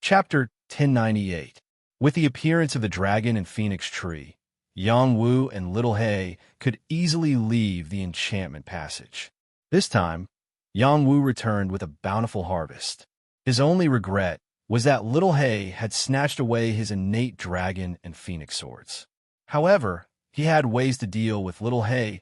Chapter 1098. With the appearance of the dragon and phoenix tree, Yang Wu and Little Hay could easily leave the enchantment passage. This time, Yang Wu returned with a bountiful harvest. His only regret was that Little Hay had snatched away his innate dragon and phoenix swords. However, he had ways to deal with Little Hay,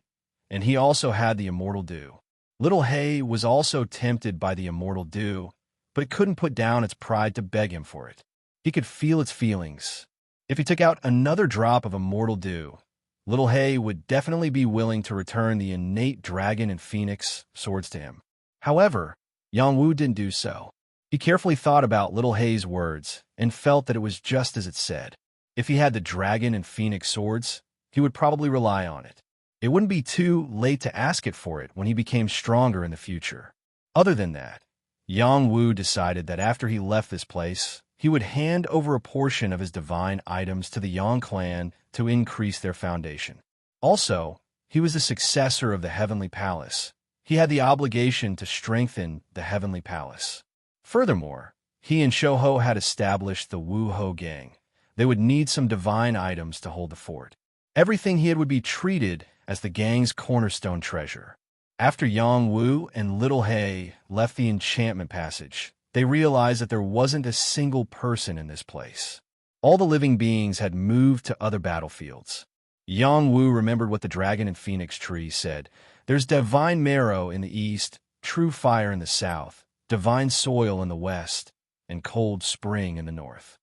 and he also had the immortal dew. Little Hay was also tempted by the immortal dew, but couldn't put down its pride to beg him for it. He could feel its feelings. If he took out another drop of immortal dew, Little Hay would definitely be willing to return the innate dragon and phoenix swords to him. However, Yang Wu didn't do so. He carefully thought about Little Hay's words and felt that it was just as it said. If he had the dragon and phoenix swords, he would probably rely on it. It wouldn't be too late to ask it for it when he became stronger in the future. Other than that, Yang Wu decided that after he left this place, he would hand over a portion of his divine items to the Yang clan to increase their foundation. Also, he was the successor of the Heavenly Palace. He had the obligation to strengthen the Heavenly Palace. Furthermore, he and Shouho had established the Wu Ho Gang. They would need some divine items to hold the fort. Everything he had would be treated as the gang's cornerstone treasure. After Yang Wu and Little Hay left the enchantment passage, they realized that there wasn't a single person in this place. All the living beings had moved to other battlefields. Yang Wu remembered what the dragon and phoenix tree said. There's divine marrow in the east, true fire in the south, divine soil in the west, and cold spring in the north.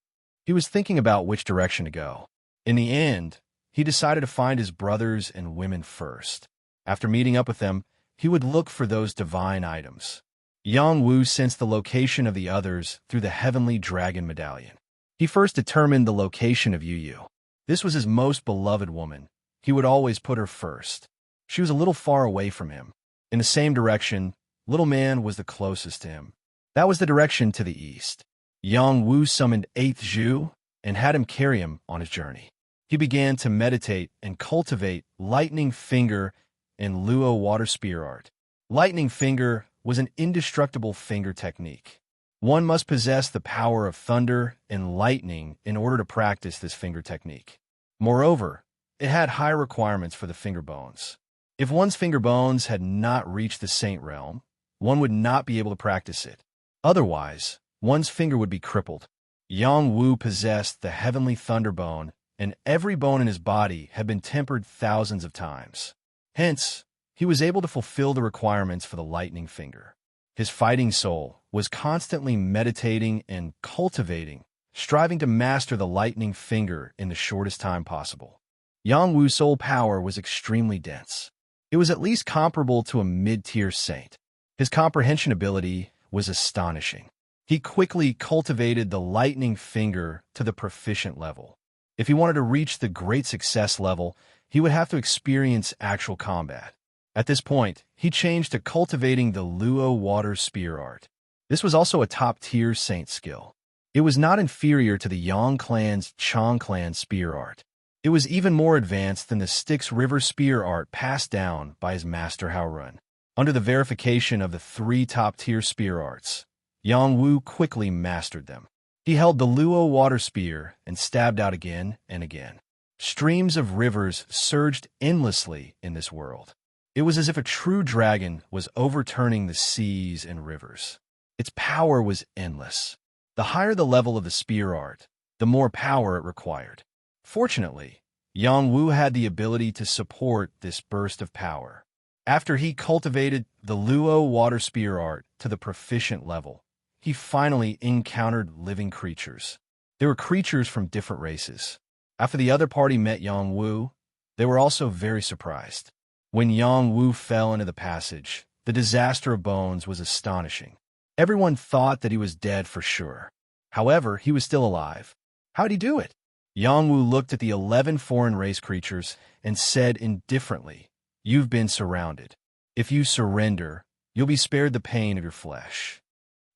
He was thinking about which direction to go. In the end, he decided to find his brothers and women first. After meeting up with them, he would look for those divine items. Yang Wu sensed the location of the others through the heavenly dragon medallion. He first determined the location of Yu Yu. This was his most beloved woman. He would always put her first. She was a little far away from him. In the same direction, Little Man was the closest to him. That was the direction to the east. Yang Wu summoned 8th Zhu and had him carry him on his journey. He began to meditate and cultivate Lightning Finger and Luo Water Spear art. Lightning Finger was an indestructible finger technique. One must possess the power of thunder and lightning in order to practice this finger technique. Moreover, it had high requirements for the finger bones. If one's finger bones had not reached the Saint Realm, one would not be able to practice it. Otherwise, one's finger would be crippled. Yang Wu possessed the heavenly thunder bone, and every bone in his body had been tempered thousands of times. Hence, he was able to fulfill the requirements for the lightning finger. His fighting soul was constantly meditating and cultivating, striving to master the lightning finger in the shortest time possible. Yang Wu's soul power was extremely dense. It was at least comparable to a mid-tier saint. His comprehension ability was astonishing. He quickly cultivated the lightning finger to the proficient level. If he wanted to reach the great success level, he would have to experience actual combat. At this point, he changed to cultivating the Luo Water Spear art. This was also a top-tier saint skill. It was not inferior to the Yang clan's Chong clan spear art. It was even more advanced than the Styx River spear art passed down by his master Haorun. Under the verification of the 3 top-tier spear arts, Yang Wu quickly mastered them. He held the Luo Water Spear and stabbed out again and again. Streams of rivers surged endlessly in this world. It was as if a true dragon was overturning the seas and rivers. Its power was endless. The higher the level of the spear art, the more power it required. Fortunately, Yang Wu had the ability to support this burst of power. After he cultivated the Luo Water Spear art to the proficient level, he finally encountered living creatures. They were creatures from different races. After the other party met Yang Wu, they were also very surprised. When Yang Wu fell into the passage, the disaster of bones was astonishing. Everyone thought that he was dead for sure. However, he was still alive. How'd he do it? Yang Wu looked at the 11 foreign race creatures and said indifferently, "You've been surrounded. If you surrender, you'll be spared the pain of your flesh."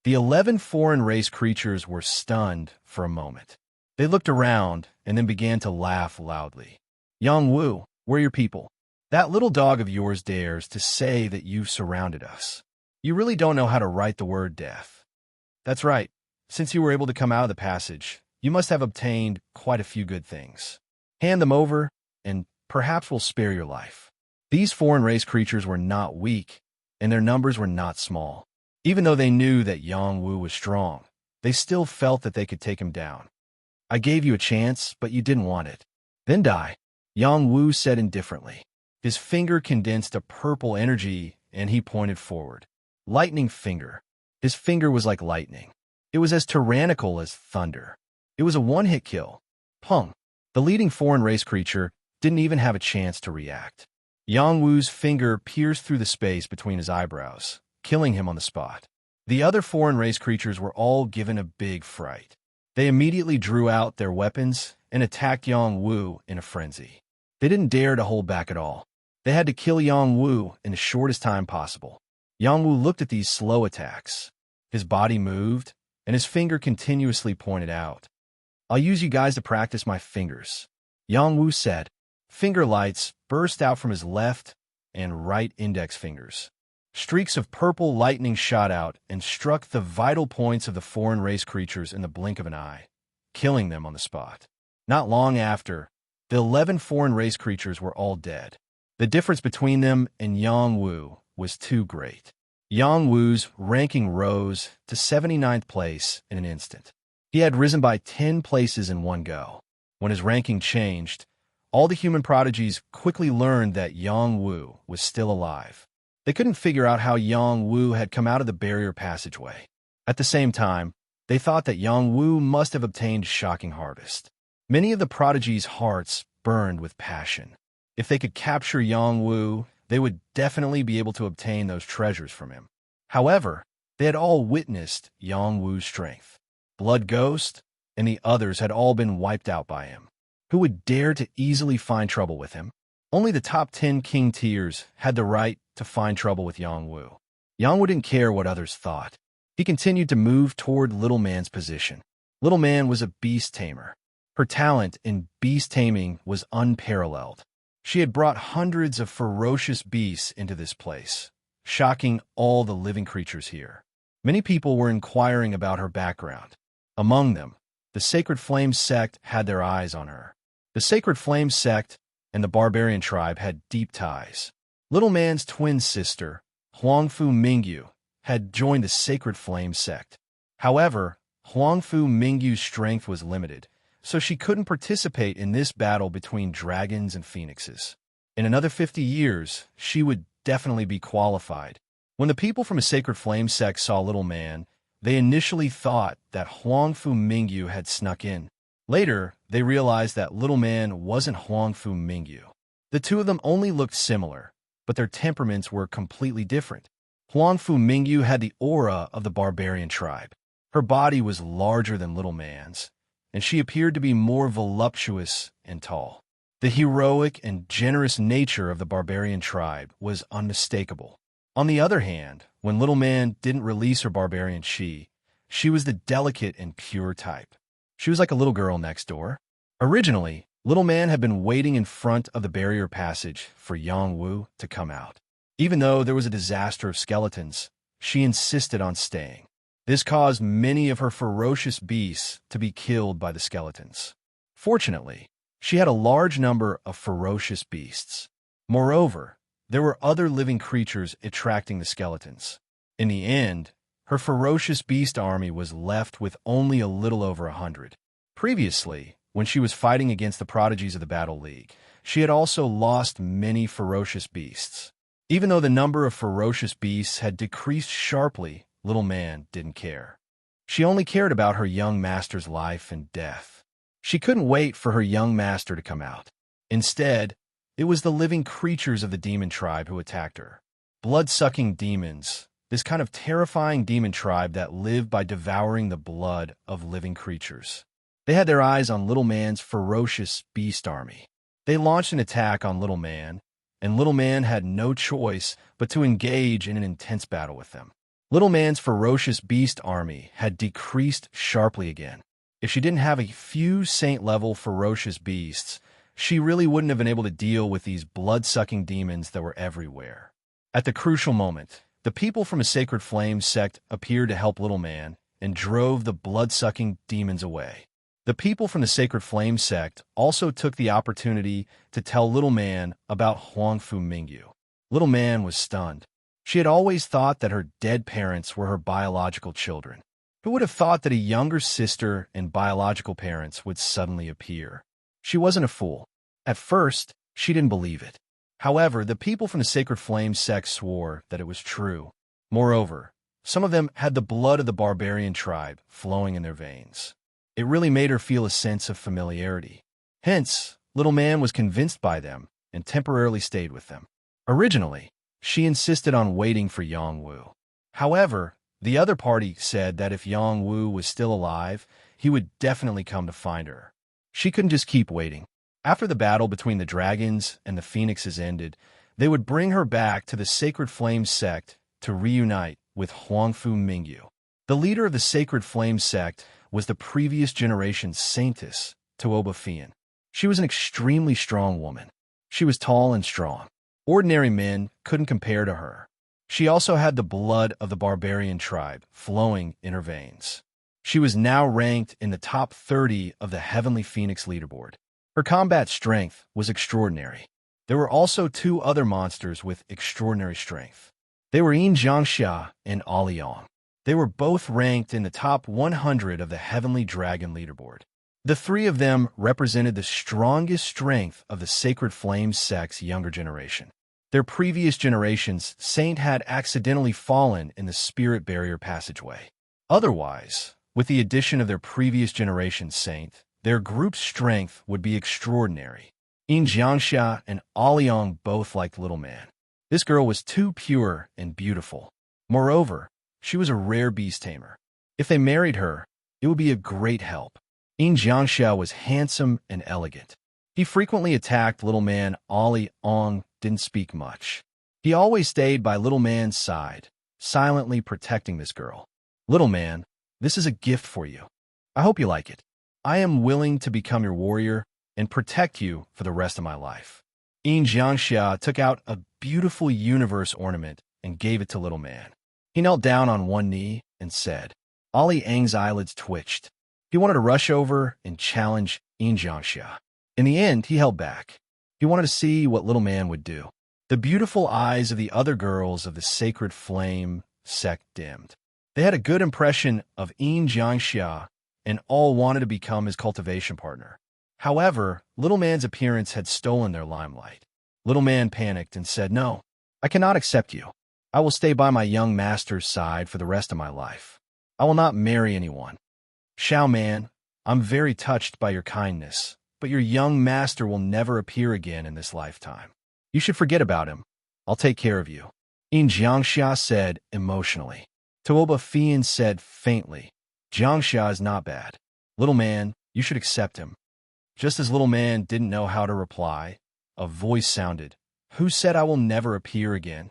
The 11 foreign race creatures were stunned for a moment. They looked around and then began to laugh loudly. "Yang Wu, where are your people? That little dog of yours dares to say that you've surrounded us. You really don't know how to write the word death." "That's right. since you were able to come out of the passage, you must have obtained quite a few good things. Hand them over, and perhaps we'll spare your life." These foreign race creatures were not weak, and their numbers were not small. Even though they knew that Yang Wu was strong, they still felt that they could take him down. "I gave you a chance, but you didn't want it. Then die," Yang Wu said indifferently. His finger condensed a purple energy, and he pointed forward. Lightning finger. His finger was like lightning. It was as tyrannical as thunder. It was a one-hit kill. Pung. The leading foreign race creature didn't even have a chance to react. Yang Wu's finger pierced through the space between his eyebrows, killing him on the spot. The other foreign race creatures were all given a big fright. They immediately drew out their weapons and attacked Yang Wu in a frenzy. They didn't dare to hold back at all. They had to kill Yang Wu in the shortest time possible. Yang Wu looked at these slow attacks. His body moved, and his finger continuously pointed out. "I'll use you guys to practice my fingers," Yang Wu said. Finger lights burst out from his left and right index fingers. Streaks of purple lightning shot out and struck the vital points of the foreign race creatures in the blink of an eye, killing them on the spot. Not long after, the 11 foreign race creatures were all dead. The difference between them and Yang Wu was too great. Yang Wu's ranking rose to 79th place in an instant. He had risen by 10 places in one go. When his ranking changed, all the human prodigies quickly learned that Yang Wu was still alive. They couldn't figure out how Yang Wu had come out of the barrier passageway. At the same time, they thought that Yang Wu must have obtained shocking harvest. Many of the prodigies' hearts burned with passion. If they could capture Yang Wu, they would definitely be able to obtain those treasures from him. However, they had all witnessed Yang Wu's strength. Blood Ghost and the others had all been wiped out by him. Who would dare to easily find trouble with him? Only the top 10 king tiers had the right to find trouble with Yang Wu. Yang Wu didn't care what others thought. He continued to move toward Little Man's position. Little Man was a beast tamer. Her talent in beast taming was unparalleled. She had brought hundreds of ferocious beasts into this place, shocking all the living creatures here. Many people were inquiring about her background. Among them, the Sacred Flame sect had their eyes on her. The Sacred Flame sect and the barbarian tribe had deep ties. Little Man's twin sister, Huangfu Mingyu, had joined the Sacred Flame sect. However, Huangfu Mingyu's strength was limited, so she couldn't participate in this battle between dragons and phoenixes. In another 50 years, she would definitely be qualified. When the people from a Sacred Flame sect saw Little Man, they initially thought that Huangfu Mingyu had snuck in. Later, they realized that Little Man wasn't Huangfu Mingyu. The two of them only looked similar, but their temperaments were completely different. Huangfu Mingyu had the aura of the barbarian tribe. Her body was larger than Little Man's, and she appeared to be more voluptuous and tall. The heroic and generous nature of the barbarian tribe was unmistakable. On the other hand, when Little Man didn't release her barbarian she was the delicate and pure type. She was like a little girl next door. Originally, Little Man had been waiting in front of the barrier passage for Yang Wu to come out. Even though there was a disaster of skeletons, she insisted on staying. This caused many of her ferocious beasts to be killed by the skeletons. Fortunately, she had a large number of ferocious beasts. Moreover, there were other living creatures attracting the skeletons. In the end, her ferocious beast army was left with only a little over 100. Previously, when she was fighting against the prodigies of the Battle League, she had also lost many ferocious beasts. Even though the number of ferocious beasts had decreased sharply, Little Man didn't care. She only cared about her young master's life and death. She couldn't wait for her young master to come out. Instead, it was the living creatures of the demon tribe who attacked her. Blood-sucking demons, this kind of terrifying demon tribe that lived by devouring the blood of living creatures. They had their eyes on Little Man's ferocious beast army. They launched an attack on Little Man, and Little Man had no choice but to engage in an intense battle with them. Little Man's ferocious beast army had decreased sharply again. If she didn't have a few saint-level ferocious beasts, she really wouldn't have been able to deal with these blood-sucking demons that were everywhere. At the crucial moment, the people from a Sacred Flame sect appeared to help Little Man and drove the blood-sucking demons away. The people from the Sacred Flame sect also took the opportunity to tell Little Man about Huang Fu Mingyu. Little Man was stunned. She had always thought that her dead parents were her biological children. Who would have thought that a younger sister and biological parents would suddenly appear? She wasn't a fool. At first, she didn't believe it. However, the people from the Sacred Flame sect swore that it was true. Moreover, some of them had the blood of the barbarian tribe flowing in their veins. It really made her feel a sense of familiarity. Hence, Little Man was convinced by them and temporarily stayed with them. Originally, she insisted on waiting for Yang Wu. However, the other party said that if Yang Wu was still alive, he would definitely come to find her. She couldn't just keep waiting. After the battle between the dragons and the phoenixes ended, they would bring her back to the Sacred Flame sect to reunite with Huang Fu Mingyu. The leader of the Sacred Flame sect was the previous generation's saintess, Tuoba Fian. She was an extremely strong woman. She was tall and strong. Ordinary men couldn't compare to her. She also had the blood of the barbarian tribe flowing in her veins. She was now ranked in the top 30 of the Heavenly Phoenix leaderboard. Her combat strength was extraordinary. There were also two other monsters with extraordinary strength. They were Yin Jiangxia and Aliang. They were both ranked in the top 100 of the Heavenly Dragon leaderboard. The three of them represented the strongest strength of the Sacred Flame sect's younger generation. Their previous generation's saint had accidentally fallen in the Spirit Barrier passageway. Otherwise, with the addition of their previous generation's saint, their group's strength would be extraordinary. Yin Jiangxia and Aliang both liked Little Man. This girl was too pure and beautiful. Moreover, she was a rare beast tamer. If they married her, it would be a great help. Yin Jiangxia was handsome and elegant. He frequently attacked Little Man. Aliang didn't speak much. He always stayed by Little Man's side, silently protecting this girl. Little Man, this is a gift for you. I hope you like it. I am willing to become your warrior and protect you for the rest of my life. Yin Jiangxia took out a beautiful universe ornament and gave it to Little Man. He knelt down on one knee and said, Aliang's eyelids twitched. He wanted to rush over and challenge Yin Jiangxia. In the end, he held back. He wanted to see what Little Man would do. The beautiful eyes of the other girls of the Sacred Flame sect dimmed. They had a good impression of Yin Jiangxia and all wanted to become his cultivation partner. However, Little Man's appearance had stolen their limelight. Little Man panicked and said, No, I cannot accept you. I will stay by my young master's side for the rest of my life. I will not marry anyone. Xiao Man, I'm very touched by your kindness, but your young master will never appear again in this lifetime. You should forget about him. I'll take care of you. Yin Jiangxia said emotionally. Tuoba Fian said faintly, Jiangxia is not bad. Little Man, you should accept him. Just as Little Man didn't know how to reply, a voice sounded, Who said I will never appear again?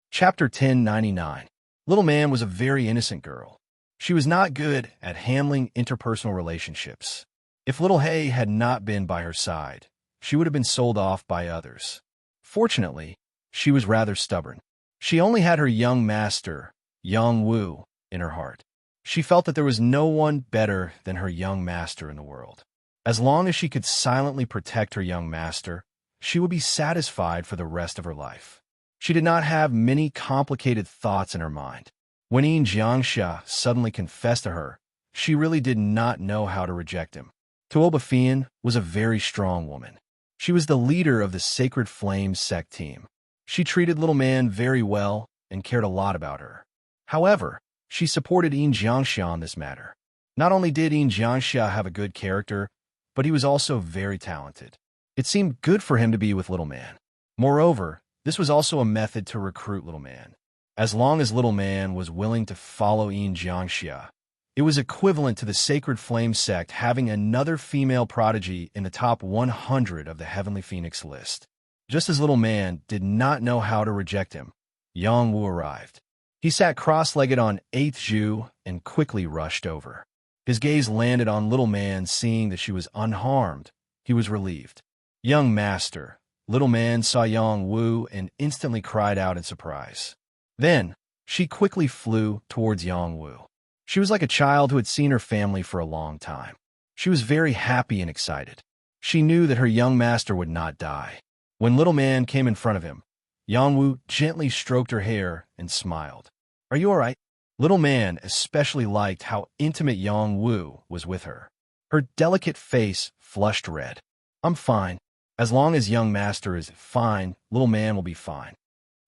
Chapter 1099. Little Man was a very innocent girl. She was not good at handling interpersonal relationships. If Little Hay had not been by her side, she would have been sold off by others. Fortunately, she was rather stubborn. She only had her young master, Yang Wu, in her heart. She felt that there was no one better than her young master in the world. As long as she could silently protect her young master, she would be satisfied for the rest of her life. She did not have many complicated thoughts in her mind. When Yin Jiangxia suddenly confessed to her, she really did not know how to reject him. Tuoba Fian was a very strong woman. She was the leader of the Sacred Flame sect team. She treated Little Man very well and cared a lot about her. However, she supported Yin Jiangxia on this matter. Not only did Yin Jiangxia have a good character, but he was also very talented. It seemed good for him to be with Little Man. Moreover, this was also a method to recruit Little Man. As long as Little Man was willing to follow Yin Jiangxia, it was equivalent to the Sacred Flame sect having another female prodigy in the top 100 of the Heavenly Phoenix list. Just as Little Man did not know how to reject him, Yang Wu arrived. He sat cross-legged on 8th Zhu and quickly rushed over. His gaze landed on Little Man. Seeing that she was unharmed, he was relieved. Young Master, Little Man saw Yang Wu and instantly cried out in surprise. Then, she quickly flew towards Yang Wu. She was like a child who had seen her family for a long time. She was very happy and excited. She knew that her young master would not die. When little man came in front of him, Yangwu gently stroked her hair and smiled. "Are you all right?" Little man especially liked how intimate Yangwu was with her. Her delicate face flushed red. "I'm fine. As long as young master is fine, little man will be fine."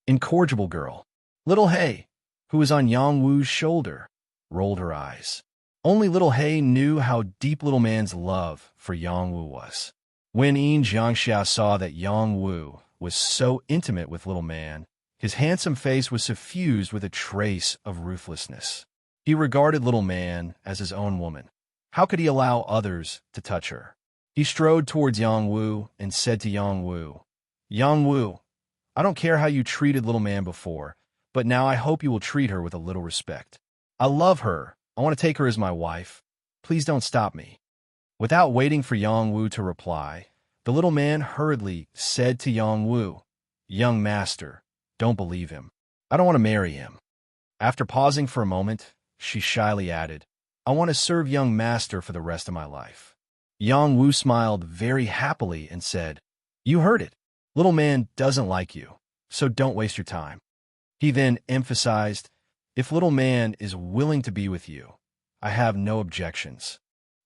Incorrigible girl. Little Hay, who was on Yangwu's shoulder, rolled her eyes. Only little Hay knew how deep little man's love for Yangwu was. When Yin Jiangxia saw that Yangwu was so intimate with little man, his handsome face was suffused with a trace of ruthlessness. He regarded little man as his own woman. How could he allow others to touch her? He strode towards Yangwu and said to Yangwu, "Yangwu, I don't care how you treated little man before, but now I hope you will treat her with a little respect. I love her. I want to take her as my wife. Please don't stop me." Without waiting for Yangwu to reply, the little man hurriedly said to Yangwu, "Young master, don't believe him. I don't want to marry him." After pausing for a moment, she shyly added, "I want to serve young master for the rest of my life." Yangwu smiled very happily and said, "You heard it. Little man doesn't like you, so don't waste your time." He then emphasized, "If little man is willing to be with you, I have no objections.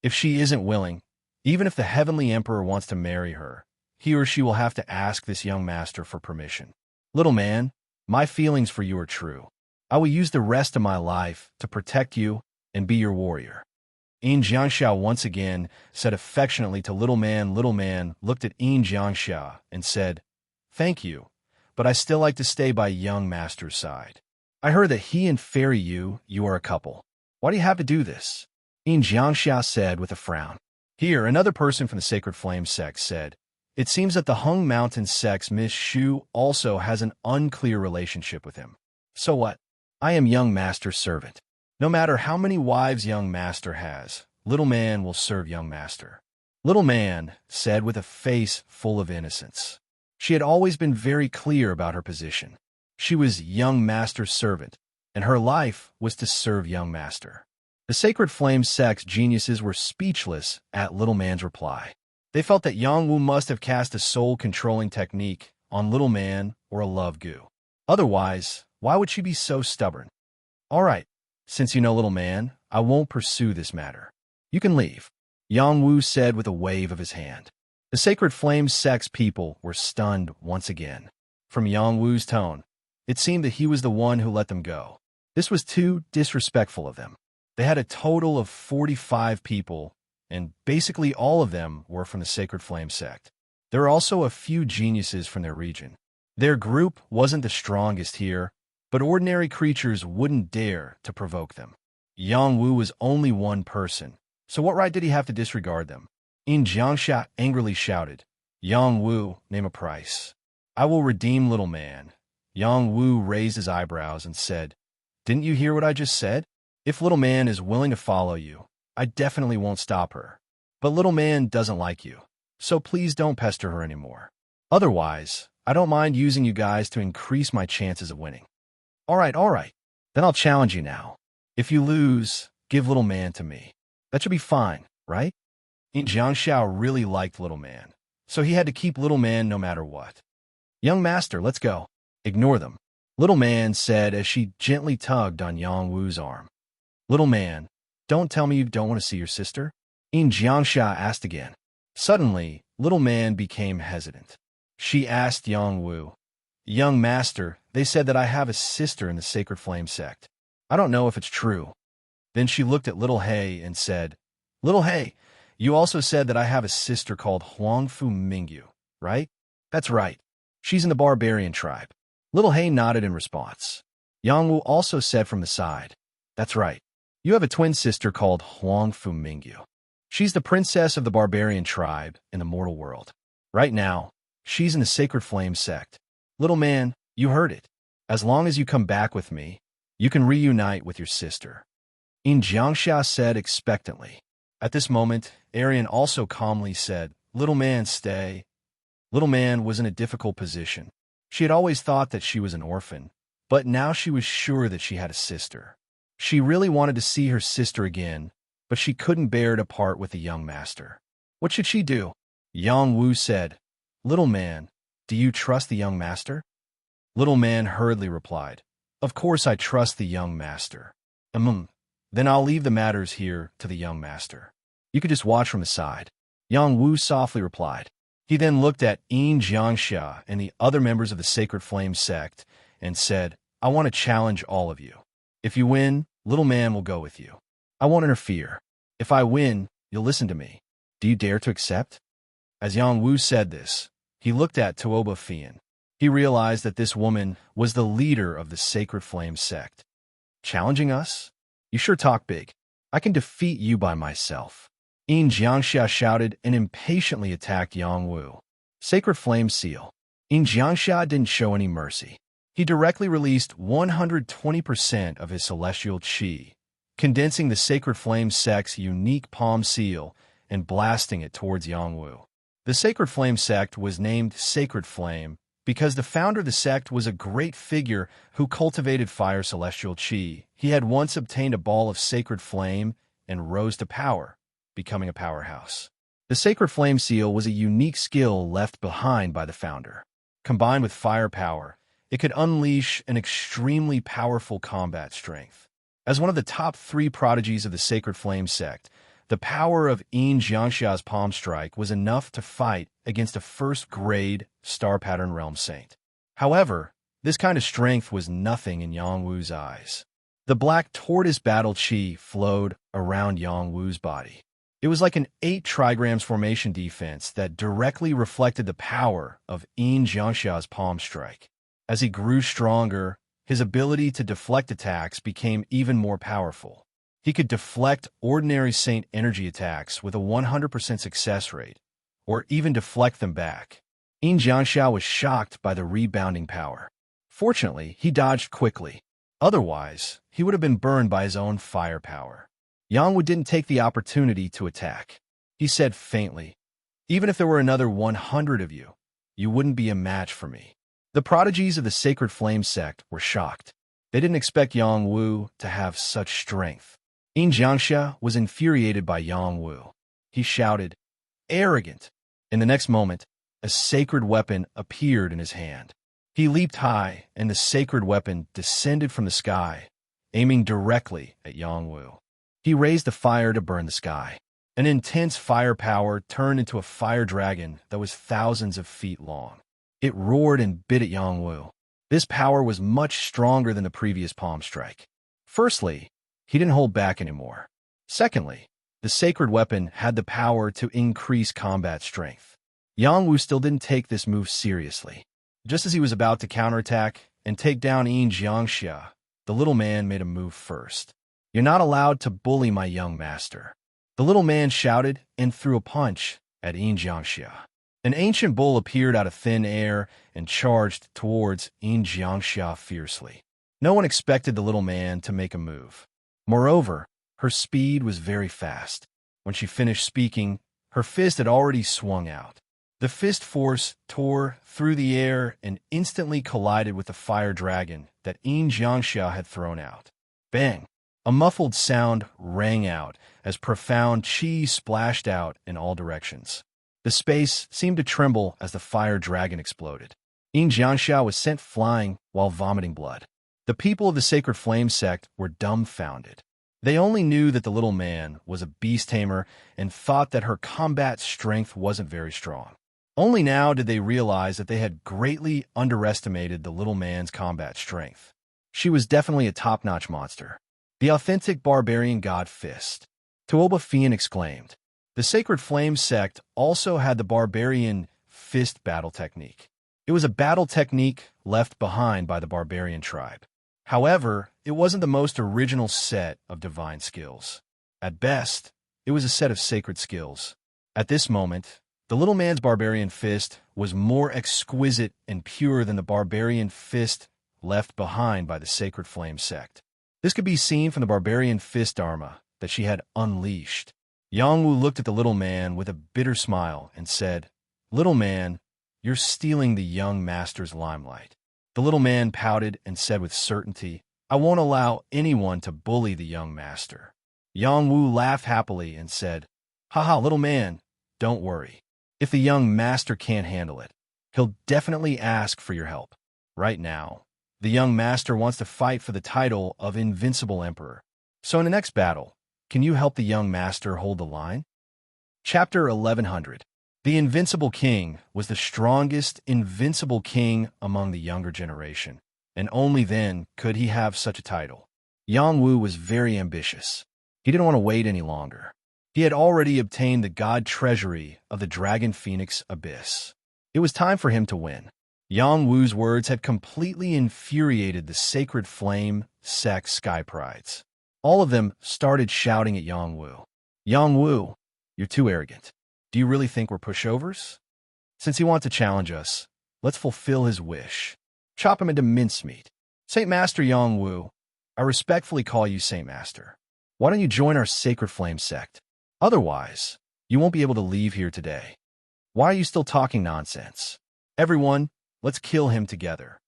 If she isn't willing, even if the heavenly emperor wants to marry her, he or she will have to ask this young master for permission. Little man, my feelings for you are true. I will use the rest of my life to protect you and be your warrior." Yin Jiangxia once again said affectionately to little man. Little man looked at Yin Jiangxia and said, "Thank you, but I still like to stay by young master's side. I heard that he and Fairy you are a couple. Why do you have to do this?" Yin Jiangxia said with a frown. Here, another person from the Sacred Flame sect said, "It seems that the Hung Mountain sect's Miss Shu also has an unclear relationship with him. So what? I am young master's servant. No matter how many wives young master has, little man will serve young master." Little man said with a face full of innocence. She had always been very clear about her position. She was young master's servant, and her life was to serve young master. The Sacred Flame sect's geniuses were speechless at little man's reply. They felt that Yangwu must have cast a soul-controlling technique on little man or a love goo. Otherwise, why would she be so stubborn? "All right, since you know little man, I won't pursue this matter. You can leave," Yangwu said with a wave of his hand. The Sacred Flame sect's people were stunned once again. From Yangwu's tone, it seemed that he was the one who let them go. This was too disrespectful of them. They had a total of 45 people, and basically all of them were from the Sacred Flame sect. There were also a few geniuses from their region. Their group wasn't the strongest here, but ordinary creatures wouldn't dare to provoke them. Yangwu was only one person, so what right did he have to disregard them? Yin Jiangxia angrily shouted, "Yangwu, name a price. I will redeem little man." Yangwu raised his eyebrows and said, "Didn't you hear what I just said? If little man is willing to follow you, I definitely won't stop her. But little man doesn't like you, so please don't pester her anymore. Otherwise, I don't mind using you guys to increase my chances of winning." All right. Then I'll challenge you now. If you lose, give little man to me. That should be fine, right? Yin Jiangxiao really liked little man, so he had to keep little man no matter what. "Young master, let's go." "Ignore them," little man said as she gently tugged on Yangwu's arm. "Little man, don't tell me you don't want to see your sister?" Yin Jiangxia asked again. Suddenly, little man became hesitant. She asked Yangwu, "Young master, they said that I have a sister in the Sacred Flame sect. I don't know if it's true." Then she looked at little Hay and said, "Little Hay, you also said that I have a sister called Huangfu Mingyu, right?" "That's right. She's in the barbarian tribe." Little Hay nodded in response. Yangwu also said from the side, "That's right. You have a twin sister called Huangfu Mingyu. She's the princess of the barbarian tribe in the mortal world. Right now, she's in the Sacred Flame sect. Little man, you heard it. As long as you come back with me, you can reunite with your sister." Yin Jiangxia said expectantly. At this moment, Arian also calmly said, "Little man, stay." Little man was in a difficult position. She had always thought that she was an orphan, but now she was sure that she had a sister. She really wanted to see her sister again, but she couldn't bear to part with the young master. What should she do? Yang Wu said, "Little man, do you trust the young master?" Little man hurriedly replied, "Of course I trust the young master." Then I'll leave the matters here to the young master. You could just watch from the side." Yang Wu softly replied. He then looked at Yin Jiangxia and the other members of the Sacred Flame sect and said, "I want to challenge all of you. If you win, little man will go with you. I won't interfere. If I win, you'll listen to me. Do you dare to accept?" As Yang Wu said this, he looked at Tuoba Fian. He realized that this woman was the leader of the Sacred Flame sect. "Challenging us? You sure talk big. I can defeat you by myself." Yin Jiangxia shouted and impatiently attacked Yang Wu. Sacred Flame Seal. Yin Jiangxia didn't show any mercy. He directly released 120% of his celestial qi, condensing the Sacred Flame sect's unique palm seal and blasting it towards Yang Wu. The Sacred Flame sect was named Sacred Flame because the founder of the sect was a great figure who cultivated fire celestial qi. He had once obtained a ball of sacred flame and rose to power, becoming a powerhouse. The Sacred Flame Seal was a unique skill left behind by the founder. Combined with firepower, it could unleash an extremely powerful combat strength. As one of the top 3 prodigies of the Sacred Flame sect, the power of Yin Jiangxia's palm strike was enough to fight against a first-grade star pattern realm saint. However, this kind of strength was nothing in Yang Wu's eyes. The black tortoise battle qi flowed around Yang Wu's body. It was like an 8 trigrams formation defense that directly reflected the power of Yin Jiangxia's palm strike. As he grew stronger, his ability to deflect attacks became even more powerful. He could deflect ordinary saint energy attacks with a 100% success rate, or even deflect them back. Yin Jiangxia was shocked by the rebounding power. Fortunately, he dodged quickly. Otherwise, he would have been burned by his own firepower. Yang Wu didn't take the opportunity to attack. He said faintly, "Even if there were another 100 of you, you wouldn't be a match for me." The prodigies of the Sacred Flame sect were shocked. They didn't expect Yang Wu to have such strength. Yin Jiangxia was infuriated by Yang Wu. He shouted, "Arrogant!" In the next moment, a sacred weapon appeared in his hand. He leaped high, and the sacred weapon descended from the sky, aiming directly at Yang Wu. He raised the fire to burn the sky. An intense firepower turned into a fire dragon that was thousands of feet long. It roared and bit at Yang Wu. This power was much stronger than the previous palm strike. Firstly, he didn't hold back anymore. Secondly, the sacred weapon had the power to increase combat strength. Yang Wu still didn't take this move seriously. Just as he was about to counterattack and take down Yin Jiangxia, the little man made a move first. "You're not allowed to bully my young master." The little man shouted and threw a punch at Yin Jiangxia. An ancient bull appeared out of thin air and charged towards Yin Jiangxia fiercely. No one expected the little man to make a move. Moreover, her speed was very fast. When she finished speaking, her fist had already swung out. The fist force tore through the air and instantly collided with the fire dragon that Yin Jiangxia had thrown out. Bang! A muffled sound rang out as profound qi splashed out in all directions. The space seemed to tremble as the fire dragon exploded. Yin Jiangxia was sent flying while vomiting blood. The people of the Sacred Flame sect were dumbfounded. They only knew that the little man was a beast tamer and thought that her combat strength wasn't very strong. Only now did they realize that they had greatly underestimated the little man's combat strength. She was definitely a top-notch monster. The authentic barbarian god Fist. Tuoba Fian exclaimed. The Sacred Flame sect also had the barbarian Fist battle technique. It was a battle technique left behind by the barbarian tribe. However, it wasn't the most original set of divine skills. At best, it was a set of sacred skills. At this moment, the little man's barbarian fist was more exquisite and pure than the barbarian fist left behind by the Sacred Flame sect. This could be seen from the barbarian fist dharma that she had unleashed. Yang Wu looked at the little man with a bitter smile and said, "Little man, you're stealing the young master's limelight." The little man pouted and said with certainty, I won't allow anyone to bully the young master. Yang Wu laughed happily and said, Haha, little man, don't worry. If the young master can't handle it, he'll definitely ask for your help. Right now, the young master wants to fight for the title of Invincible Emperor. So in the next battle, can you help the young master hold the line? Chapter 1100. The Invincible King was the strongest invincible king among the younger generation, and only then could he have such a title. Yang Wu was very ambitious. He didn't want to wait any longer. He had already obtained the god treasury of the Dragon Phoenix Abyss. It was time for him to win. Yang Wu's words had completely infuriated the Sacred Flame sect Sky Prides. All of them started shouting at Yang Wu. Yang Wu, you're too arrogant. Do you really think we're pushovers? Since he wants to challenge us, let's fulfill his wish. Chop him into mincemeat. Saint Master Yang Wu, I respectfully call you Saint Master. Why don't you join our Sacred Flame sect? Otherwise, you won't be able to leave here today. Why are you still talking nonsense? Everyone, let's kill him together.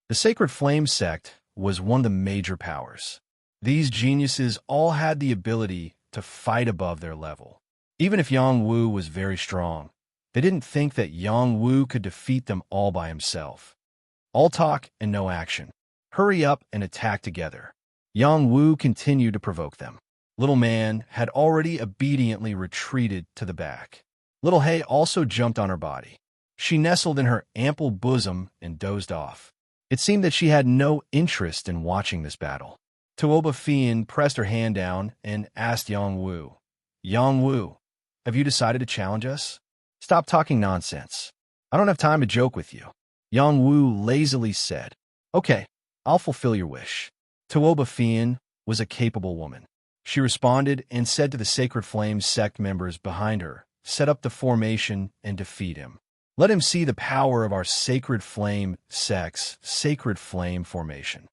The Sacred Flame sect was one of the major powers. These geniuses all had the ability to fight above their level. Even if Yang Wu was very strong, they didn't think that Yang Wu could defeat them all by himself. All talk and no action. Hurry up and attack together. Yang Wu continued to provoke them. Little Man had already obediently retreated to the back. Little Hay also jumped on her body. She nestled in her ample bosom and dozed off. It seemed that she had no interest in watching this battle. Tuoba Fian pressed her hand down and asked Yang Wu, Yang Wu, have you decided to challenge us? Stop talking nonsense. I don't have time to joke with you. Yang Wu lazily said, Okay, I'll fulfill your wish. Tuoba Fian was a capable woman. She responded and said to the Sacred Flame sect members behind her, set up the formation and defeat him. Let him see the power of our Sacred Flame sect's Sacred Flame formation.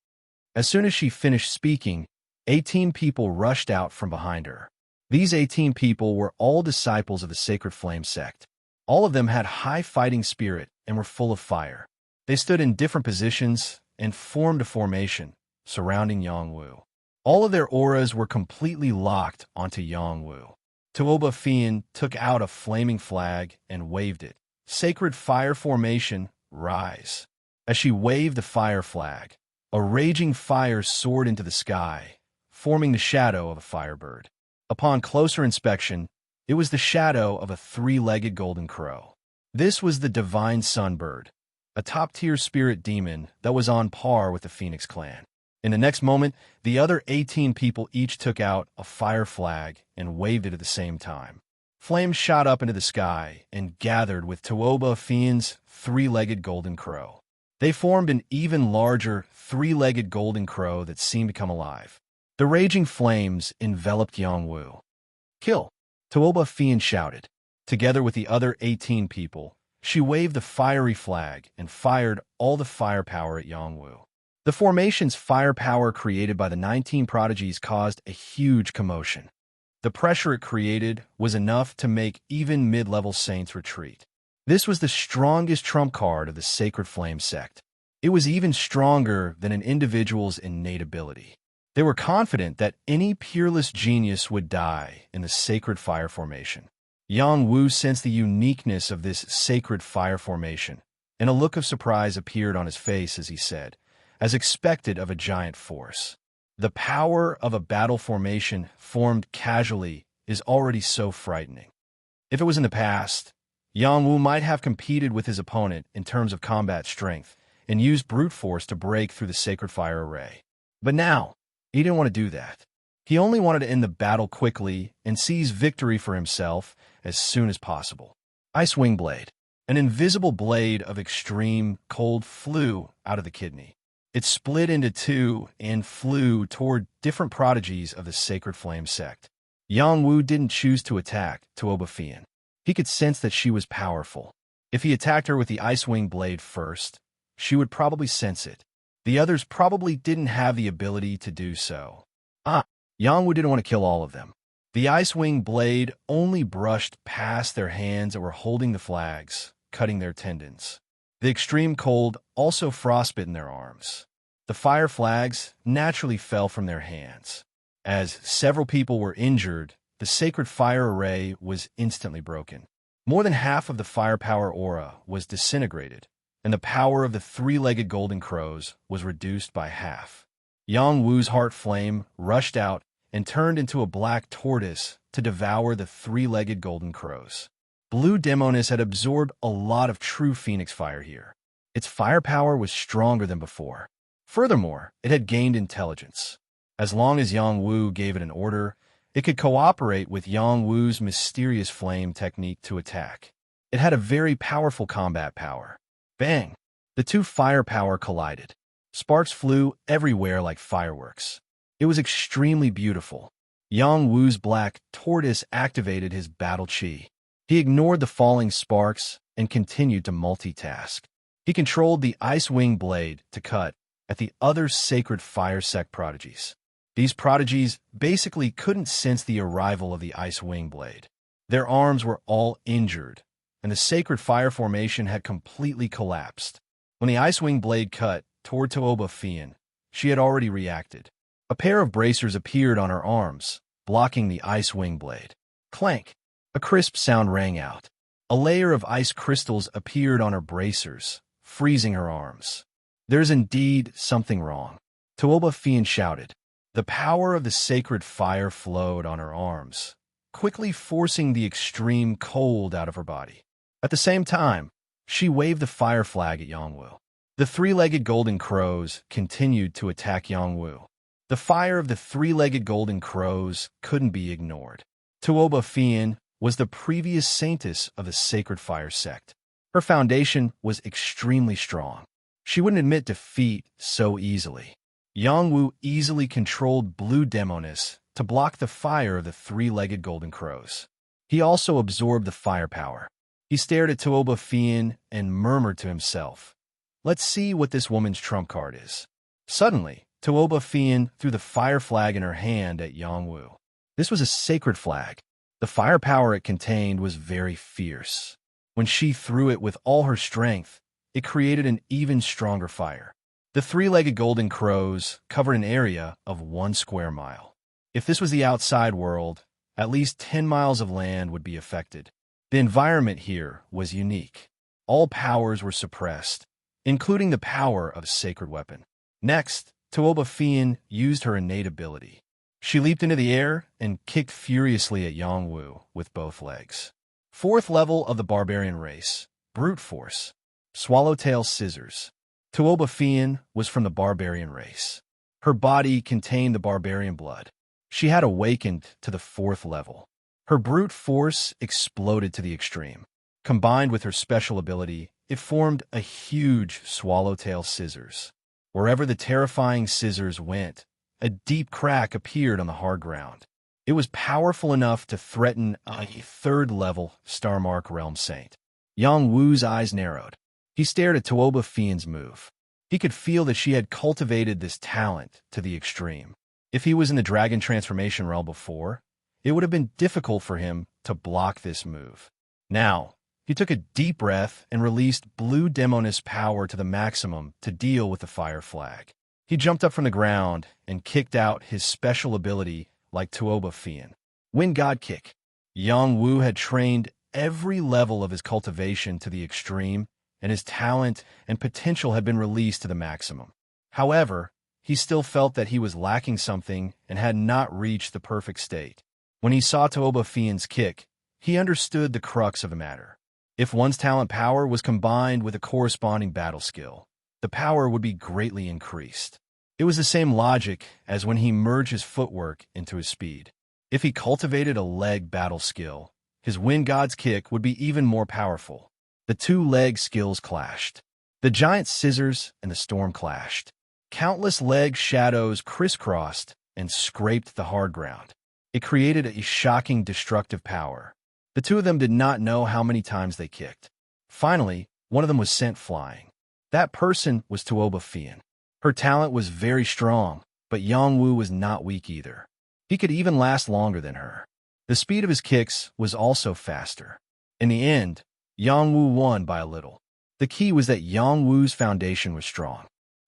As soon as she finished speaking, 18 people rushed out from behind her. These 18 people were all disciples of the Sacred Flame sect. All of them had high fighting spirit and were full of fire. They stood in different positions and formed a formation surrounding Yang Wu. All of their auras were completely locked onto Yang Wu. Tuoba Fian took out a flaming flag and waved it. Sacred Fire Formation, rise. As she waved the fire flag, a raging fire soared into the sky, forming the shadow of a firebird. Upon closer inspection, it was the shadow of a three-legged golden crow. This was the Divine Sunbird, a top-tier spirit demon that was on par with the Phoenix clan. In the next moment, the other 18 people each took out a fire flag and waved it at the same time. Flames shot up into the sky and gathered with Tuoba Fian's three-legged golden crow. They formed an even larger three-legged golden crow that seemed to come alive. The raging flames enveloped Yang Wu. Kill! Tuoba Fian shouted. Together with the other 18 people, she waved the fiery flag and fired all the firepower at Yang Wu. The formation's firepower created by the 19 prodigies caused a huge commotion. The pressure it created was enough to make even mid-level saints retreat. This was the strongest trump card of the Sacred Flame sect. It was even stronger than an individual's innate ability. They were confident that any peerless genius would die in the Sacred Fire Formation. Yang Wu sensed the uniqueness of this Sacred Fire Formation, and a look of surprise appeared on his face as he said, as expected of a giant force. The power of a battle formation formed casually is already so frightening. If it was in the past, Yang Wu might have competed with his opponent in terms of combat strength and used brute force to break through the Sacred Fire Array. But now, he didn't want to do that. He only wanted to end the battle quickly and seize victory for himself as soon as possible. Ice Wing Blade. An invisible blade of extreme cold flew out of the kidney. It split into two and flew toward different prodigies of the Sacred Flame sect. Yang Wu didn't choose to attack Tuoba Fian. He could sense that she was powerful. If he attacked her with the Ice Wing Blade first, she would probably sense it. The others probably didn't have the ability to do so. Yang Wu didn't want to kill all of them. The Ice Wing Blade only brushed past their hands that were holding the flags, cutting their tendons. The extreme cold also frostbitten their arms. The fire flags naturally fell from their hands. As several people were injured, the sacred fire array was instantly broken. More than half of the firepower aura was disintegrated, and the power of the three-legged golden crows was reduced by half. Yang Wu's heart flame rushed out and turned into a black tortoise to devour the three-legged golden crows. Blue Demonis had absorbed a lot of true phoenix fire here. Its firepower was stronger than before. Furthermore, it had gained intelligence. As long as Yang Wu gave it an order, it could cooperate with Yang Wu's mysterious flame technique to attack. It had a very powerful combat power. Bang! The two firepower collided. Sparks flew everywhere like fireworks. It was extremely beautiful. Yang Wu's black tortoise activated his battle chi. He ignored the falling sparks and continued to multitask. He controlled the ice wing blade to cut at the other sacred fire sect prodigies. These prodigies basically couldn't sense the arrival of the ice wing blade. Their arms were all injured, and the sacred fire formation had completely collapsed. When the ice wing blade cut toward Tooba Fian, she had already reacted. A pair of bracers appeared on her arms, blocking the ice wing blade. Clank! A crisp sound rang out. A layer of ice crystals appeared on her bracers, freezing her arms. There's indeed something wrong. Tooba Fian shouted. The power of the sacred fire flowed on her arms, quickly forcing the extreme cold out of her body. At the same time, she waved the fire flag at Yang Wu. The three-legged golden crows continued to attack Yang Wu. The fire of the three-legged golden crows couldn't be ignored. Tooba Fian was the previous saintess of the sacred fire sect. Her foundation was extremely strong. She wouldn't admit defeat so easily. Yang Wu easily controlled Blue Demonis to block the fire of the three-legged golden crows. He also absorbed the firepower. He stared at Tooba Fian and murmured to himself, "Let's see what this woman's trump card is." Suddenly, Tooba Fian threw the fire flag in her hand at Yang Wu. This was a sacred flag. The firepower it contained was very fierce. When she threw it with all her strength, it created an even stronger fire. The three-legged golden crows covered an area of 1 square mile. If this was the outside world, at least 10 miles of land would be affected. The environment here was unique. All powers were suppressed, including the power of a sacred weapon. Next, Tooba Fian used her innate ability. She leaped into the air and kicked furiously at Yang Wu with both legs. 4th level of the barbarian race, brute force, swallowtail scissors. Tooba Fian was from the barbarian race. Her body contained the barbarian blood. She had awakened to the 4th level. Her brute force exploded to the extreme. Combined with her special ability, it formed a huge swallowtail scissors. Wherever the terrifying scissors went, a deep crack appeared on the hard ground. It was powerful enough to threaten a 3rd level Starmark Realm Saint. Yang Wu's eyes narrowed. He stared at Tooba Fian's move. He could feel that she had cultivated this talent to the extreme. If he was in the Dragon Transformation realm before, it would have been difficult for him to block this move. Now, he took a deep breath and released Blue Demonis power to the maximum to deal with the fire flag. He jumped up from the ground and kicked out his special ability like Tooba Fian. Wind God Kick. Yang Wu had trained every level of his cultivation to the extreme, and his talent and potential had been released to the maximum. However, he still felt that he was lacking something and had not reached the perfect state. When he saw Tooba Fian's kick, he understood the crux of the matter. If one's talent power was combined with a corresponding battle skill, the power would be greatly increased. It was the same logic as when he merged his footwork into his speed. If he cultivated a leg battle skill, his Wind God's Kick would be even more powerful. The two leg skills clashed. The giant scissors and the storm clashed. Countless leg shadows crisscrossed and scraped the hard ground. It created a shocking destructive power. The two of them did not know how many times they kicked. Finally, one of them was sent flying. That person was Tooba Fian. Her talent was very strong, but Yang Wu was not weak either. He could even last longer than her. The speed of his kicks was also faster. In the end, Yang Wu won by a little. The key was that Yang Wu's foundation was strong.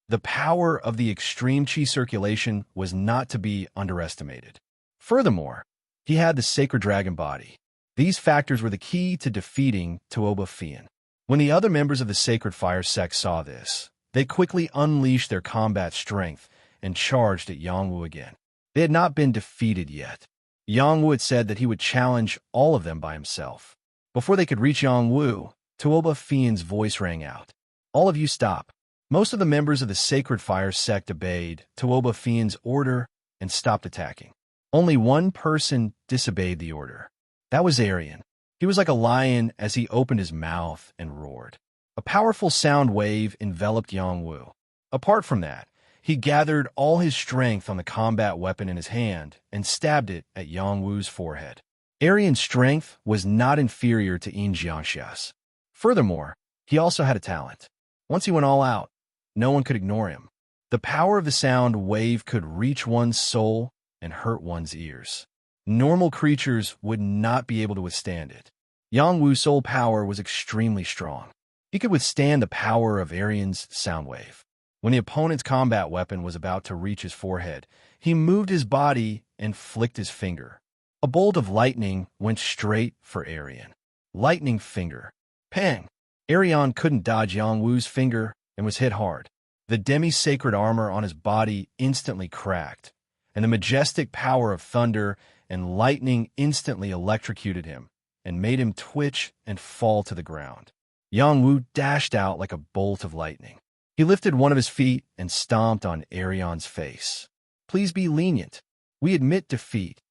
The power of the extreme chi circulation was not to be underestimated. Furthermore, he had the sacred dragon body. These factors were the key to defeating Tuoba Fian. When the other members of the Sacred Fire sect saw this, they quickly unleashed their combat strength and charged at Yangwu again. They had not been defeated yet. Yangwu had said that he would challenge all of them by himself. Before they could reach Yangwu, Tuoba Fian's voice rang out. "All of you stop." Most of the members of the Sacred Fire sect obeyed Tuoba Fian's order and stopped attacking. Only one person disobeyed the order. That was Arian. He was like a lion as he opened his mouth and roared. A powerful sound wave enveloped Yangwu. Apart from that, he gathered all his strength on the combat weapon in his hand and stabbed it at Yangwu's forehead. Arian's strength was not inferior to Yin Jiangxia's. Furthermore, he also had a talent. Once he went all out, no one could ignore him. The power of the sound wave could reach one's soul and hurt one's ears. Normal creatures would not be able to withstand it. Yangwu's soul power was extremely strong. He could withstand the power of Arian's sound wave. When the opponent's combat weapon was about to reach his forehead, he moved his body and flicked his finger. A bolt of lightning went straight for Arian. Lightning finger. Pang! Arian couldn't dodge Yangwu's finger and was hit hard. The demi-sacred armor on his body instantly cracked, and the majestic power of thunder and lightning instantly electrocuted him and made him twitch and fall to the ground. Yangwu dashed out like a bolt of lightning. He lifted one of his feet and stomped on Arian's face. "Please be lenient. We admit defeat."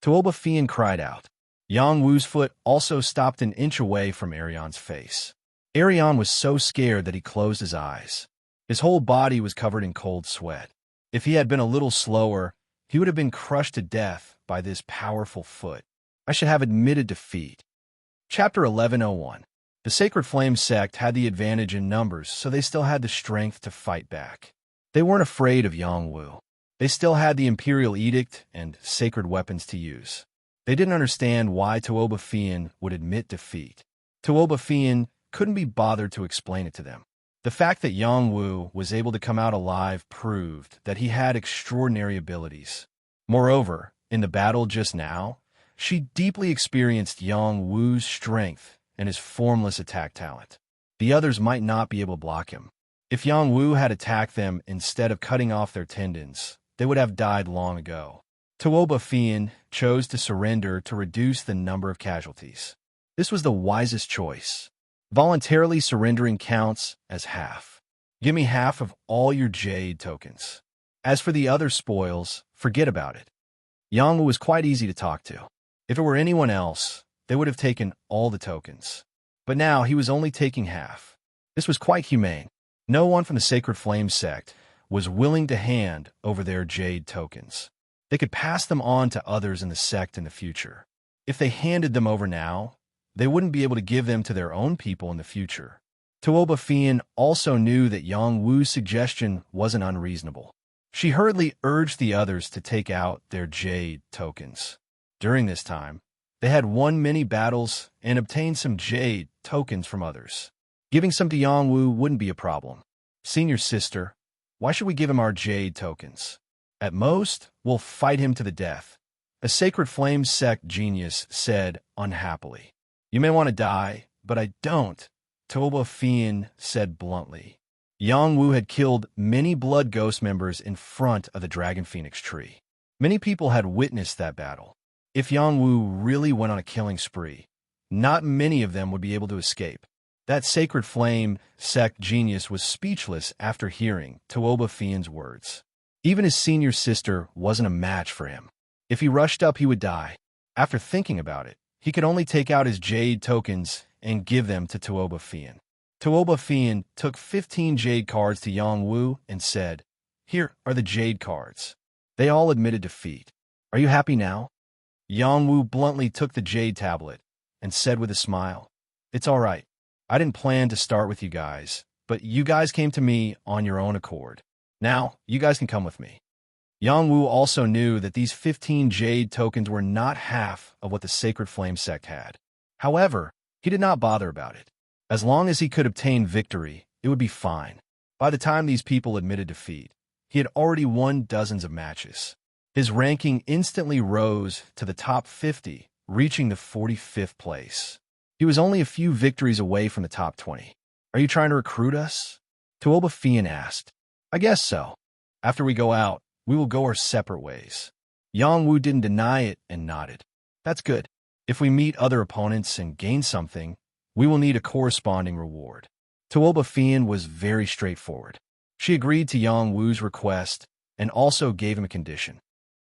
Tuoba Fian cried out. Yangwu's foot also stopped an inch away from Arian's face. Arian was so scared that he closed his eyes. His whole body was covered in cold sweat. If he had been a little slower, he would have been crushed to death by this powerful foot. I should have admitted defeat. Chapter 1101. The Sacred Flame sect had the advantage in numbers, so they still had the strength to fight back. They weren't afraid of Yangwu. They still had the Imperial Edict and sacred weapons to use. They didn't understand why Tuoba Fian would admit defeat. Tuoba Fian couldn't be bothered to explain it to them. The fact that Yangwu was able to come out alive proved that he had extraordinary abilities. Moreover, in the battle just now, she deeply experienced Yangwu's strength and his formless attack talent. The others might not be able to block him. If Yangwu had attacked them instead of cutting off their tendons, they would have died long ago. Tuoba Fian chose to surrender to reduce the number of casualties. This was the wisest choice. Voluntarily surrendering counts as half. Give me half of all your jade tokens. As for the other spoils, forget about it. Yangwu was quite easy to talk to. If it were anyone else, they would have taken all the tokens. But now he was only taking half. This was quite humane. No one from the Sacred Flame sect was willing to hand over their jade tokens. They could pass them on to others in the sect in the future. If they handed them over now, they wouldn't be able to give them to their own people in the future. Tuoba Fian also knew that Yangwu's suggestion wasn't unreasonable. She hurriedly urged the others to take out their jade tokens. During this time, they had won many battles and obtained some jade tokens from others. Giving some to Yangwu wouldn't be a problem. "Senior sister, why should we give him our jade tokens? At most, we'll fight him to the death," a Sacred Flame sect genius said unhappily. "You may want to die, but I don't," Tuoba Fian said bluntly. Yangwu had killed many Blood Ghost members in front of the Dragon Phoenix tree. Many people had witnessed that battle. If Yangwu really went on a killing spree, not many of them would be able to escape. That Sacred Flame sect genius was speechless after hearing Tuoba Fian's words. Even his senior sister wasn't a match for him. If he rushed up, he would die. After thinking about it, he could only take out his jade tokens and give them to Tuoba Fian. Tuoba Fian took 15 jade cards to Yangwu and said, "Here are the jade cards." They all admitted defeat. "Are you happy now?" Yangwu bluntly took the jade tablet and said with a smile, "It's all right. I didn't plan to start with you guys, but you guys came to me on your own accord. Now, you guys can come with me." Yangwu also knew that these 15 jade tokens were not half of what the Sacred Flame sect had. However, he did not bother about it. As long as he could obtain victory, it would be fine. By the time these people admitted defeat, he had already won dozens of matches. His ranking instantly rose to the top 50, reaching the 45th place. He was only a few victories away from the top 20. "Are you trying to recruit us?" Tuoba Fian asked. "I guess so. After we go out, we will go our separate ways." Yang Wu didn't deny it and nodded. "That's good. If we meet other opponents and gain something, we will need a corresponding reward." Tuoba Fian was very straightforward. She agreed to Yang Wu's request and also gave him a condition.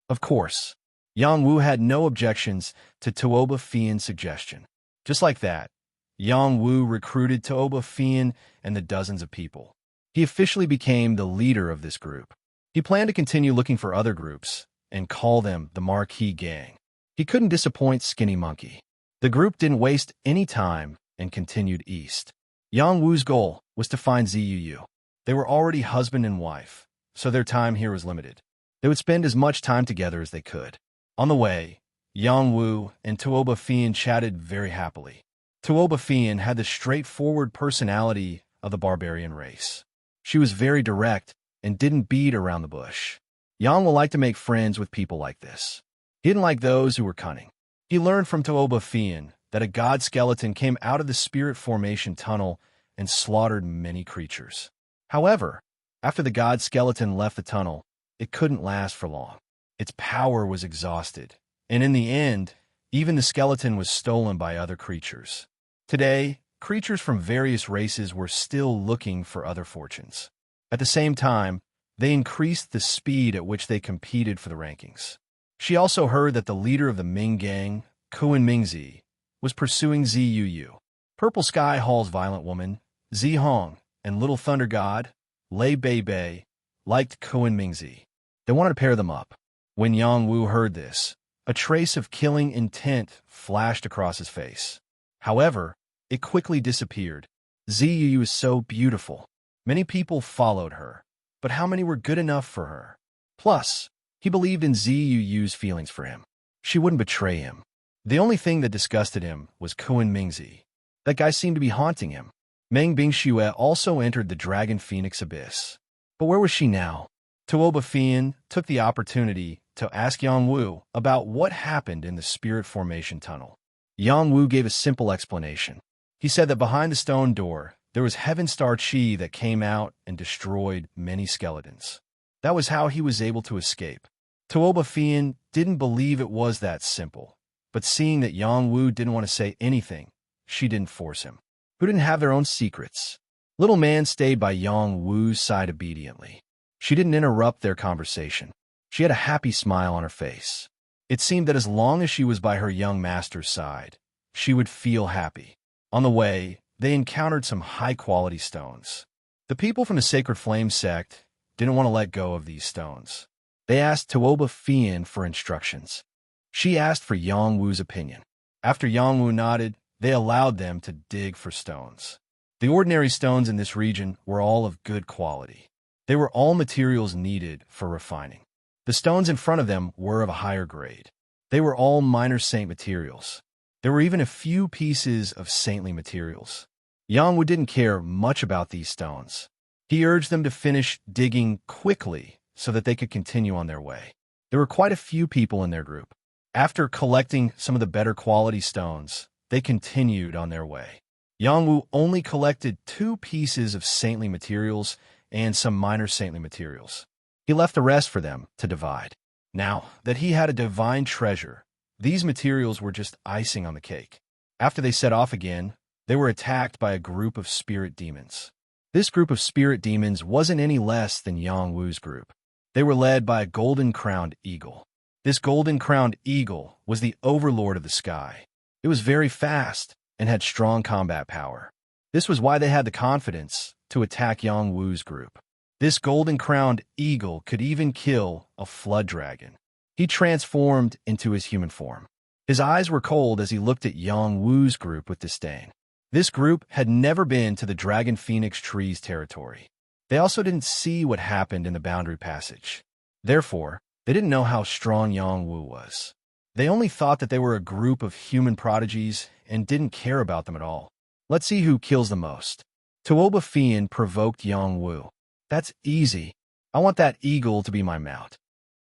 Of course, Yang Wu had no objections to Tuoba Fian's suggestion. Just like that, Yang Wu recruited Tuoba Fian and the dozens of people. He officially became the leader of this group. He planned to continue looking for other groups and call them the Marquee Gang. He couldn't disappoint Skinny Monkey. The group didn't waste any time and continued east. Yang Wu's goal was to find Zuu. They were already husband and wife, so their time here was limited. They would spend as much time together as they could. On the way, Yang Wu and Tuoba Fian chatted very happily. Tuoba Fian had the straightforward personality of the barbarian race. She was very direct and didn't beat around the bush. Yang Wu liked to make friends with people like this. He didn't like those who were cunning. He learned from Tuoba Fian that a god skeleton came out of the spirit formation tunnel and slaughtered many creatures. However, after the god skeleton left the tunnel, it couldn't last for long. Its power was exhausted, and in the end, even the skeleton was stolen by other creatures. Today, creatures from various races were still looking for other fortunes. At the same time, they increased the speed at which they competed for the rankings. She also heard that the leader of the Ming Gang, Kuan Mingzi, was pursuing Zuu. Purple Sky Hall's Violent Woman, Zi Hong, and Little Thunder God, Lei Bei Bei, liked Kuan Mingzi. They wanted to pair them up. When Yang Wu heard this, a trace of killing intent flashed across his face. However, it quickly disappeared. Zuu is so beautiful. Many people followed her, but how many were good enough for her? Plus, he believed in Zuu's feelings for him. She wouldn't betray him. The only thing that disgusted him was Kuan Mingzi. That guy seemed to be haunting him. Meng Bingxue also entered the Dragon Phoenix Abyss. But where was she now? Tuoba Fian took the opportunity to ask Yang Wu about what happened in the Spirit Formation Tunnel. Yang Wu gave a simple explanation. He said that behind the stone door, there was Heaven Star Chi that came out and destroyed many skeletons. That was how he was able to escape. Tuoba Fian didn't believe it was that simple, but seeing that Yang Wu didn't want to say anything, she didn't force him. Who didn't have their own secrets? Little Man stayed by Yang Wu's side obediently. She didn't interrupt their conversation. She had a happy smile on her face. It seemed that as long as she was by her young master's side, she would feel happy. On the way, they encountered some high-quality stones. The people from the Sacred Flame sect didn't want to let go of these stones. They asked Tuoba Fian for instructions. She asked for Yang Wu's opinion. After Yang Wu nodded, they allowed them to dig for stones. The ordinary stones in this region were all of good quality. They were all materials needed for refining. The stones in front of them were of a higher grade. They were all minor saint materials. There were even a few pieces of saintly materials. Yang Wu didn't care much about these stones. He urged them to finish digging quickly so that they could continue on their way. There were quite a few people in their group. After collecting some of the better quality stones, they continued on their way. Yang Wu only collected 2 pieces of saintly materials and some minor saintly materials. He left the rest for them to divide. Now that he had a divine treasure, these materials were just icing on the cake. After they set off again, they were attacked by a group of spirit demons. This group of spirit demons wasn't any less than Yang Wu's group. They were led by a golden-crowned eagle. This golden-crowned eagle was the overlord of the sky. It was very fast and had strong combat power. This was why they had the confidence to attack Yang Wu's group. This golden-crowned eagle could even kill a flood dragon. He transformed into his human form. His eyes were cold as he looked at Yang Wu's group with disdain. This group had never been to the Dragon Phoenix Tree's territory. They also didn't see what happened in the boundary passage. Therefore, they didn't know how strong Yang Wu was. They only thought that they were a group of human prodigies and didn't care about them at all. Let's see who kills the most. Tuoba Fian provoked Yang Wu. That's easy. I want that eagle to be my mount.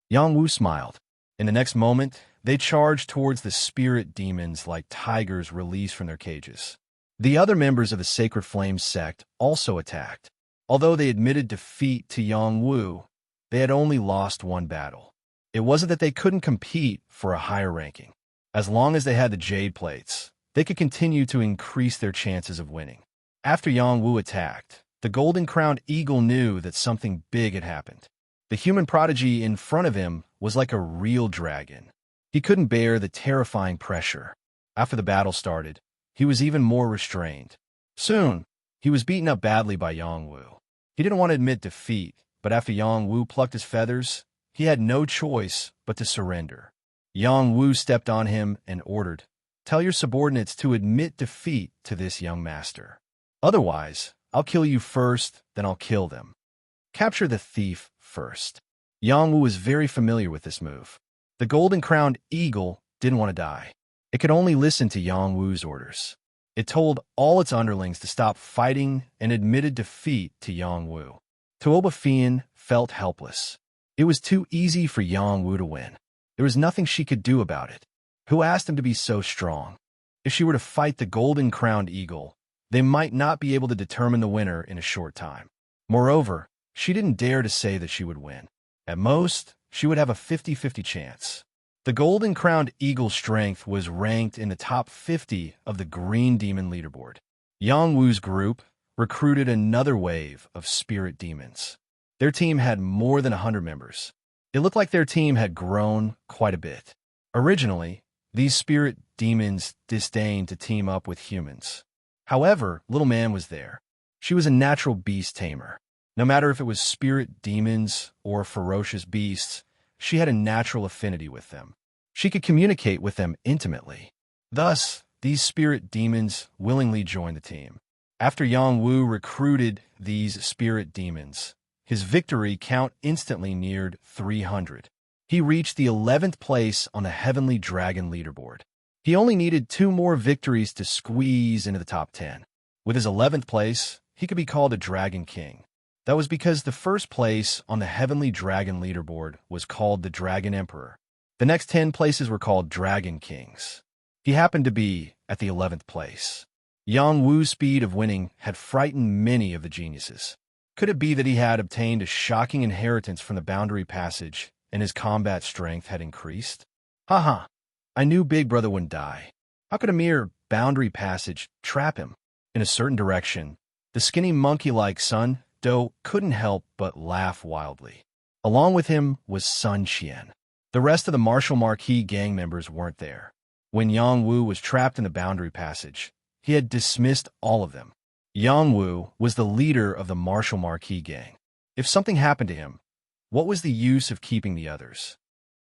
Yang Wu smiled. In the next moment, they charged towards the spirit demons like tigers released from their cages. The other members of the Sacred Flame sect also attacked. Although they admitted defeat to Yang Wu, they had only lost one battle. It wasn't that they couldn't compete for a higher ranking. As long as they had the jade plates, they could continue to increase their chances of winning. After Yang Wu attacked, the golden-crowned eagle knew that something big had happened. The human prodigy in front of him was like a real dragon. He couldn't bear the terrifying pressure. After the battle started, he was even more restrained. Soon, he was beaten up badly by Yang Wu. He didn't want to admit defeat, but after Yang Wu plucked his feathers, he had no choice but to surrender. Yang Wu stepped on him and ordered, "Tell your subordinates to admit defeat to this young master. Otherwise, I'll kill you first, then I'll kill them. Capture the thief first." Yang Wu was very familiar with this move. The golden-crowned eagle didn't want to die. It could only listen to Yang Wu's orders. It told all its underlings to stop fighting and admitted defeat to Yang Wu. Tuoba Fian felt helpless. It was too easy for Yang Wu to win. There was nothing she could do about it. Who asked him to be so strong? If she were to fight the golden-crowned eagle, they might not be able to determine the winner in a short time. Moreover, she didn't dare to say that she would win. At most, she would have a 50-50 chance. The golden-crowned eagle's strength was ranked in the top 50 of the Green Demon leaderboard. Yang Wu's group recruited another wave of spirit demons. Their team had more than 100 members. It looked like their team had grown quite a bit. Originally, these spirit demons disdained to team up with humans. However, Little Man was there. She was a natural beast tamer. No matter if it was spirit demons or ferocious beasts, she had a natural affinity with them. She could communicate with them intimately. Thus, these spirit demons willingly joined the team. After Yang Wu recruited these spirit demons, his victory count instantly neared 300. He reached the 11th place on the Heavenly Dragon leaderboard. He only needed 2 more victories to squeeze into the top 10. With his 11th place, he could be called a Dragon King. That was because the first place on the Heavenly Dragon leaderboard was called the Dragon Emperor. The next 10 places were called Dragon Kings. He happened to be at the 11th place. Yang Wu's speed of winning had frightened many of the geniuses. Could it be that he had obtained a shocking inheritance from the Boundary Passage and his combat strength had increased? Haha, I knew Big Brother wouldn't die. How could a mere Boundary Passage trap him? In a certain direction, the skinny monkey-like Sun Do couldn't help but laugh wildly. Along with him was Sun Qian. The rest of the Martial Marquis gang members weren't there. When Yang Wu was trapped in the Boundary Passage, he had dismissed all of them. Yang Wu was the leader of the Martial Marquis gang. If something happened to him, what was the use of keeping the others?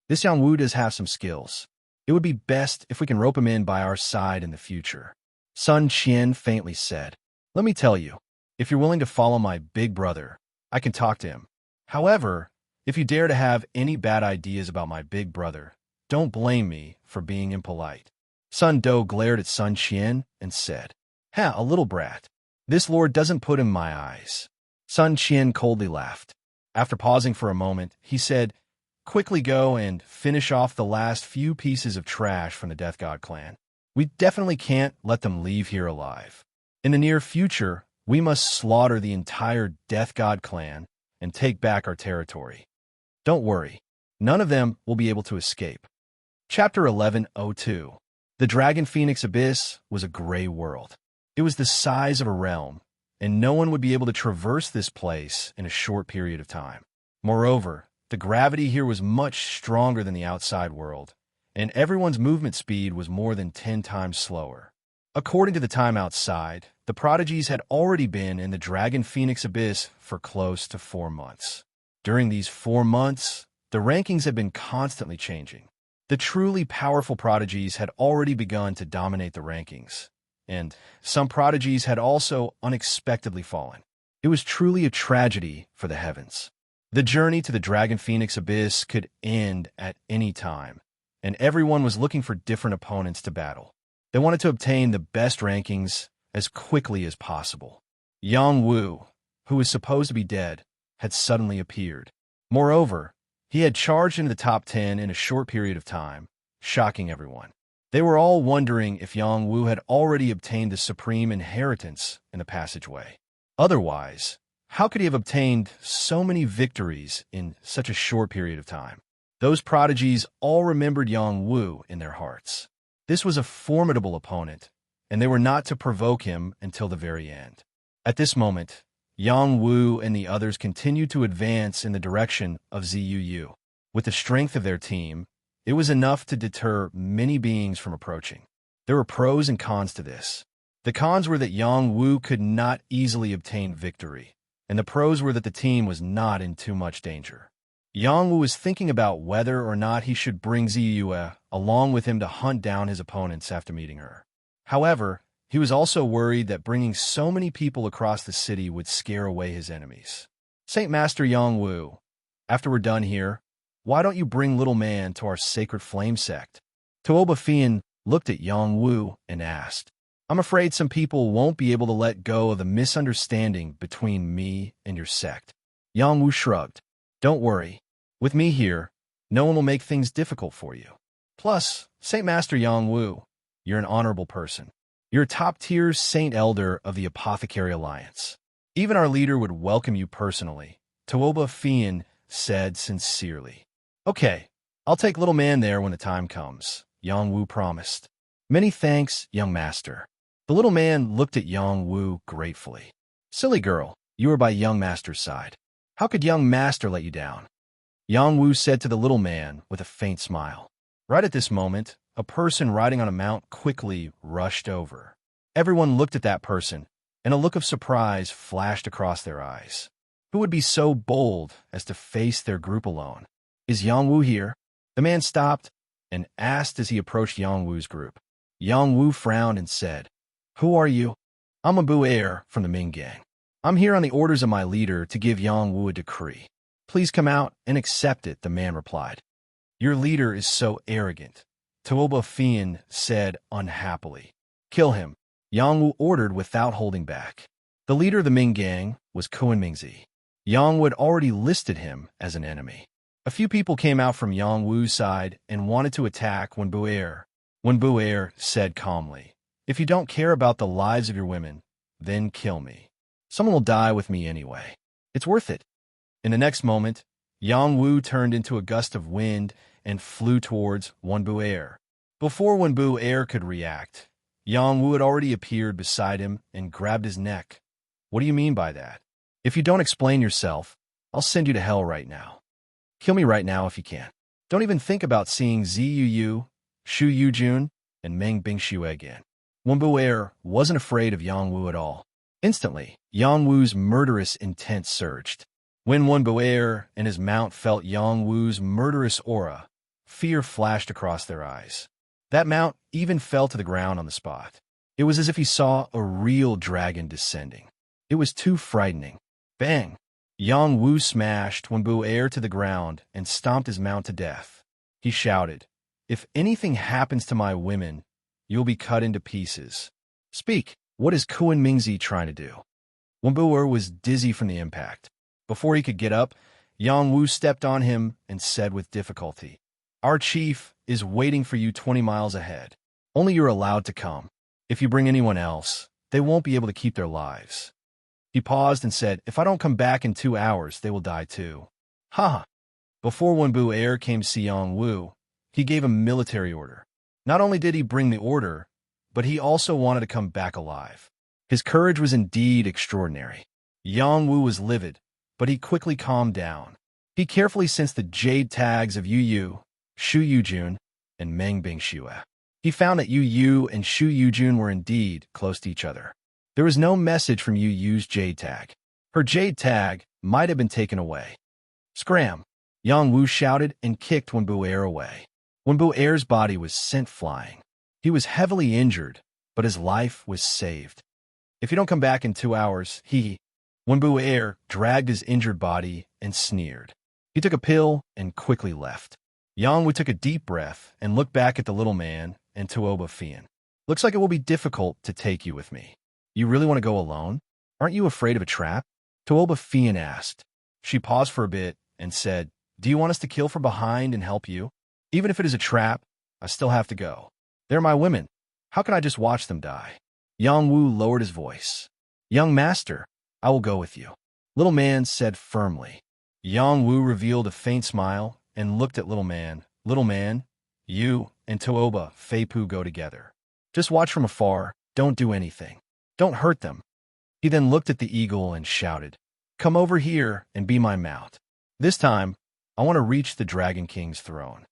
This Yang Wu does have some skills. It would be best if we can rope him in by our side in the future. Sun Qian faintly said, "Let me tell you, if you're willing to follow my big brother, I can talk to him. However, if you dare to have any bad ideas about my big brother, don't blame me for being impolite." Sun Do glared at Sun Qian and said, "Ha, a little brat. This lord doesn't put in my eyes." Sun Qian coldly laughed. After pausing for a moment, he said, "Quickly go and finish off the last few pieces of trash from the Death God clan. We definitely can't let them leave here alive. In the near future, we must slaughter the entire Death God clan and take back our territory. Don't worry, none of them will be able to escape." Chapter 1102. The Dragon Phoenix Abyss was a gray world. It was the size of a realm, and no one would be able to traverse this place in a short period of time. Moreover, the gravity here was much stronger than the outside world, and everyone's movement speed was more than 10 times slower. According to the time outside, the prodigies had already been in the Dragon Phoenix Abyss for close to 4 months. During these 4 months, the rankings had been constantly changing. The truly powerful prodigies had already begun to dominate the rankings, and some prodigies had also unexpectedly fallen. It was truly a tragedy for the heavens. The journey to the Dragon Phoenix Abyss could end at any time, and everyone was looking for different opponents to battle. They wanted to obtain the best rankings as quickly as possible. Yang Wu, who was supposed to be dead, had suddenly appeared. Moreover, he had charged into the top 10 in a short period of time, shocking everyone. They were all wondering if Yang Wu had already obtained the supreme inheritance in the passageway. Otherwise, how could he have obtained so many victories in such a short period of time? Those prodigies all remembered Yang Wu in their hearts. This was a formidable opponent, and they were not to provoke him until the very end. At this moment, Yang Wu and the others continued to advance in the direction of Zuu. With the strength of their team, it was enough to deter many beings from approaching. There were pros and cons to this. The cons were that Yang Wu could not easily obtain victory, and the pros were that the team was not in too much danger. Yang Wu was thinking about whether or not he should bring Ziyue along with him to hunt down his opponents after meeting her. However, he was also worried that bringing so many people across the city would scare away his enemies. Saint Master Yang Wu, after we're done here, why don't you bring little man to our sacred flame sect? Tuoba Fian looked at Yang Wu and asked, I'm afraid some people won't be able to let go of the misunderstanding between me and your sect. Yang Wu shrugged. Don't worry. With me here, no one will make things difficult for you. Plus, Saint Master Yang Wu, you're an honorable person. You're a top-tier Saint Elder of the Apothecary Alliance. Even our leader would welcome you personally, Tuoba Fian said sincerely. Okay, I'll take little man there when the time comes, Yang Wu promised. Many thanks, young master. The little man looked at Yang Wu gratefully. Silly girl, you are by young master's side. How could young master let you down? Yang Wu said to the little man with a faint smile. Right at this moment, a person riding on a mount quickly rushed over. Everyone looked at that person, and a look of surprise flashed across their eyes. Who would be so bold as to face their group alone? Is Yang Wu here? The man stopped and asked as he approached Yang Wu's group. Yang Wu frowned and said, Who are you? I'm a Bu'er from the Ming Gang. I'm here on the orders of my leader to give Yang Wu a decree. Please come out and accept it, the man replied. Your leader is so arrogant, Tuoba Fian said unhappily. Kill him, Yang Wu ordered without holding back. The leader of the Ming Gang was Kuan Mingzi. Yang Wu had already listed him as an enemy. A few people came out from Yang Wu's side and wanted to attack Wen Bu'er. Wen Bu'er said calmly, If you don't care about the lives of your women, then kill me. Someone will die with me anyway. It's worth it. In the next moment, Yang Wu turned into a gust of wind and flew towards Wen Bu'er. Before Wen Bu'er could react, Yang Wu had already appeared beside him and grabbed his neck. What do you mean by that? If you don't explain yourself, I'll send you to hell right now. Kill me right now if you can. Don't even think about seeing Ziyue, Shu Yujun, and Meng Bingxue again. Wen Bu'er wasn't afraid of Yang Wu at all. Instantly, Yang Wu's murderous intent surged. When Wen Bu'er and his mount felt Yang Wu's murderous aura, fear flashed across their eyes. That mount even fell to the ground on the spot. It was as if he saw a real dragon descending. It was too frightening. Bang! Yang Wu smashed Wen Bu'er to the ground and stomped his mount to death. He shouted, If anything happens to my women, you'll be cut into pieces. Speak, what is Kuan Mingzi trying to do? Wen Bu'er was dizzy from the impact. Before he could get up, Yang Wu stepped on him and said with difficulty, Our chief is waiting for you 20 miles ahead. Only you're allowed to come. If you bring anyone else, they won't be able to keep their lives. He paused and said, If I don't come back in 2 hours, they will die too. Ha! Before Wen Bu'er came to see Yang Wu, he gave a military order. Not only did he bring the order, but he also wanted to come back alive. His courage was indeed extraordinary. Yang Wu was livid, but he quickly calmed down. He carefully sensed the jade tags of Yu Yu, Shu Yujun, and Meng Bingxue. He found that Yu Yu and Shu Yujun were indeed close to each other. There was no message from Yu Yu's jade tag. Her jade tag might have been taken away. Scram! Yang Wu shouted and kicked Wen Bu'er away. Wen Bu'er's body was sent flying. He was heavily injured, but his life was saved. If you don't come back in 2 hours, Wen Bu'er dragged his injured body and sneered. He took a pill and quickly left. Yang Wu took a deep breath and looked back at the little man and Tuoba Fian. Looks like it will be difficult to take you with me. You really want to go alone? Aren't you afraid of a trap? Tuoba Fian asked. She paused for a bit and said, "Do you want us to kill from behind and help you? Even if it is a trap, I still have to go. They're my women. How can I just watch them die?" Yang Wu lowered his voice. "Young master, I will go with you," Little Man said firmly. Yang Wu revealed a faint smile and looked at Little Man. "Little Man, you and Tooba Feipu go together. Just watch from afar. Don't do anything. Don't hurt them." He then looked at the eagle and shouted, "Come over here and be my mount. This time, I want to reach the Dragon King's throne."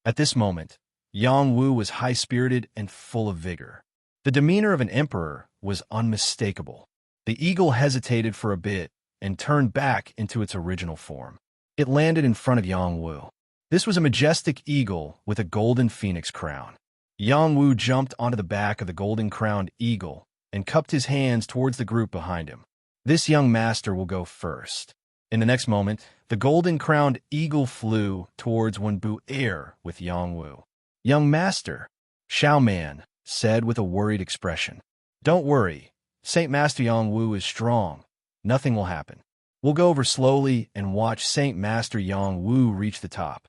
At this moment, Yang Wu was high-spirited and full of vigor. The demeanor of an emperor was unmistakable. The eagle hesitated for a bit and turned back into its original form. It landed in front of Yang Wu. This was a majestic eagle with a golden phoenix crown. Yang Wu jumped onto the back of the golden-crowned eagle and cupped his hands towards the group behind him. "This young master will go first." In the next moment, the golden-crowned eagle flew towards Wenbu Air with Yang Wu. "Young master," Xiao Man said with a worried expression. "Don't worry. Saint Master Yang Wu is strong. Nothing will happen. We'll go over slowly and watch Saint Master Yang Wu reach the top."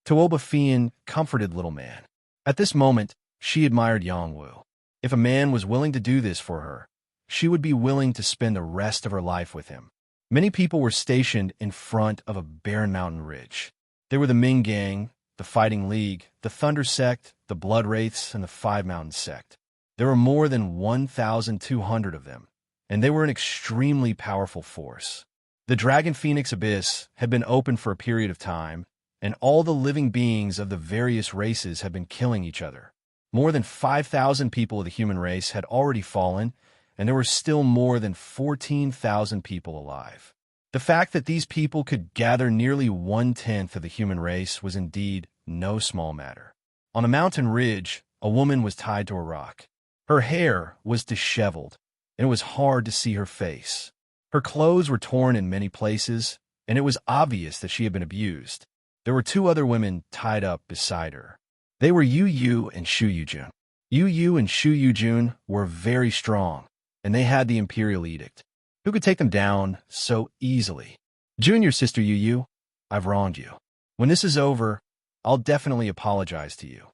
Tooba Fian comforted Little Man. At this moment, she admired Yang Wu. If a man was willing to do this for her, she would be willing to spend the rest of her life with him. Many people were stationed in front of a barren mountain ridge. There were the Ming Gang, the Fighting League, the Thunder Sect, the Blood Wraiths, and the Five Mountain Sect. There were more than 1,200 of them, and they were an extremely powerful force. The Dragon Phoenix Abyss had been open for a period of time, and all the living beings of the various races had been killing each other. More than 5,000 people of the human race had already fallen, and there were still more than 14,000 people alive. The fact that these people could gather nearly 1/10 of the human race was indeed no small matter. On a mountain ridge, a woman was tied to a rock. Her hair was disheveled, and it was hard to see her face. Her clothes were torn in many places, and it was obvious that she had been abused. There were two other women tied up beside her. They were Yu Yu and Shu Yujun. Yu Yu and Shu Yujun were very strong, and they had the Imperial Edict. Who could take them down so easily? "Junior sister Yu Yu, I've wronged you. When this is over, I'll definitely apologize to you,"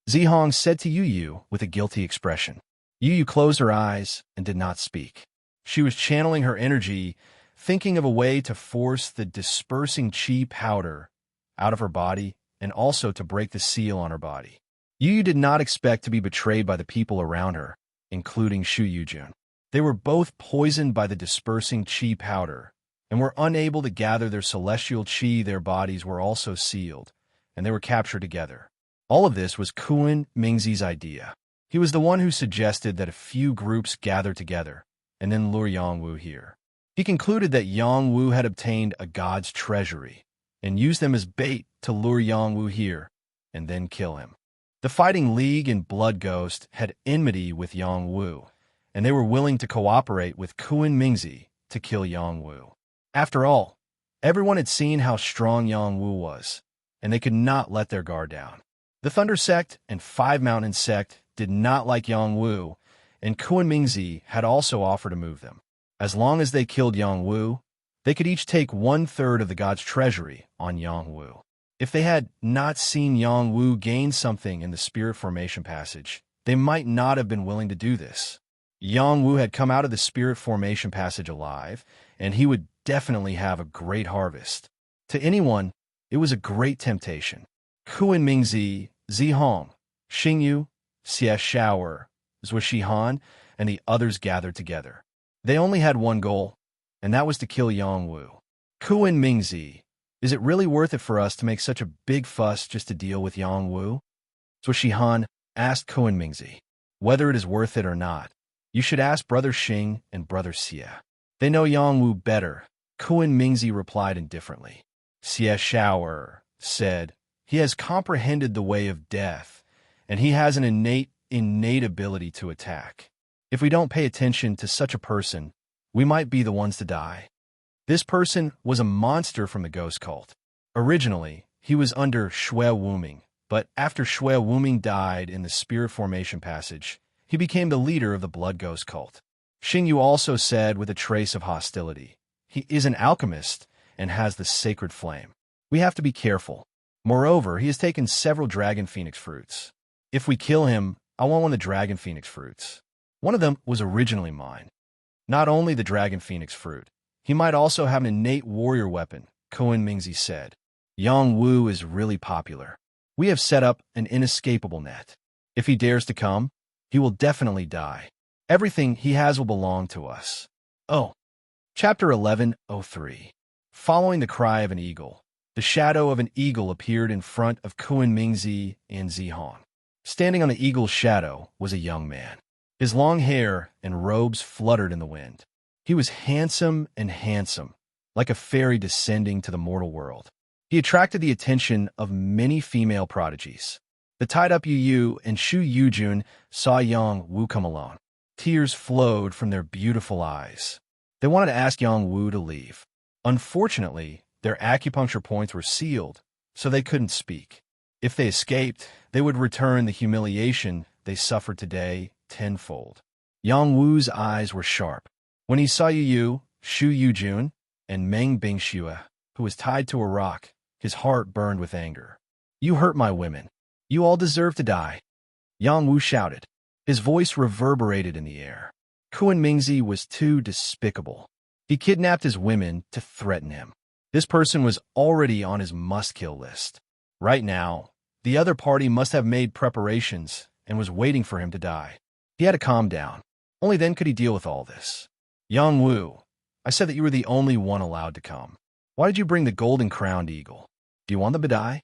Zihong said to Yu Yu with a guilty expression. Yu Yu closed her eyes and did not speak. She was channeling her energy, thinking of a way to force the dispersing chi powder out of her body and also to break the seal on her body. Yu Yu did not expect to be betrayed by the people around her, including Shu Yujun. They were both poisoned by the dispersing chi powder and were unable to gather their celestial chi. Their bodies were also sealed, and they were captured together. All of this was Kuan Mingzi's idea. He was the one who suggested that a few groups gather together and then lure Yang Wu here. He concluded that Yang Wu had obtained a god's treasury and used them as bait to lure Yang Wu here and then kill him. The Fighting League and Blood Ghost had enmity with Yang Wu, and they were willing to cooperate with Kuan Mingzi to kill Yang Wu. After all, everyone had seen how strong Yang Wu was, and they could not let their guard down. The Thunder Sect and Five Mountain Sect did not like Yang Wu, and Kuan Mingzi had also offered to move them. As long as they killed Yang Wu, they could each take 1/3 of the god's treasury on Yang Wu. If they had not seen Yang Wu gain something in the Spirit Formation Passage, they might not have been willing to do this. Yang Wu had come out of the Spirit Formation Passage alive, and he would definitely have a great harvest. To anyone, it was a great temptation. Kuan Mingzi, Zihong, Xingyu, Xie Shaoer, Zhuo Shihan, and the others gathered together. They only had one goal, and that was to kill Yang Wu. "Kuan Mingzi, is it really worth it for us to make such a big fuss just to deal with Yang Wu?" Zhuo Shihan asked Kuan Mingzi. "Whether it is worth it or not, you should ask Brother Xing and Brother Xie. They know Yang Wu better," Kuan Mingzi replied indifferently. Xie Shaoer said, "He has comprehended the way of death, and he has an innate ability to attack. If we don't pay attention to such a person, we might be the ones to die." This person was a monster from the ghost cult. Originally, he was under Shui Wuming, but after Shui Wuming died in the Spirit Formation Passage, he became the leader of the Blood Ghost cult. Xingyu also said with a trace of hostility, "He is an alchemist, and has the sacred flame. We have to be careful. Moreover, he has taken several dragon phoenix fruits. If we kill him, I want one of the dragon phoenix fruits. One of them was originally mine. Not only the dragon phoenix fruit, he might also have an innate warrior weapon, Koen Mingzi said. Yang Wu is really popular. We have set up an inescapable net. If he dares to come, he will definitely die. Everything he has will belong to us. Oh. Chapter 11:03. Following the cry of an eagle, the shadow of an eagle appeared in front of Koen Mingzi and Zihong. Standing on the eagle's shadow was a young man. His long hair and robes fluttered in the wind. He was handsome, like a fairy descending to the mortal world. He attracted the attention of many female prodigies. The tied-up Yu Yu and Shu Yujun saw Yang Wu come along. Tears flowed from their beautiful eyes. They wanted to ask Yang Wu to leave. Unfortunately, their acupuncture points were sealed, so they couldn't speak. If they escaped, they would return the humiliation they suffered today tenfold. Yang Wu's eyes were sharp. When he saw Yu Yu, Shu Yujun, and Meng Bingxue, who was tied to a rock, his heart burned with anger. "You hurt my women. You all deserve to die," Yang Wu shouted. His voice reverberated in the air. Koen Mingzi was too despicable. He kidnapped his women to threaten him. This person was already on his must-kill list. Right now, the other party must have made preparations and was waiting for him to die. He had to calm down. Only then could he deal with all this. "Yang Wu, I said that you were the only one allowed to come. Why did you bring the golden-crowned eagle? Do you want them to die?"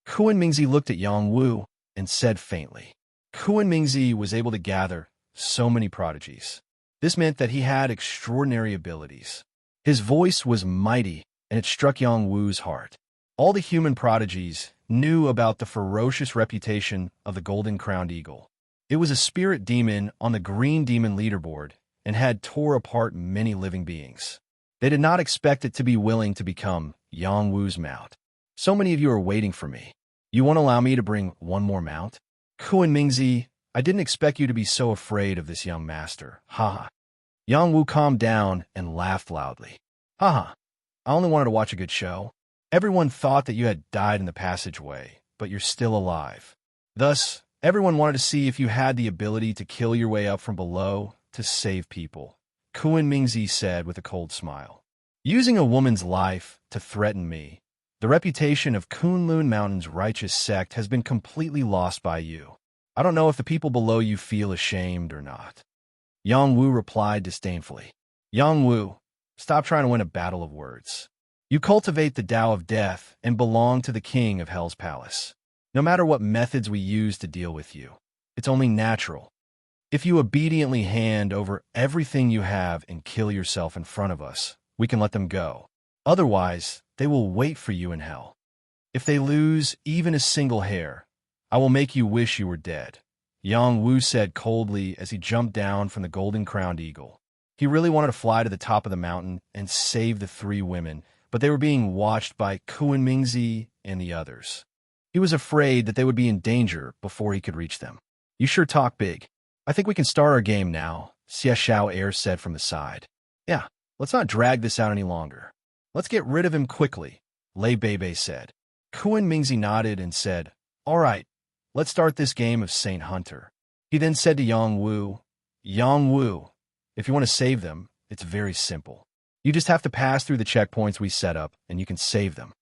Koen Mingzi looked at Yang Wu and said faintly. Koen Mingzi was able to gather so many prodigies. This meant that he had extraordinary abilities. His voice was mighty, and it struck Yang Wu's heart. All the human prodigies knew about the ferocious reputation of the golden-crowned eagle. It was a spirit demon on the green demon leaderboard and had tore apart many living beings. They did not expect it to be willing to become Yang Wu's mount. "So many of you are waiting for me. You won't allow me to bring one more mount?" "Koen Mingzi, I didn't expect you to be so afraid of this young master. Haha." Yang Wu calmed down and laughed loudly. "Haha, I only wanted to watch a good show. Everyone thought that you had died in the passageway, but you're still alive. Thus, everyone wanted to see if you had the ability to kill your way up from below to save people," Koen Mingzi said with a cold smile. "Using a woman's life to threaten me, the reputation of Kunlun Mountain's righteous sect has been completely lost by you. I don't know if the people below you feel ashamed or not." Yang Wu replied disdainfully. "Yang Wu, stop trying to win a battle of words. You cultivate the Tao of Death and belong to the king of Hell's Palace. No matter what methods we use to deal with you, it's only natural. If you obediently hand over everything you have and kill yourself in front of us, we can let them go. Otherwise, they will wait for you in hell. If they lose even a single hair, I will make you wish you were dead," Yang Wu said coldly as he jumped down from the golden-crowned eagle. He really wanted to fly to the top of the mountain and save the three women, but they were being watched by Koen Mingzi and the others. He was afraid that they would be in danger before he could reach them. "You sure talk big. I think we can start our game now," Xie Xiao Air said from the side. "Yeah, let's not drag this out any longer. Let's get rid of him quickly," Lei Bebe said. Koen Mingzi nodded and said, "All right, let's start this game of Saint Hunter." He then said to Yang Wu, "Yang Wu, if you want to save them, it's very simple. You just have to pass through the checkpoints we set up, and you can save them."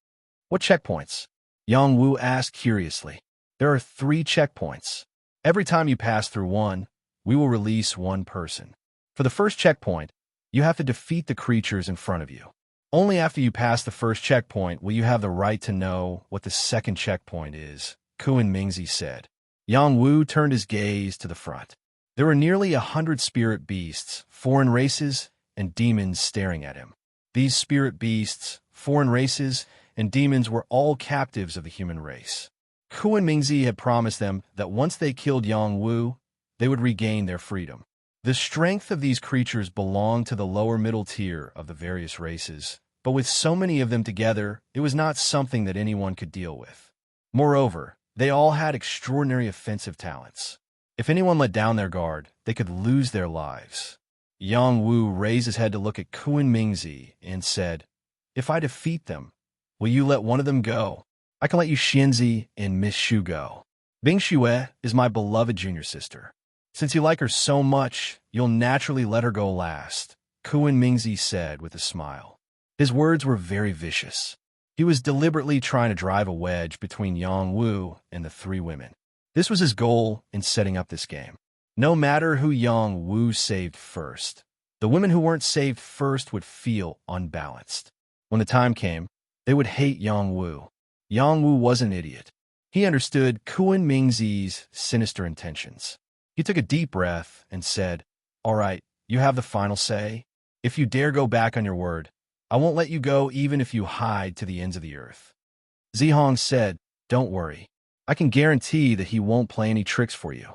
"What checkpoints?" Yang Wu asked curiously. "There are 3 checkpoints. Every time you pass through one, we will release one person. For the first checkpoint, you have to defeat the creatures in front of you. Only after you pass the first checkpoint will you have the right to know what the second checkpoint is," Koen Mingzi said. Yang Wu turned his gaze to the front. There were nearly 100 spirit beasts, foreign races, and demons staring at him. These spirit beasts, foreign races, and demons were all captives of the human race. Koen Mingzi had promised them that once they killed Yang Wu, they would regain their freedom. The strength of these creatures belonged to the lower middle tier of the various races, but with so many of them together, it was not something that anyone could deal with. Moreover, they all had extraordinary offensive talents. If anyone let down their guard, they could lose their lives. Yang Wu raised his head to look at Koen Mingzi and said, If I defeat them, will you let one of them go? I can let you Xianzi and Miss Shu go. Bing Xue is my beloved junior sister. Since you like her so much, you'll naturally let her go last, Kuan Mingzi said with a smile. His words were very vicious. He was deliberately trying to drive a wedge between Yang Wu and the three women. This was his goal in setting up this game. No matter who Yang Wu saved first, the women who weren't saved first would feel unbalanced. When the time came, they would hate Yang Wu. Yang Wu was an idiot. He understood Kuan Mingzi's sinister intentions. He took a deep breath and said, "All right, you have the final say. If you dare go back on your word, I won't let you go even if you hide to the ends of the earth." Zihong said, "Don't worry. I can guarantee that he won't play any tricks for you."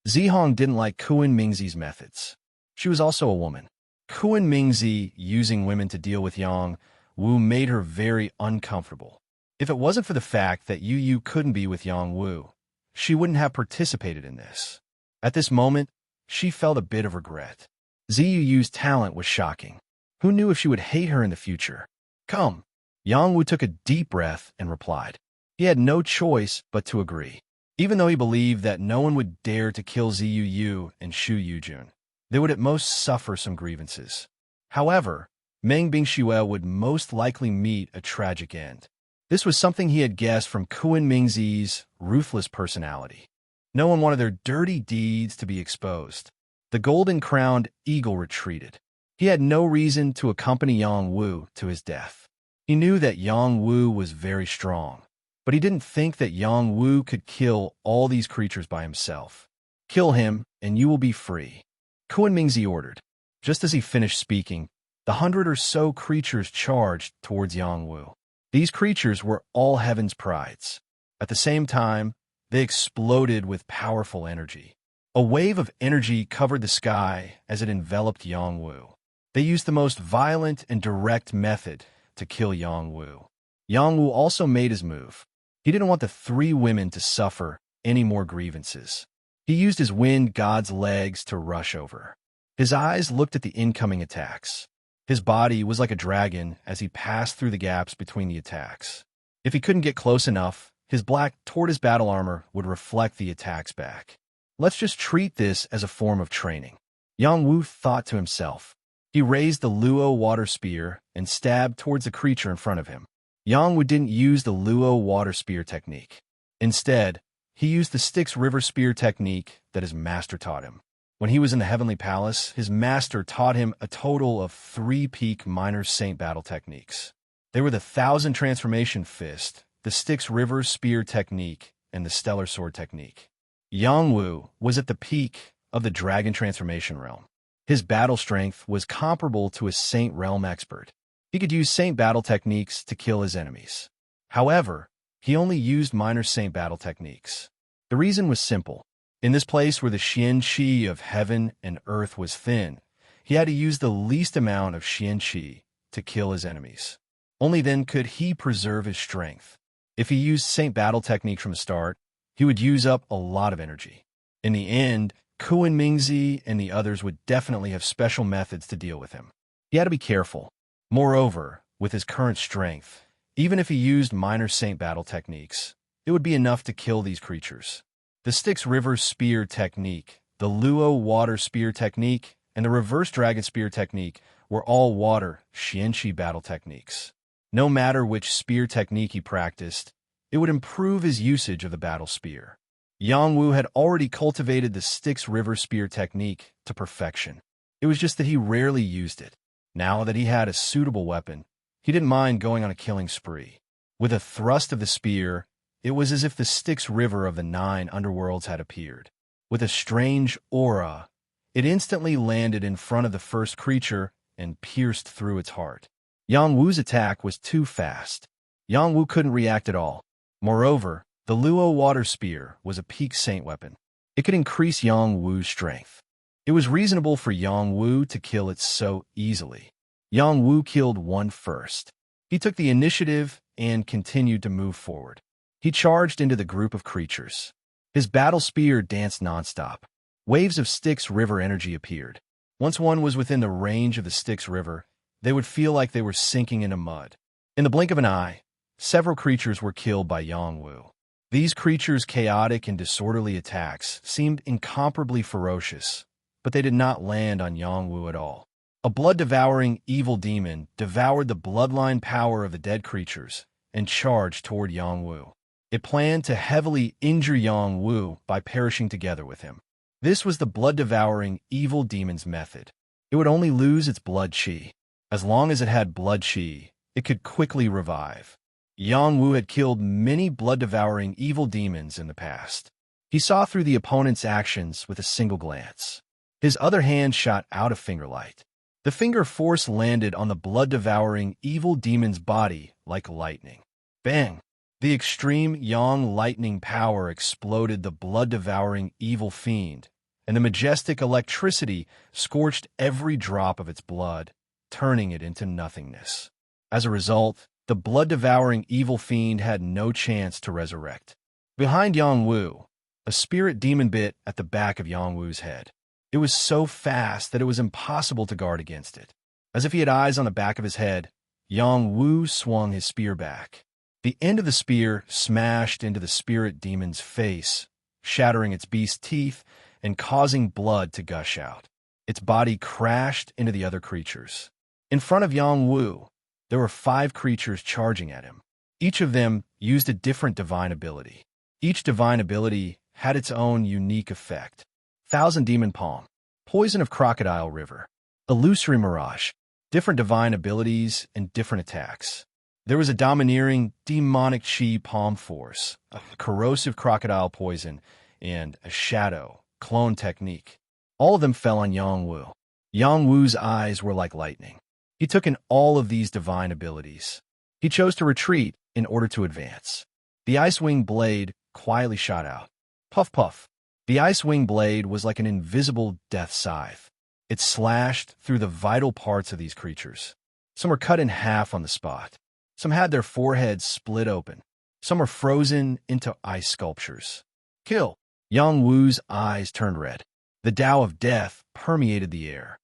Zihong didn't like Kuan Mingzi's methods. She was also a woman. Kuan Mingzi using women to deal with Yang Wu made her very uncomfortable. If it wasn't for the fact that Yu couldn't be with Yang Wu, she wouldn't have participated in this. At this moment, she felt a bit of regret. Ziyu's talent was shocking. Who knew if she would hate her in the future? "Come." Yang Wu took a deep breath and replied. He had no choice but to agree. Even though he believed that no one would dare to kill Ziyu and Shu Yujun, they would at most suffer some grievances. However, Meng Bingxue would most likely meet a tragic end. This was something he had guessed from Kuan Mingzi's ruthless personality. No one wanted their dirty deeds to be exposed. The golden-crowned eagle retreated. He had no reason to accompany Yang Wu to his death. He knew that Yang Wu was very strong, but he didn't think that Yang Wu could kill all these creatures by himself. "Kill him, and you will be free," Kuan Mingzi ordered. Just as he finished speaking, the 100 or so creatures charged towards Yang Wu. These creatures were all heaven's prides. At the same time, they exploded with powerful energy. A wave of energy covered the sky as it enveloped Yang Wu. They used the most violent and direct method to kill Yang Wu. Yang Wu also made his move. He didn't want the three women to suffer any more grievances. He used his wind god's legs to rush over. His eyes looked at the incoming attacks. His body was like a dragon as he passed through the gaps between the attacks. If he couldn't get close enough, his black tortoise battle armor would reflect the attacks back. Let's just treat this as a form of training, Yang Wu thought to himself. He raised the Luo water spear and stabbed towards the creature in front of him. Yang Wu didn't use the Luo water spear technique. Instead, he used the Styx river spear technique that his master taught him. When he was in the Heavenly Palace, his master taught him a total of 3 peak minor saint battle techniques. They were the 1,000 transformation fist, the Styx river spear technique, and the stellar sword technique. Yang Wu was at the peak of the dragon transformation realm. His battle strength was comparable to a saint realm expert. He could use saint battle techniques to kill his enemies. However, he only used minor saint battle techniques. The reason was simple. In this place where the Xian Qi of heaven and earth was thin, he had to use the least amount of Xian Qi to kill his enemies. Only then could he preserve his strength. If he used saint battle technique from the start, he would use up a lot of energy. In the end, Kuan Mingzi and the others would definitely have special methods to deal with him. He had to be careful. Moreover, with his current strength, even if he used minor saint battle techniques, it would be enough to kill these creatures. The Styx River Spear technique, the Luo Water Spear technique, and the Reverse Dragon Spear technique were all water Xianqi battle techniques. No matter which spear technique he practiced, it would improve his usage of the battle spear. Yang Wu had already cultivated the Styx River Spear technique to perfection. It was just that he rarely used it. Now that he had a suitable weapon, he didn't mind going on a killing spree. With a thrust of the spear, it was as if the Styx River of the 9 underworlds had appeared. With a strange aura, it instantly landed in front of the first creature and pierced through its heart. Yang Wu's attack was too fast. Yang Wu couldn't react at all. Moreover, the Luo Water Spear was a peak saint weapon. It could increase Yang Wu's strength. It was reasonable for Yang Wu to kill it so easily. Yang Wu killed one first. He took the initiative and continued to move forward. He charged into the group of creatures. His battle spear danced nonstop. Waves of Styx River energy appeared. Once one was within the range of the Styx River, they would feel like they were sinking into mud. In the blink of an eye, several creatures were killed by Yongwu. These creatures' chaotic and disorderly attacks seemed incomparably ferocious, but they did not land on Yongwu at all. A blood-devouring evil demon devoured the bloodline power of the dead creatures and charged toward Yongwu. It planned to heavily injure Yongwu by perishing together with him. This was the blood-devouring evil demon's method. It would only lose its blood chi. As long as it had blood chi, it could quickly revive. Yongwu had killed many blood-devouring evil demons in the past. He saw through the opponent's actions with a single glance. His other hand shot out a fingerlight. The finger force landed on the blood-devouring evil demon's body like lightning. Bang! The extreme yang lightning power exploded the blood-devouring evil fiend, and the majestic electricity scorched every drop of its blood, turning it into nothingness. As a result, the blood-devouring evil fiend had no chance to resurrect. Behind Yongwu, a spirit demon bit at the back of Yongwu's head. It was so fast that it was impossible to guard against it. As if he had eyes on the back of his head, Yongwu swung his spear back. The end of the spear smashed into the spirit demon's face, shattering its beast's teeth and causing blood to gush out. Its body crashed into the other creatures. In front of Yongwu, there were 5 creatures charging at him. Each of them used a different divine ability. Each divine ability had its own unique effect. Thousand Demon Palm, Poison of Crocodile River, Illusory Mirage, different divine abilities and different attacks. There was a domineering, demonic chi palm force, a corrosive crocodile poison, and a shadow, clone technique. All of them fell on Yongwu. Yongwu's eyes were like lightning. He took in all of these divine abilities. He chose to retreat in order to advance. The Ice Wing blade quietly shot out. Puff, puff. The Ice Wing blade was like an invisible death scythe. It slashed through the vital parts of these creatures. Some were cut in half on the spot. Some had their foreheads split open. Some were frozen into ice sculptures. Kill! Yongwu's eyes turned red. The Tao of Death permeated the air.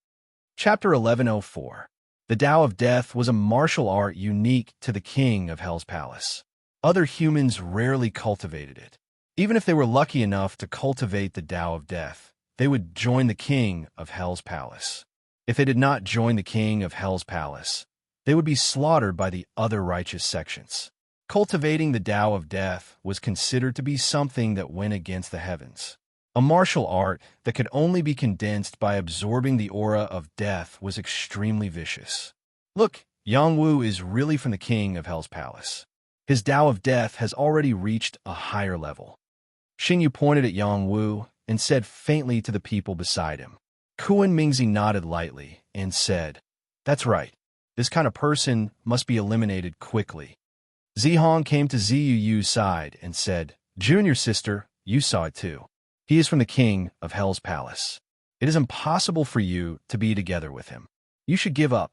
Chapter 1104. The Tao of Death was a martial art unique to the king of Hell's Palace. Other humans rarely cultivated it. Even if they were lucky enough to cultivate the Tao of Death, they would join the king of Hell's Palace. If they did not join the king of Hell's Palace, they would be slaughtered by the other righteous sections. Cultivating the Tao of Death was considered to be something that went against the heavens. A martial art that could only be condensed by absorbing the aura of death was extremely vicious. Look, Yongwu is really from the king of Hell's Palace. His Tao of Death has already reached a higher level. Xingyu pointed at Yongwu and said faintly to the people beside him. Kuan Mingzi nodded lightly and said, "That's right. This kind of person must be eliminated quickly." Zihong came to Ziyu's side and said, "Junior sister, you saw it too. He is from the king of Hell's Palace. It is impossible for you to be together with him. You should give up."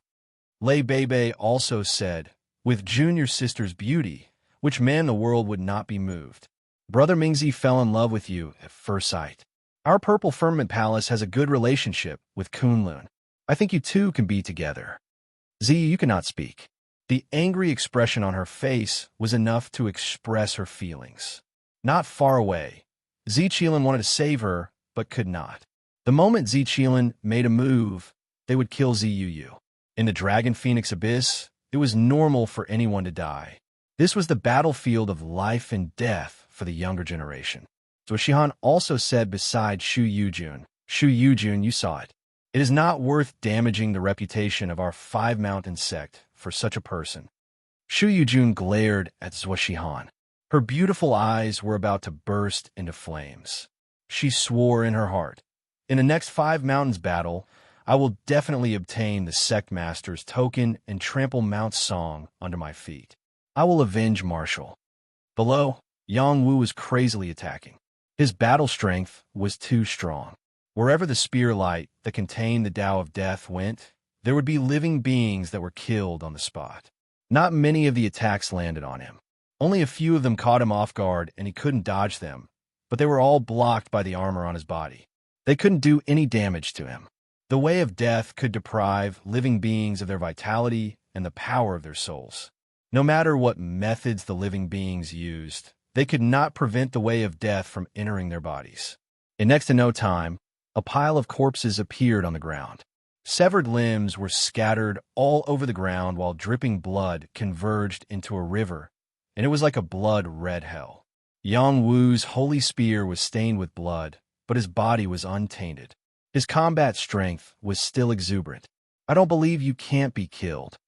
Lei Beibei also said, "With junior sister's beauty, which man in the world would not be moved? Brother Mingzi fell in love with you at first sight. Our Purple Firmament Palace has a good relationship with Kunlun. I think you two can be together." Ziyu, you cannot speak. The angry expression on her face was enough to express her feelings. Not far away, Ziqilan wanted to save her, but could not. The moment Ziqilan made a move, they would kill Ziyu. In the Dragon Phoenix Abyss, it was normal for anyone to die. This was the battlefield of life and death for the younger generation. So Shihan also said beside Shu Yujun, "Shu Yujun, you saw it. It is not worth damaging the reputation of our 5-mountain sect for such a person." Shu Yujun glared at Zuo. Her beautiful eyes were about to burst into flames. She swore in her heart, "In the next 5 mountains battle, I will definitely obtain the sect master's token and trample Mount Song under my feet. I will avenge Marshall." Below, Yongwu was crazily attacking. His battle strength was too strong. Wherever the spear light that contained the Tao of Death went, there would be living beings that were killed on the spot. Not many of the attacks landed on him. Only a few of them caught him off guard and he couldn't dodge them, but they were all blocked by the armor on his body. They couldn't do any damage to him. The way of death could deprive living beings of their vitality and the power of their souls. No matter what methods the living beings used, they could not prevent the way of death from entering their bodies. In next to no time, a pile of corpses appeared on the ground. Severed limbs were scattered all over the ground while dripping blood converged into a river, and it was like a blood-red hell. Yang Wu's holy spear was stained with blood, but his body was untainted. His combat strength was still exuberant. "I don't believe you can't be killed."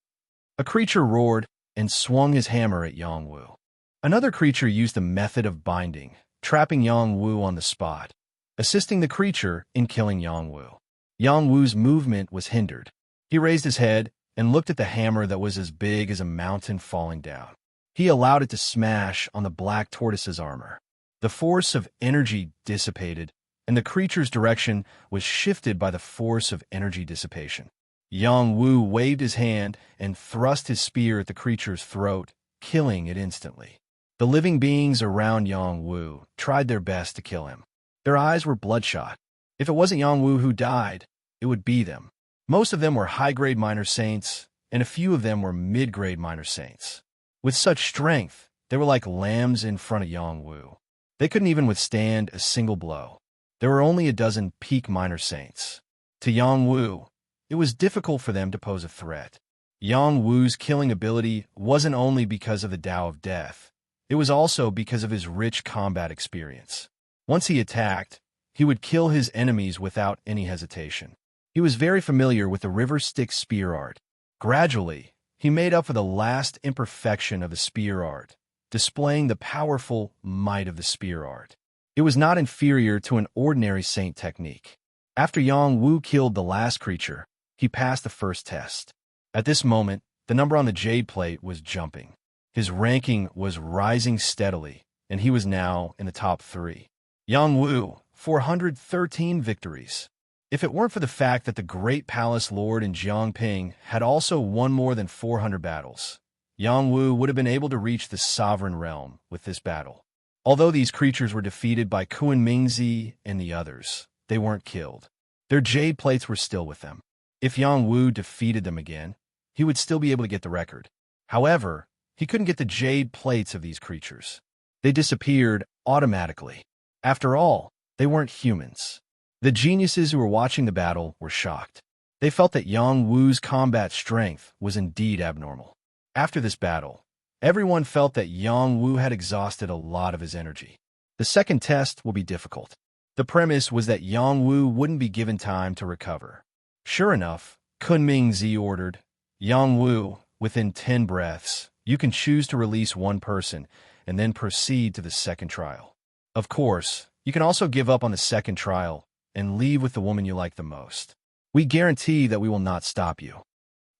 A creature roared and swung his hammer at Yang Wu. Another creature used the method of binding, trapping Yang Wu on the spot, assisting the creature in killing Yang Wu. Yang Wu's movement was hindered. He raised his head and looked at the hammer that was as big as a mountain falling down. He allowed it to smash on the black tortoise's armor. The force of energy dissipated, and the creature's direction was shifted by the force of energy dissipation. Yang Wu waved his hand and thrust his spear at the creature's throat, killing it instantly. The living beings around Yang Wu tried their best to kill him. Their eyes were bloodshot. If it wasn't Yang Wu who died, it would be them. Most of them were high-grade minor saints, and a few of them were mid-grade minor saints. With such strength, they were like lambs in front of Yang Wu. They couldn't even withstand a single blow. There were only a dozen peak minor saints. To Yang Wu, it was difficult for them to pose a threat. Yang Wu's killing ability wasn't only because of the Tao of Death, it was also because of his rich combat experience. Once he attacked, he would kill his enemies without any hesitation. He was very familiar with the river stick spear art. Gradually, he made up for the last imperfection of the spear art, displaying the powerful might of the spear art. It was not inferior to an ordinary saint technique. After Yang Wu killed the last creature, he passed the first test. At this moment, the number on the jade plate was jumping. His ranking was rising steadily, and he was now in the top 3. Yang Wu, 413 victories. If it weren't for the fact that the great palace lord in Jiangping had also won more than 400 battles, Yang Wu would have been able to reach the sovereign realm with this battle. Although these creatures were defeated by Kunmingzi and the others, they weren't killed. Their jade plates were still with them. If Yang Wu defeated them again, he would still be able to get the record. However, he couldn't get the jade plates of these creatures. They disappeared automatically. After all, they weren't humans. The geniuses who were watching the battle were shocked. They felt that Yang Wu's combat strength was indeed abnormal. After this battle, everyone felt that Yang Wu had exhausted a lot of his energy. The second test will be difficult. The premise was that Yang Wu wouldn't be given time to recover. Sure enough, Kunmingzi ordered, "Yang Wu, within 10 breaths, you can choose to release one person and then proceed to the second trial. Of course, you can also give up on the second trial and leave with the woman you like the most. We guarantee that we will not stop you.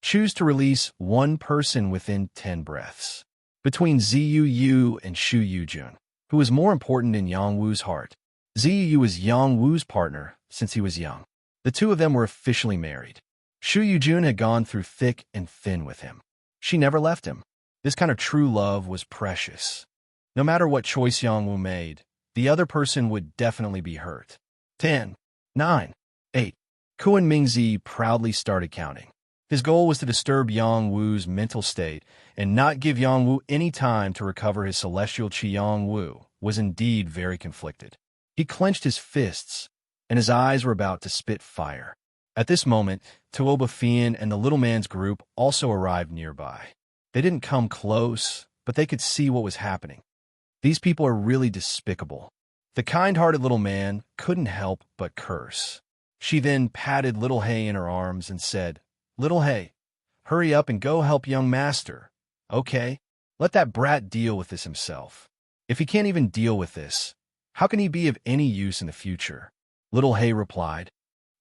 Choose to release one person within 10 breaths." Between Ziyu Yu and Shu Yujun, who was more important in Yang Wu's heart? Ziyu Yu was Yang Wu's partner since he was young. The two of them were officially married. Shu Yujun had gone through thick and thin with him. She never left him. This kind of true love was precious. No matter what choice Yang Wu made, the other person would definitely be hurt. 10, 9, 8. Kunmingzi proudly started counting. His goal was to disturb Yang Wu's mental state and not give Yang Wu any time to recover his celestial chi. Yang Wu was indeed very conflicted. He clenched his fists, and his eyes were about to spit fire. At this moment, Tuoba Fian and the little man's group also arrived nearby. They didn't come close, but they could see what was happening. These people are really despicable. The kind-hearted little man couldn't help but curse. She then patted Little Hay in her arms and said, "Little Hay, hurry up and go help young master. Okay? Let that brat deal with this himself. If he can't even deal with this, how can he be of any use in the future?" Little Hay replied,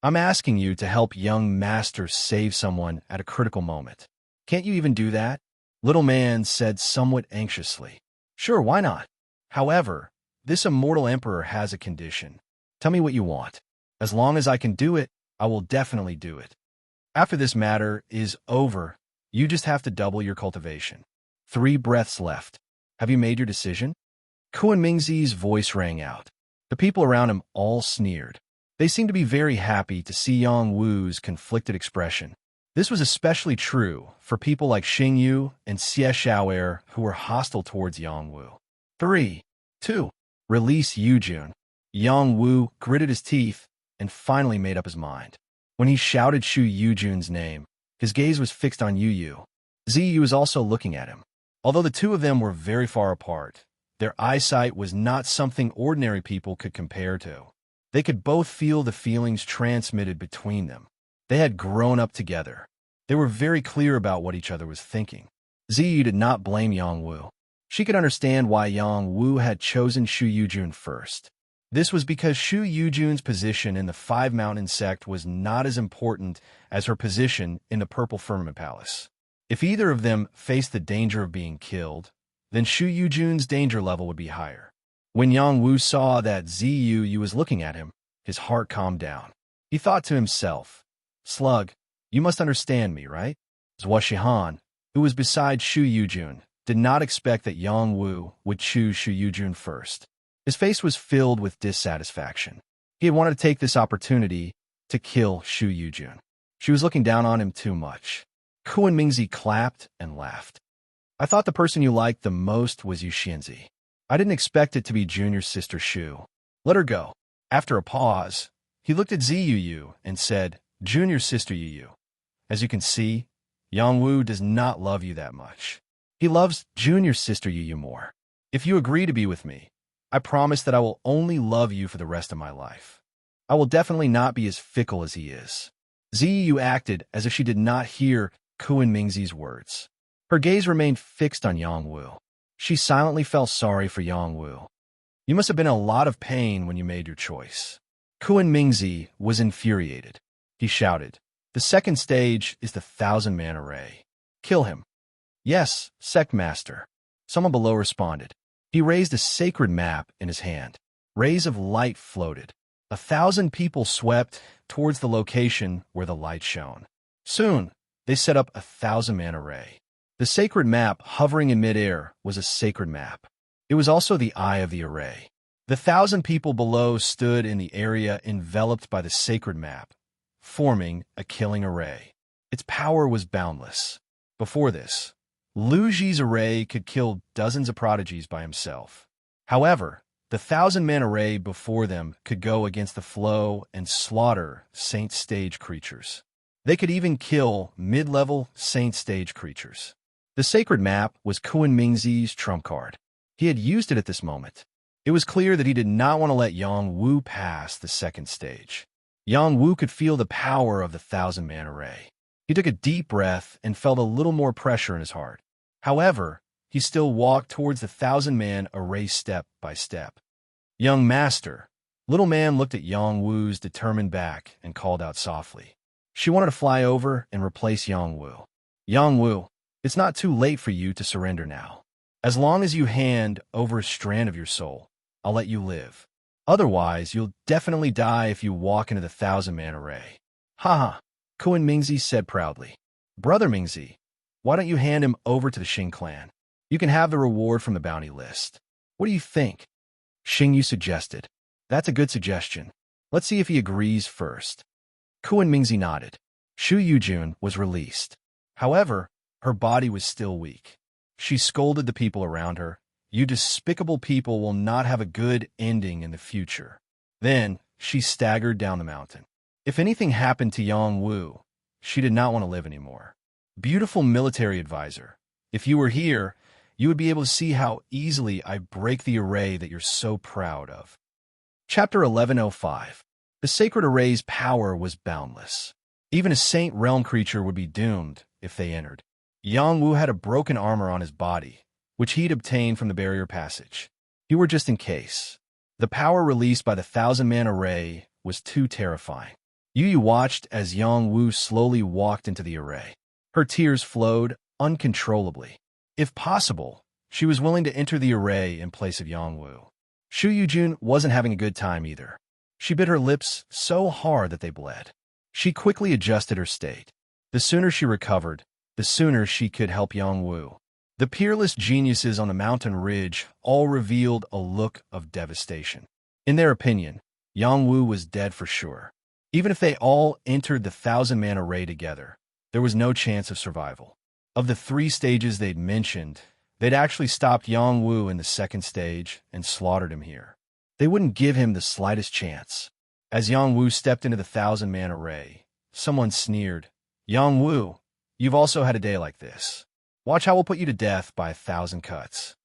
"I'm asking you to help young master save someone at a critical moment. Can't you even do that?" Little man said somewhat anxiously, "Sure, why not? However, this immortal emperor has a condition. Tell me what you want. As long as I can do it, I will definitely do it. After this matter is over, you just have to double your cultivation. 3 breaths left. Have you made your decision?" Kunmingzi's voice rang out. The people around him all sneered. They seemed to be very happy to see Yang Wu's conflicted expression. This was especially true for people like Xing Yu and Xie Xiaoer who were hostile towards Yang Wu. 3, 2. Release Yujun. Yang Wu gritted his teeth and finally made up his mind. When he shouted Shu Yujun's name, his gaze was fixed on Yu Yu. Ziyu was also looking at him. Although the two of them were very far apart, their eyesight was not something ordinary people could compare to. They could both feel the feelings transmitted between them. They had grown up together. They were very clear about what each other was thinking. Ziyu did not blame Yang Wu. She could understand why Yang Wu had chosen Shu Yujun first. This was because Shu Yujun's position in the Five Mountain sect was not as important as her position in the Purple Firmament Palace. If either of them faced the danger of being killed, then Shu Yujun's danger level would be higher. When Yang Wu saw that Ziyu was looking at him, his heart calmed down. He thought to himself, "Slug, you must understand me, right?" Zhua Shihan, who was beside Shu Yujun, did not expect that Yang Wu would choose Shu Yujun first. His face was filled with dissatisfaction. He had wanted to take this opportunity to kill Shu Yujun. She was looking down on him too much. Kuan Mingzi clapped and laughed. "I thought the person you liked the most was Yuxianzi. I didn't expect it to be Junior's sister Shu. Let her go." After a pause, he looked at Ziyu and said, "Junior's sister Yu. As you can see, Yang Wu does not love you that much. He loves Junior's sister Yu more. If you agree to be with me, I promise that I will only love you for the rest of my life. I will definitely not be as fickle as he is." Ziyu acted as if she did not hear Kuan Mingzi's words. Her gaze remained fixed on Yang Wu. She silently felt sorry for Yang Wu. "You must have been in a lot of pain when you made your choice." Kuan Mingzi was infuriated. He shouted, "The second stage is the 1,000-man array. Kill him." "Yes, Sect Master." Someone below responded. He raised a sacred map in his hand. Rays of light floated. 1,000 people swept towards the location where the light shone. Soon, they set up a 1,000-man array. The sacred map hovering in midair was a sacred map. It was also the eye of the array. The 1,000 people below stood in the area enveloped by the sacred map, forming a killing array. Its power was boundless. Before this, Lu Ji's array could kill dozens of prodigies by himself. However, the 1,000-man array before them could go against the flow and slaughter Saint Stage creatures. They could even kill mid-level Saint Stage creatures. The sacred map was Kuan Mingzi's trump card. He had used it at this moment. It was clear that he did not want to let Yang Wu pass the second stage. Yang Wu could feel the power of the 1,000-man array. He took a deep breath and felt a little more pressure in his heart. However, he still walked towards the 1,000-man array step by step. "Young master." Little man looked at Yang Wu's determined back and called out softly. She wanted to fly over and replace Yang Wu. "Yang Wu, it's not too late for you to surrender now. As long as you hand over a strand of your soul, I'll let you live. Otherwise, you'll definitely die if you walk into the 1,000-man array." "Ha ha," Kuan Mingzi said proudly. "Brother Mingzi, why don't you hand him over to the Xing clan? You can have the reward from the bounty list. What do you think?" Xing Yu suggested. "That's a good suggestion. Let's see if he agrees first." Kuan Mingzi nodded. Shu Yujun was released. However, her body was still weak. She scolded the people around her. "You despicable people will not have a good ending in the future." Then she staggered down the mountain. If anything happened to Yang Wu, she did not want to live anymore. "Beautiful military advisor, if you were here, you would be able to see how easily I break the array that you're so proud of." Chapter 1105. The sacred array's power was boundless. Even a Saint Realm creature would be doomed if they entered. Yang Wu had a broken armor on his body, which he'd obtained from the barrier passage. He were just in case. The power released by the 1,000-man array was too terrifying. Yu Yu watched as Yang Wu slowly walked into the array. Her tears flowed uncontrollably. If possible, she was willing to enter the array in place of Yang Wu. Shu Yujun wasn't having a good time either. She bit her lips so hard that they bled. She quickly adjusted her state. The sooner she recovered, the sooner she could help Yang Wu. The peerless geniuses on the mountain ridge all revealed a look of devastation. In their opinion, Yang Wu was dead for sure. Even if they all entered the 1,000-man array together, there was no chance of survival. Of the 3 stages they'd mentioned, they'd actually stopped Yang Wu in the 2nd stage and slaughtered him here. They wouldn't give him the slightest chance. As Yang Wu stepped into the 1,000-man array, someone sneered, "Yang Wu, you've also had a day like this. Watch how we'll put you to death by 1,000 cuts."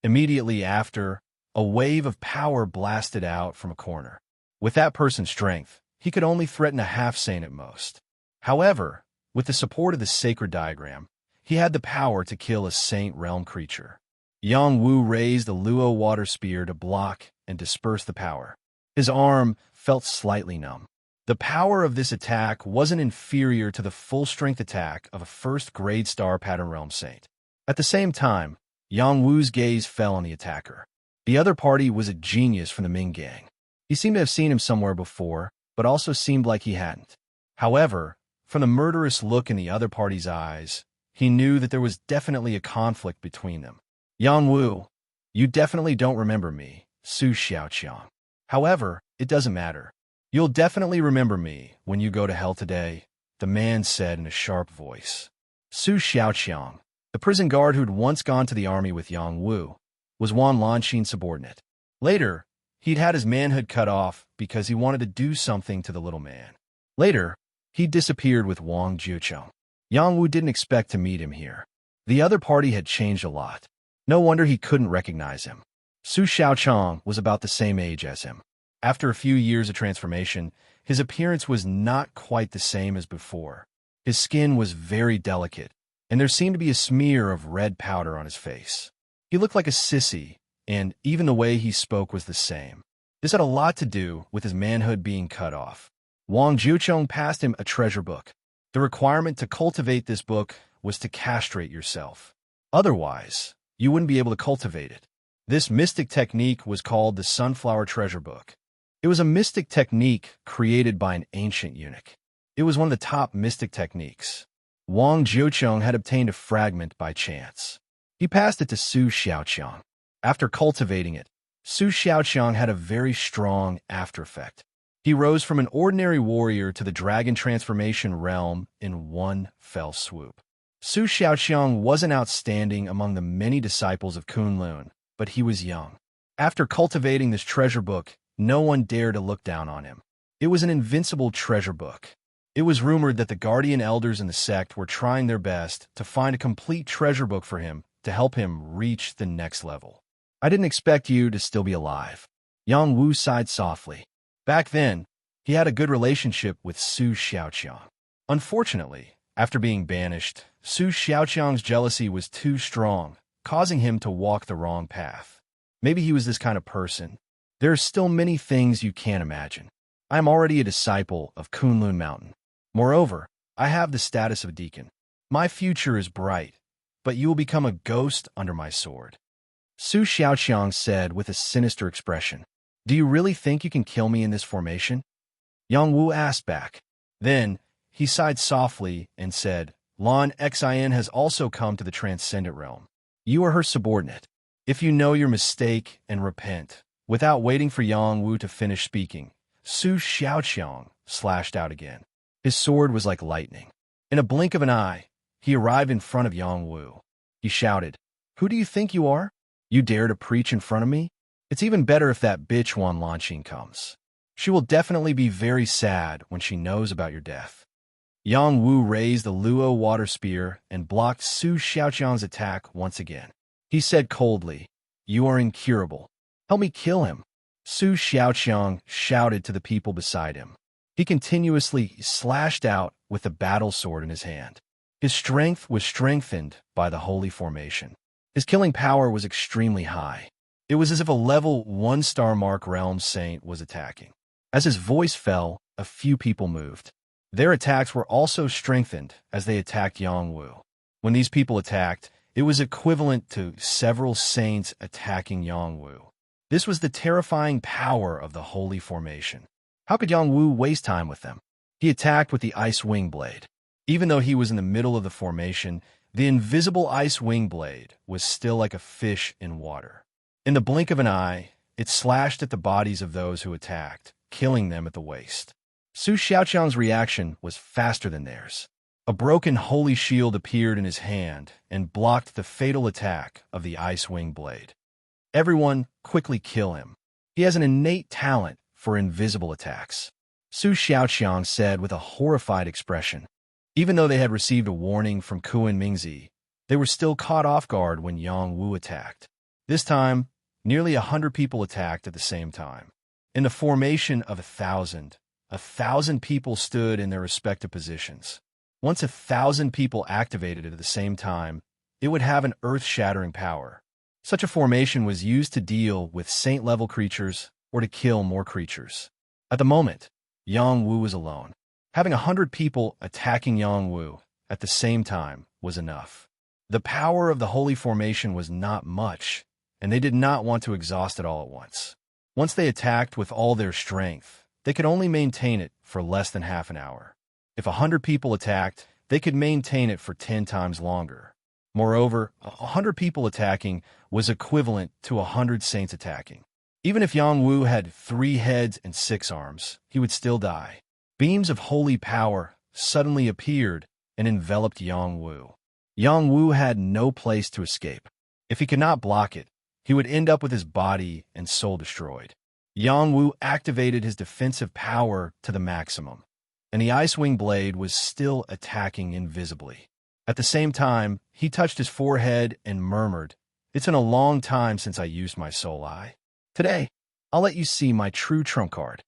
Immediately after, a wave of power blasted out from a corner. With that person's strength, he could only threaten a half-saint at most. However, with the support of the sacred diagram, he had the power to kill a saint realm creature. Yang Wu raised a Luo water spear to block and disperse the power. His arm felt slightly numb. The power of this attack wasn't inferior to the full-strength attack of a first-grade star pattern realm saint. At the same time, Yang Wu's gaze fell on the attacker. The other party was a genius from the Ming gang. He seemed to have seen him somewhere before, but also seemed like he hadn't. However, from the murderous look in the other party's eyes, he knew that there was definitely a conflict between them. "Yang Wu, you definitely don't remember me, Su Xiaoqiang. However, it doesn't matter. You'll definitely remember me when you go to hell today," the man said in a sharp voice. Su Xiaoqiang, the prison guard who'd once gone to the army with Yang Wu, was Wan Lanqin's subordinate. Later, he'd had his manhood cut off because he wanted to do something to the little man. Later, he disappeared with Wang Jiucheng. Yang Wu didn't expect to meet him here. The other party had changed a lot. No wonder he couldn't recognize him. Su Xiaoqiang was about the same age as him. After a few years of transformation, his appearance was not quite the same as before. His skin was very delicate, and there seemed to be a smear of red powder on his face. He looked like a sissy, and even the way he spoke was the same. This had a lot to do with his manhood being cut off. Wang Jiucheng passed him a treasure book. The requirement to cultivate this book was to castrate yourself. Otherwise, you wouldn't be able to cultivate it. This mystic technique was called the Sunflower Treasure Book. It was a mystic technique created by an ancient eunuch. It was one of the top mystic techniques. Wang Jiucheng had obtained a fragment by chance. He passed it to Su Xiaoqiang. After cultivating it, Su Xiaoqiang had a very strong after effect. He rose from an ordinary warrior to the dragon transformation realm in one fell swoop. Su Xiaoqiang wasn't outstanding among the many disciples of Kunlun, but he was young. After cultivating this treasure book, no one dared to look down on him. It was an invincible treasure book. It was rumored that the guardian elders in the sect were trying their best to find a complete treasure book for him to help him reach the next level. "I didn't expect you to still be alive." Yang Wu sighed softly. Back then, he had a good relationship with Su Xiaoqiang. Unfortunately, after being banished, Su Xiaoqiang's jealousy was too strong, causing him to walk the wrong path. Maybe he was this kind of person. There are still many things you can't imagine. I am already a disciple of Kunlun Mountain. Moreover, I have the status of a deacon. My future is bright, but you will become a ghost under my sword." Su Xiaoqiang said with a sinister expression. "Do you really think you can kill me in this formation?" Yang Wu asked back. Then, he sighed softly and said, "Lan Xin has also come to the transcendent realm. You are her subordinate. If you know your mistake and repent." Without waiting for Yang Wu to finish speaking, Su Xiaoqiang slashed out again. His sword was like lightning. In a blink of an eye, he arrived in front of Yang Wu. He shouted, "Who do you think you are? You dare to preach in front of me? It's even better if that bitch Wan Lanqin comes. She will definitely be very sad when she knows about your death." Yang Wu raised the Luo water spear and blocked Su Xiaoqiang's attack once again. He said coldly, "You are incurable. Help me kill him." Su Xiaoqiang shouted to the people beside him. He continuously slashed out with the battle sword in his hand. His strength was strengthened by the holy formation. His killing power was extremely high. It was as if a level 1-star mark realm saint was attacking. As his voice fell, a few people moved. Their attacks were also strengthened as they attacked Yang Wu. When these people attacked, it was equivalent to several saints attacking Yang Wu. This was the terrifying power of the holy formation. How could Yang Wu waste time with them? He attacked with the ice wing blade. Even though he was in the middle of the formation, the invisible ice wing blade was still like a fish in water. In the blink of an eye, it slashed at the bodies of those who attacked, killing them at the waist. Su Xiaoqiang's reaction was faster than theirs. A broken holy shield appeared in his hand and blocked the fatal attack of the Ice Wing blade. Everyone quickly kill him. He has an innate talent for invisible attacks, Su Xiaoqiang said with a horrified expression. Even though they had received a warning from Kuan Mingzi, they were still caught off guard when Yang Wu attacked. This time, nearly 100 people attacked at the same time. In the formation of 1,000 people stood in their respective positions. Once 1,000 people activated at the same time, it would have an earth-shattering power. Such a formation was used to deal with saint-level creatures or to kill more creatures. At the moment, Yang Wu was alone. Having 100 people attacking Yang Wu at the same time was enough. The power of the holy formation was not much, and they did not want to exhaust it all at once. Once they attacked with all their strength, they could only maintain it for less than half an hour. If 100 people attacked, they could maintain it for 10 times longer. Moreover, 100 people attacking was equivalent to 100 saints attacking. Even if Yang Wu had 3 heads and 6 arms, he would still die. Beams of holy power suddenly appeared and enveloped Yang Wu. Yang Wu had no place to escape. If he could not block it, he would end up with his body and soul destroyed. Yang Wu activated his defensive power to the maximum, and the Ice Wing blade was still attacking invisibly. At the same time, he touched his forehead and murmured, "It's been a long time since I used my soul eye. Today, I'll let you see my true trump card."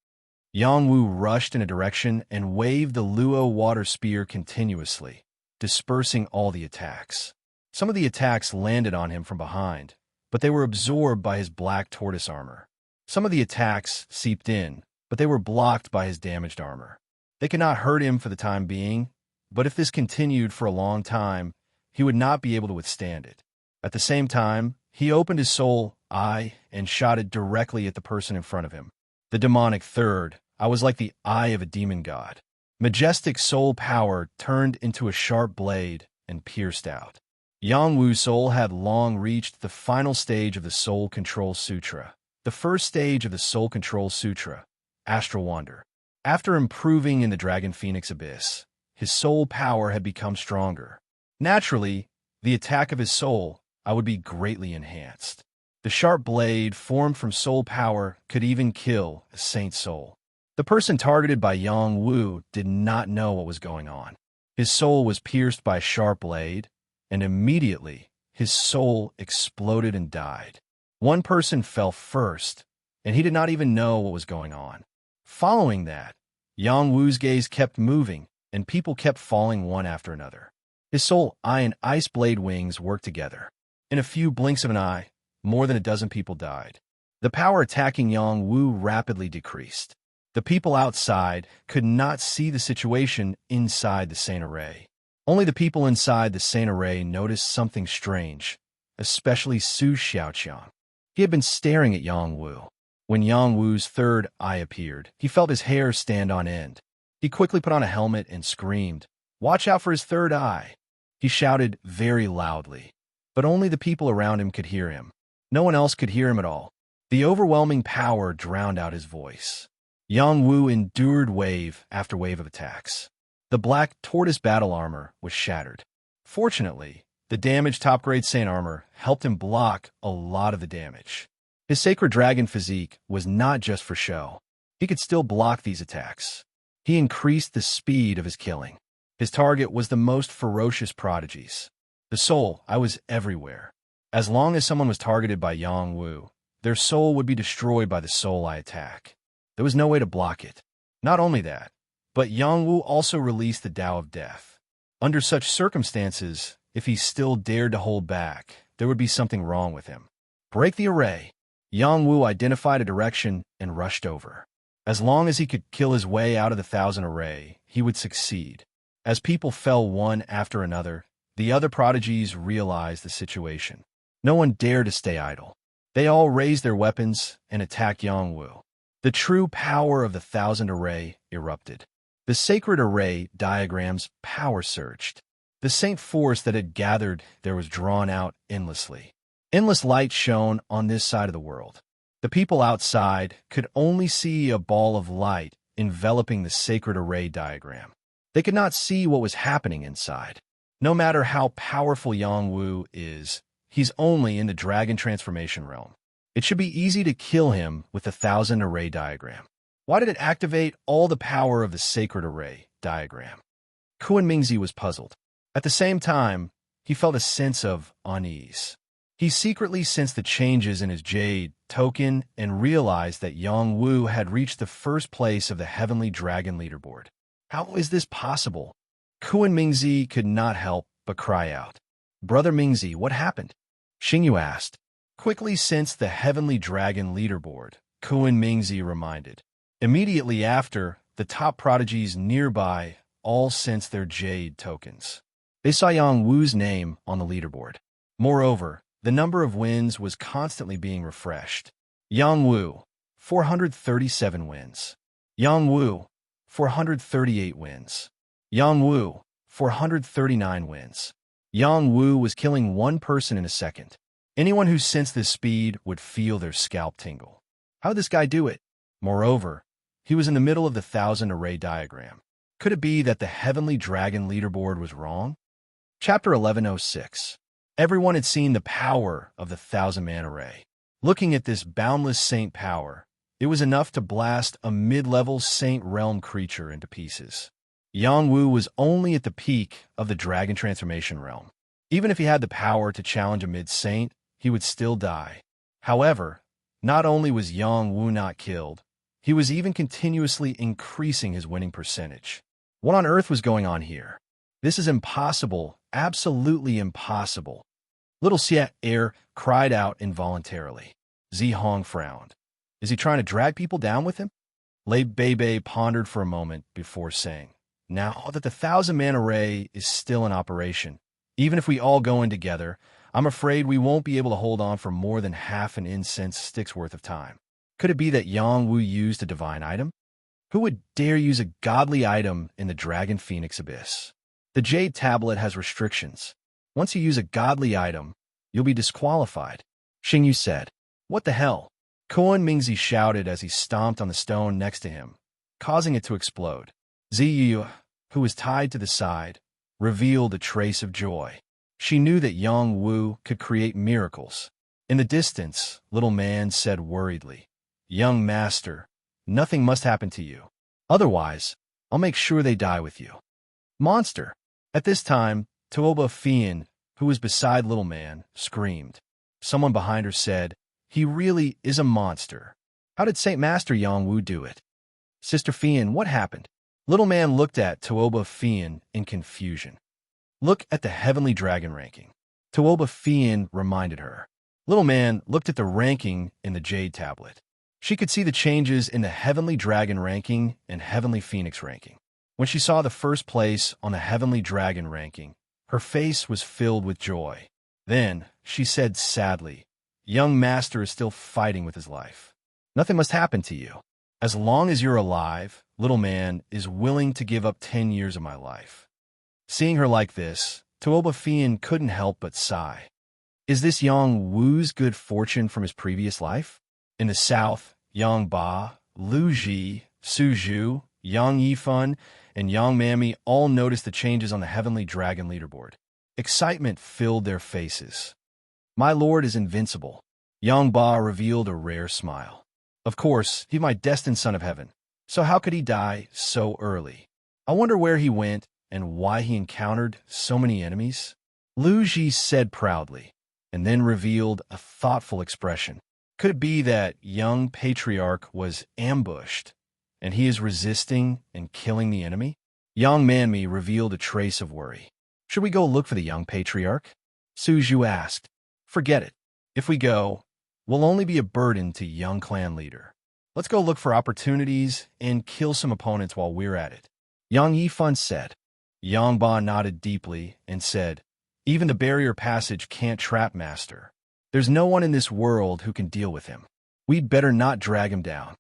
Yang Wu rushed in a direction and waved the Luo water spear continuously, dispersing all the attacks. Some of the attacks landed on him from behind, but they were absorbed by his black tortoise armor. Some of the attacks seeped in, but they were blocked by his damaged armor. They could not hurt him for the time being, but if this continued for a long time, he would not be able to withstand it. At the same time, he opened his soul eye and shot it directly at the person in front of him. The demonic third, I was like the eye of a demon god. Majestic soul power turned into a sharp blade and pierced out. Yang Wu's soul had long reached the final stage of the Soul Control Sutra, the first stage of the Soul Control Sutra, Astral Wonder. After improving in the Dragon Phoenix Abyss, his soul power had become stronger. Naturally, the attack of his soul I would be greatly enhanced. The sharp blade formed from soul power could even kill a saint's soul. The person targeted by Yang Wu did not know what was going on. His soul was pierced by a sharp blade, and immediately his soul exploded and died. One person fell first, and he did not even know what was going on. Following that, Yang Wu's gaze kept moving, and people kept falling one after another. His soul eye and ice blade wings worked together. In a few blinks of an eye, more than a dozen people died. The power attacking Yang Wu rapidly decreased. The people outside could not see the situation inside the Saint Array. Only the people inside the Saint Array noticed something strange, especially Su Xiaoqiang. He had been staring at Yang Wu. When Yang Wu's third eye appeared, he felt his hair stand on end. He quickly put on a helmet and screamed, "Watch out for his third eye!" He shouted very loudly, but only the people around him could hear him. No one else could hear him at all. The overwhelming power drowned out his voice. Yang Wu endured wave after wave of attacks. The black tortoise battle armor was shattered. Fortunately, the damaged top-grade Saint armor helped him block a lot of the damage. His sacred dragon physique was not just for show. He could still block these attacks. He increased the speed of his killing. His target was the most ferocious prodigies. The soul, I was everywhere. As long as someone was targeted by Yang Wu, their soul would be destroyed by the soul eye attack. There was no way to block it. Not only that, but Yang Wu also released the Tao of Death. Under such circumstances, if he still dared to hold back, there would be something wrong with him. Break the array. Yang Wu identified a direction and rushed over. As long as he could kill his way out of the 1,000 array, he would succeed. As people fell one after another, the other prodigies realized the situation. No one dared to stay idle. They all raised their weapons and attacked Yang Wu. The true power of the 1,000 array erupted. The sacred array diagram's power surged. The saint force that had gathered there was drawn out endlessly. Endless light shone on this side of the world. The people outside could only see a ball of light enveloping the sacred array diagram. They could not see what was happening inside. No matter how powerful Yangwu is, he's only in the dragon transformation realm. It should be easy to kill him with the 1,000 array diagram. Why did it activate all the power of the sacred array diagram? Kuan Mingzi was puzzled. At the same time, he felt a sense of unease. He secretly sensed the changes in his jade token and realized that Yangwu had reached the first place of the Heavenly Dragon leaderboard. How is this possible? Kuan Mingzi could not help but cry out. Brother Mingzi, what happened? Xingyu asked. Quickly sensed the Heavenly Dragon leaderboard, Kuan Mingzi reminded. Immediately after, the top prodigies nearby all sensed their jade tokens. They saw Yang Wu's name on the leaderboard. Moreover, the number of wins was constantly being refreshed. Yang Wu, 437 wins. Yang Wu, 438 wins. Yang Wu, 439 wins. Yang Wu was killing one person in a second. Anyone who sensed this speed would feel their scalp tingle. How did this guy do it? Moreover, he was in the middle of the 1,000 array diagram. Could it be that the Heavenly Dragon leaderboard was wrong? Chapter 1106. Everyone had seen the power of the 1,000-man array. Looking at this boundless saint power, it was enough to blast a mid-level saint realm creature into pieces. Yang Wu was only at the peak of the dragon transformation realm. Even if he had the power to challenge a mid-saint, he would still die. However, not only was Yang Wu not killed, he was even continuously increasing his winning percentage. What on earth was going on here? This is impossible, absolutely impossible. Little Xie Er cried out involuntarily. Zi Hong frowned. Is he trying to drag people down with him? Lei Bei pondered for a moment before saying, now that the 1,000-man array is still in operation, even if we all go in together, I'm afraid we won't be able to hold on for more than half an incense stick's worth of time. Could it be that Yang Wu used a divine item? Who would dare use a godly item in the Dragon Phoenix Abyss? The Jade Tablet has restrictions. Once you use a godly item, you'll be disqualified. Xingyu said. What the hell? Kuan Mingzi shouted as he stomped on the stone next to him, causing it to explode. Ziyu, who was tied to the side, revealed a trace of joy. She knew that Yang Wu could create miracles. In the distance, little man said worriedly, Young master, nothing must happen to you. Otherwise, I'll make sure they die with you. Monster! At this time, Tuoba Fian, who was beside little man, screamed. Someone behind her said, he really is a monster. How did Saint Master Yang Wu do it? Sister Fian, what happened? Little man looked at Tuoba Fian in confusion. Look at the Heavenly Dragon ranking. Tuoba Fian reminded her. Little man looked at the ranking in the Jade Tablet. She could see the changes in the Heavenly Dragon ranking and Heavenly Phoenix ranking. When she saw the first place on the Heavenly Dragon ranking, her face was filled with joy. Then, she said sadly, Young Master is still fighting with his life. Nothing must happen to you. As long as you're alive, little man is willing to give up 10 years of my life. Seeing her like this, Tuoba Fian couldn't help but sigh. Is this Yang Wu's good fortune from his previous life? In the south, Yang Ba, Lu Ji, Su Zhu, Yang Yifan, and Yang Mami all noticed the changes on the Heavenly Dragon leaderboard. Excitement filled their faces. My lord is invincible. Yang Ba revealed a rare smile. Of course, he's my destined son of heaven. So how could he die so early? I wonder where he went and why he encountered so many enemies. Lu Ji said proudly, and then revealed a thoughtful expression. Could it be that young patriarch was ambushed, and he is resisting and killing the enemy? Yang Manmi revealed a trace of worry. Should we go look for the young patriarch? Su Zhu asked. Forget it. If we go, we'll only be a burden to young clan leader. Let's go look for opportunities and kill some opponents while we're at it. Yang Yifan said. Yang Ba nodded deeply and said, even the barrier passage can't trap Master. There's no one in this world who can deal with him. We'd better not drag him down.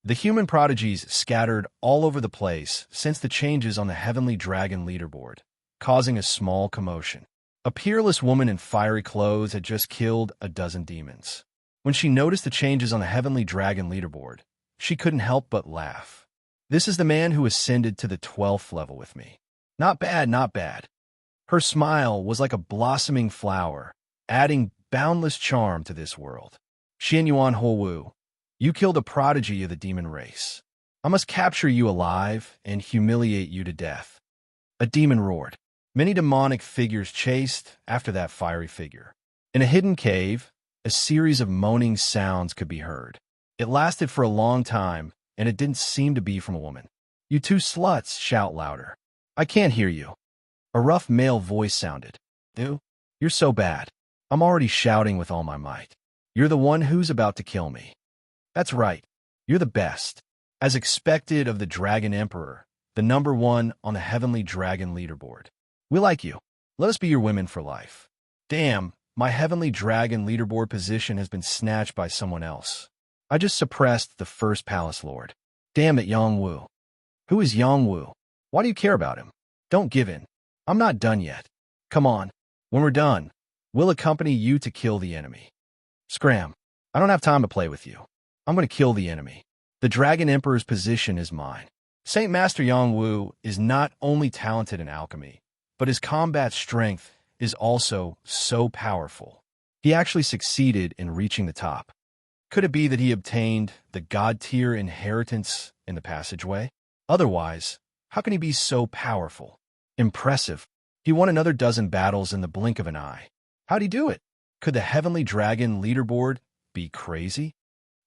The human prodigies scattered all over the place since the changes on the Heavenly Dragon leaderboard, causing a small commotion. A peerless woman in fiery clothes had just killed a dozen demons. When she noticed the changes on the Heavenly Dragon leaderboard, she couldn't help but laugh. This is the man who ascended to the 12th level with me. Not bad, not bad. Her smile was like a blossoming flower, adding boundless charm to this world. Xian Yuan Wu, you killed a prodigy of the demon race. I must capture you alive and humiliate you to death. A demon roared. Many demonic figures chased after that fiery figure. In a hidden cave, a series of moaning sounds could be heard. It lasted for a long time, and it didn't seem to be from a woman. You two sluts, shout louder. I can't hear you. A rough male voice sounded. Ew, you're so bad. I'm already shouting with all my might. You're the one who's about to kill me. That's right. You're the best. As expected of the Dragon Emperor, the #1 on the Heavenly Dragon leaderboard. We like you. Let us be your women for life. Damn, my Heavenly Dragon leaderboard position has been snatched by someone else. I just suppressed the first Palace Lord. Damn it, Yang Wu. Who is Yang Wu? Why do you care about him? Don't give in. I'm not done yet. Come on. When we're done, we'll accompany you to kill the enemy. Scram. I don't have time to play with you. I'm going to kill the enemy. The Dragon Emperor's position is mine. Saint Master Yang Wu is not only talented in alchemy, but his combat strength is also so powerful. He actually succeeded in reaching the top. Could it be that he obtained the god-tier inheritance in the passageway? Otherwise, how can he be so powerful? Impressive. He won another dozen battles in the blink of an eye. How'd he do it? Could the Heavenly Dragon leaderboard be crazy?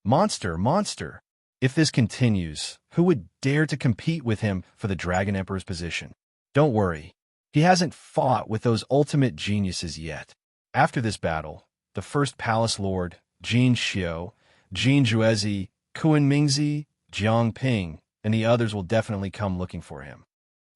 Monster. If this continues, who would dare to compete with him for the Dragon Emperor's position? Don't worry. He hasn't fought with those ultimate geniuses yet. After this battle, the first Palace Lord, Jin Xiu, Jin Juezi, Kuan Mingzi, Jiang Ping, and the others will definitely come looking for him.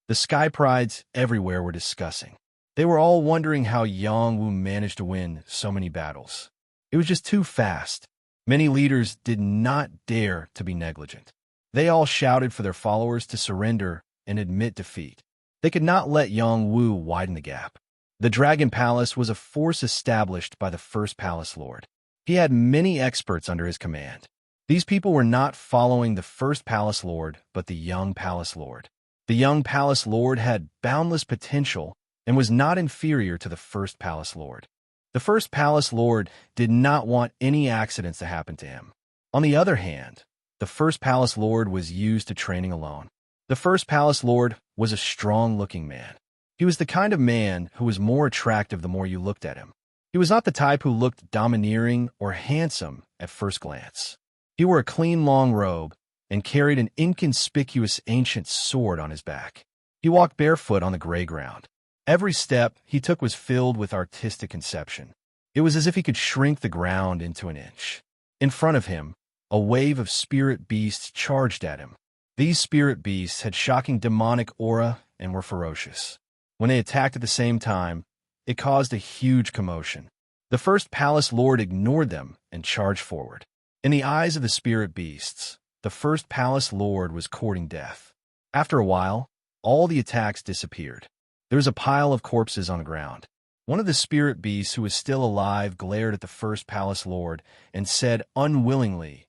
The Sky Prides everywhere were discussing. They were all wondering how Yang Wu managed to win so many battles. It was just too fast. Many leaders did not dare to be negligent. They all shouted for their followers to surrender and admit defeat. They could not let Yang Wu widen the gap. The Dragon Palace was a force established by the first Palace Lord. He had many experts under his command. These people were not following the first Palace Lord, but the young Palace Lord. The young Palace Lord had boundless potential and was not inferior to the first Palace Lord. The first Palace Lord did not want any accidents to happen to him. On the other hand, the first Palace Lord was used to training alone. The first Palace Lord was a strong-looking man. He was the kind of man who was more attractive the more you looked at him. He was not the type who looked domineering or handsome at first glance. He wore a clean long robe and carried an inconspicuous ancient sword on his back. He walked barefoot on the gray ground. Every step he took was filled with artistic conception. It was as if he could shrink the ground into an inch. In front of him, a wave of spirit beasts charged at him. These spirit beasts had shocking demonic aura and were ferocious. When they attacked at the same time, it caused a huge commotion. The first Palace Lord ignored them and charged forward. In the eyes of the spirit beasts, the first Palace Lord was courting death. After a while, all the attacks disappeared. There was a pile of corpses on the ground. One of the spirit beasts who was still alive glared at the first Palace Lord and said unwillingly,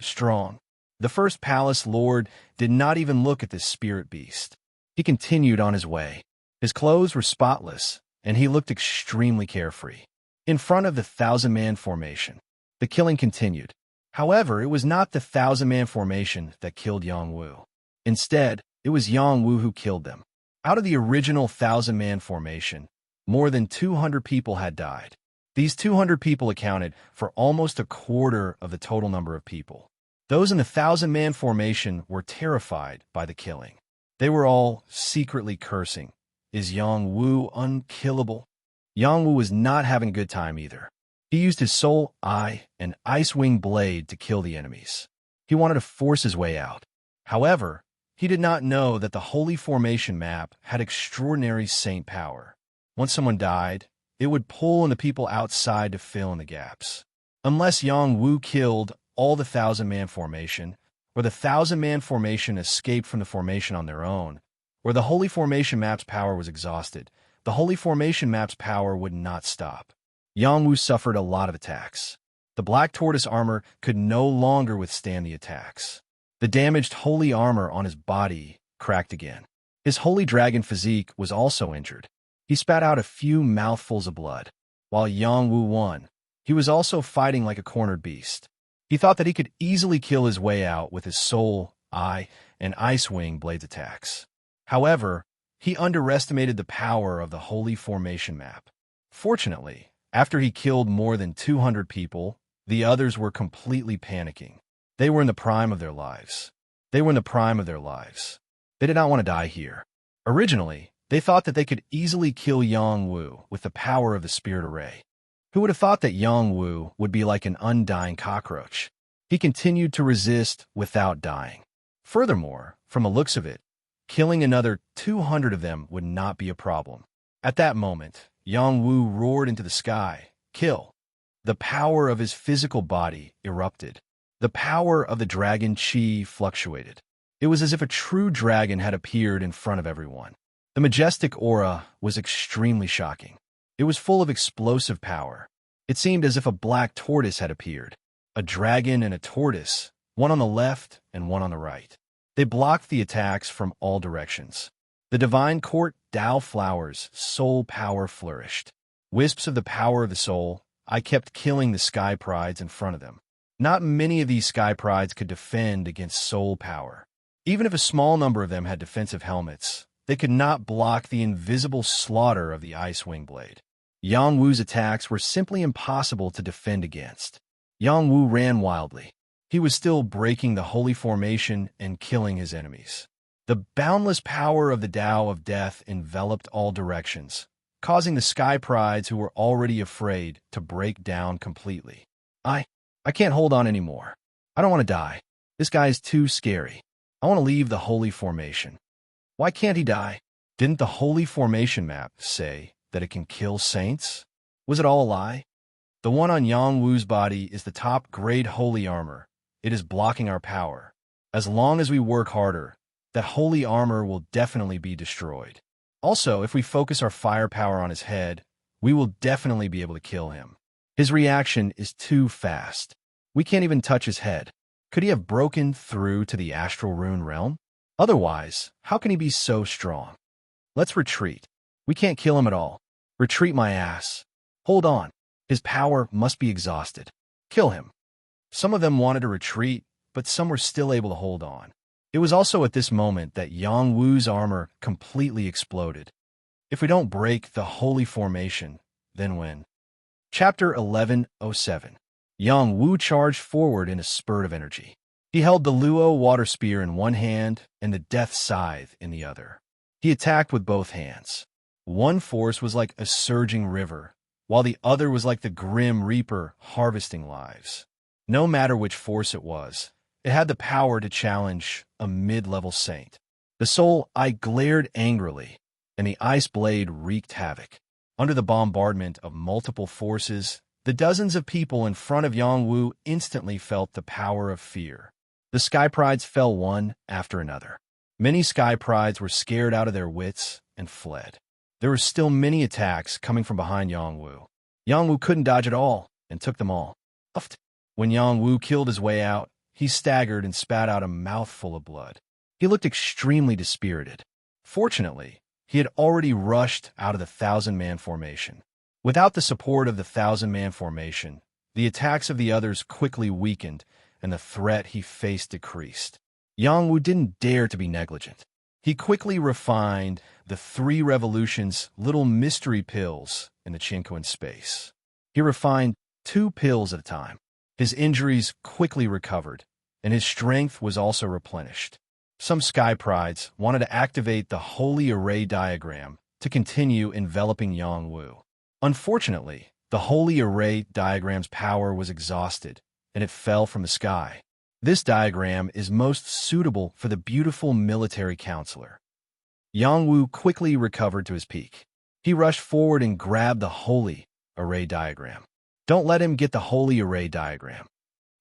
"Strong." The first Palace Lord did not even look at this spirit beast. He continued on his way. His clothes were spotless, and he looked extremely carefree. In front of the 1,000-man formation, the killing continued. However, it was not the 1,000-man formation that killed Yang Wu. Instead, it was Yang Wu who killed them. Out of the original 1,000-man formation, more than 200 people had died. These 200 people accounted for almost a quarter of the total number of people. Those in the 1,000-man formation were terrified by the killing. They were all secretly cursing. Is Yang Wu unkillable? Yang Wu was not having a good time either. He used his soul eye and ice wing blade to kill the enemies. He wanted to force his way out. However, he did not know that the Holy Formation map had extraordinary saint power. Once someone died, it would pull in the people outside to fill in the gaps. Unless Yang Wu killed all the 1,000-man formation, or the 1,000-man formation escaped from the formation on their own, or the Holy Formation map's power was exhausted, the Holy Formation map's power would not stop. Yang Wu suffered a lot of attacks. The black tortoise armor could no longer withstand the attacks. The damaged holy armor on his body cracked again. His holy dragon physique was also injured. He spat out a few mouthfuls of blood. While Yang Wu won, he was also fighting like a cornered beast. He thought that he could easily kill his way out with his soul, eye, and ice wing blades attacks. However, he underestimated the power of the holy formation map. Fortunately, after he killed more than 200 people, the others were completely panicking. They were in the prime of their lives. They did not want to die here. Originally, they thought that they could easily kill Yang Wu with the power of the spirit array. Who would have thought that Yang Wu would be like an undying cockroach? He continued to resist without dying. Furthermore, from the looks of it, killing another 200 of them would not be a problem. At that moment, Yang Wu roared into the sky, "Kill!" The power of his physical body erupted. The power of the dragon Qi fluctuated. It was as if a true dragon had appeared in front of everyone. The majestic aura was extremely shocking. It was full of explosive power. It seemed as if a black tortoise had appeared. A dragon and a tortoise, one on the left and one on the right. They blocked the attacks from all directions. The divine court Tao flowers, soul power flourished. Wisps of the power of the soul, I kept killing the sky prides in front of them. Not many of these sky prides could defend against soul power. Even if a small number of them had defensive helmets, they could not block the invisible slaughter of the ice wing blade. Yang Wu's attacks were simply impossible to defend against. Yang Wu ran wildly. He was still breaking the holy formation and killing his enemies. The boundless power of the Tao of Death enveloped all directions, causing the sky prides who were already afraid to break down completely. I can't hold on anymore. I don't want to die. This guy is too scary. I want to leave the holy formation. Why can't he die? Didn't the holy formation map say that it can kill saints? Was it all a lie? The one on Yang Wu's body is the top grade holy armor. It is blocking our power. As long as we work harder, that holy armor will definitely be destroyed. Also, if we focus our firepower on his head, we will definitely be able to kill him. His reaction is too fast. We can't even touch his head. Could he have broken through to the astral rune realm? Otherwise, how can he be so strong? Let's retreat. We can't kill him at all. Retreat my ass. Hold on. His power must be exhausted. Kill him. Some of them wanted to retreat, but some were still able to hold on. It was also at this moment that Yang Wu's armor completely exploded. If we don't break the holy formation, then when? Chapter 11:07. Yang Wu charged forward in a spurt of energy. He held the Luo water spear in one hand and the death scythe in the other. He attacked with both hands. One force was like a surging river, while the other was like the grim reaper harvesting lives. No matter which force it was, it had the power to challenge a mid-level saint. The soul eye glared angrily, and the ice blade wreaked havoc. Under the bombardment of multiple forces, the dozens of people in front of Yang Wu instantly felt the power of fear. The sky prides fell one after another. Many sky prides were scared out of their wits and fled. There were still many attacks coming from behind Yang Wu. Yang Wu couldn't dodge at all and took them all. When Yang Wu killed his way out, he staggered and spat out a mouthful of blood. He looked extremely dispirited. Fortunately, he had already rushed out of the 1,000-man formation. Without the support of the 1,000-man formation, the attacks of the others quickly weakened and the threat he faced decreased. Yang Wu didn't dare to be negligent. He quickly refined the 3 revolutions little mystery pills in the Chinquin space. He refined 2 pills at a time. His injuries quickly recovered, and his strength was also replenished. Some sky prides wanted to activate the holy array diagram to continue enveloping Yang Wu. Unfortunately, the holy array diagram's power was exhausted, and it fell from the sky. This diagram is most suitable for the beautiful military counselor. Yang Wu quickly recovered to his peak. He rushed forward and grabbed the holy array diagram. Don't let him get the holy array diagram.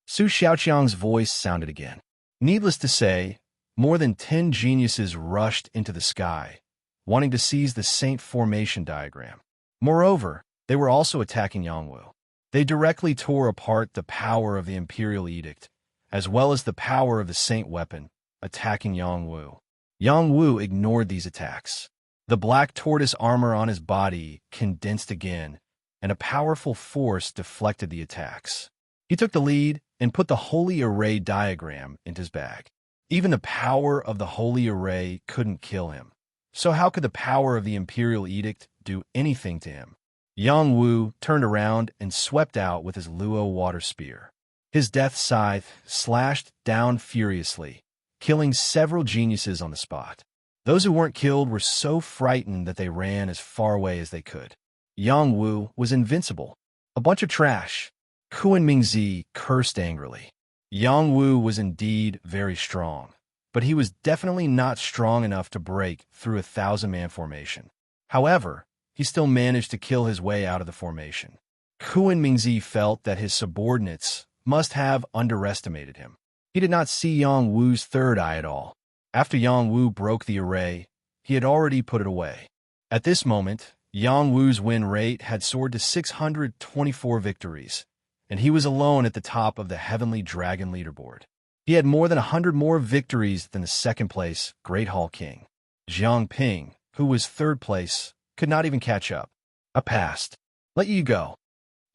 Su Xiaoqiang's voice sounded again. Needless to say, more than 10 geniuses rushed into the sky, wanting to seize the saint formation diagram. Moreover, They were also attacking Yangwu. They directly tore apart the power of the Imperial Edict, as well as the power of the Saint Weapon, attacking Yangwu. Yangwu ignored these attacks. The black tortoise armor on his body condensed again, and a powerful force deflected the attacks. He took the lead and put the Holy Array diagram into his bag. Even the power of the Holy Array couldn't kill him. So how could the power of the Imperial Edict do anything to him? Yangwu turned around and swept out with his Luo water spear. His death scythe slashed down furiously, killing several geniuses on the spot. Those who weren't killed were so frightened that they ran as far away as they could. Yangwu was invincible. A bunch of trash. Kuan Mingzi cursed angrily. Yangwu was indeed very strong, but he was definitely not strong enough to break through a 1,000-man formation. However, he still managed to kill his way out of the formation. Kuan Mingzi felt that his subordinates must have underestimated him. He did not see Yangwu's third eye at all. After Yangwu broke the array, he had already put it away. At this moment, Yangwu's win rate had soared to 624 victories, and he was alone at the top of the Heavenly Dragon leaderboard. He had more than 100 more victories than the second-place Great Hall King. Jiang Ping, who was third place, could not even catch up. I passed. Let you go.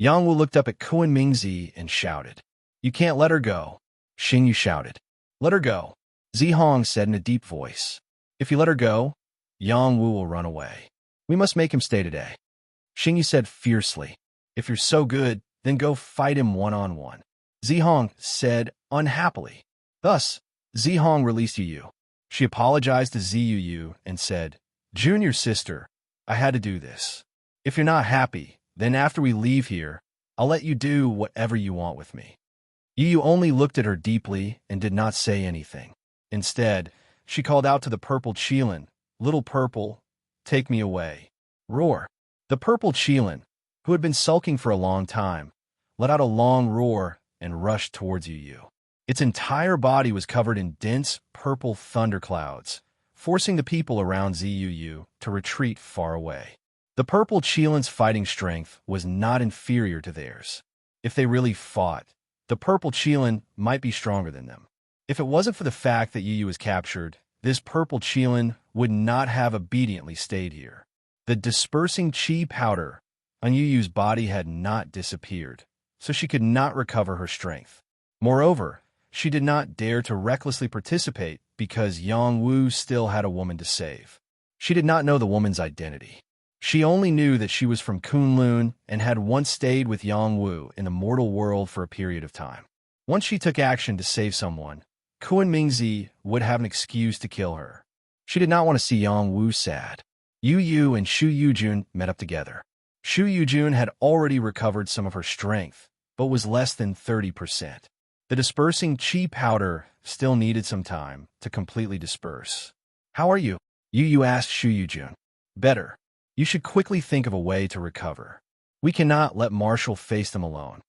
Yangwu looked up at Kuan Mingzi and shouted. You can't let her go. Xingyu shouted. Let her go. Zihong said in a deep voice. If you let her go, Yangwu will run away. We must make him stay today. Xingyu said fiercely. If you're so good, then go fight him one-on-one. Zihong said unhappily. Thus, Zihong released Yu. She apologized to Ziyu and said, Junior sister, I had to do this. If you're not happy, then after we leave here, I'll let you do whatever you want with me. Yu only looked at her deeply and did not say anything. Instead, she called out to the purple Qilin, Little Purple, take me away. Roar. The purple Qilin, who had been sulking for a long time, let out a long roar and rushed towards Yu. Its entire body was covered in dense purple thunderclouds, forcing the people around Ziyu to retreat far away. The purple Qilin's fighting strength was not inferior to theirs. If they really fought, the purple Qilin might be stronger than them. If it wasn't for the fact that Yu was captured, this purple Qilin would not have obediently stayed here. The dispersing chi powder on Yu's body had not disappeared, so she could not recover her strength. Moreover, she did not dare to recklessly participate because Yangwu still had a woman to save. She did not know the woman's identity. She only knew that she was from Kunlun and had once stayed with Yangwu in the mortal world for a period of time. Once she took action to save someone, Kuan Mingzi would have an excuse to kill her. She did not want to see Yangwu sad. Yu and Shu Yujun met up together. Shu Yujun had already recovered some of her strength, but was less than 30%. The dispersing chi powder still needed some time to completely disperse. How are you? Yu asked Shu Yujun. Better. You should quickly think of a way to recover. We cannot let Marshall face them alone.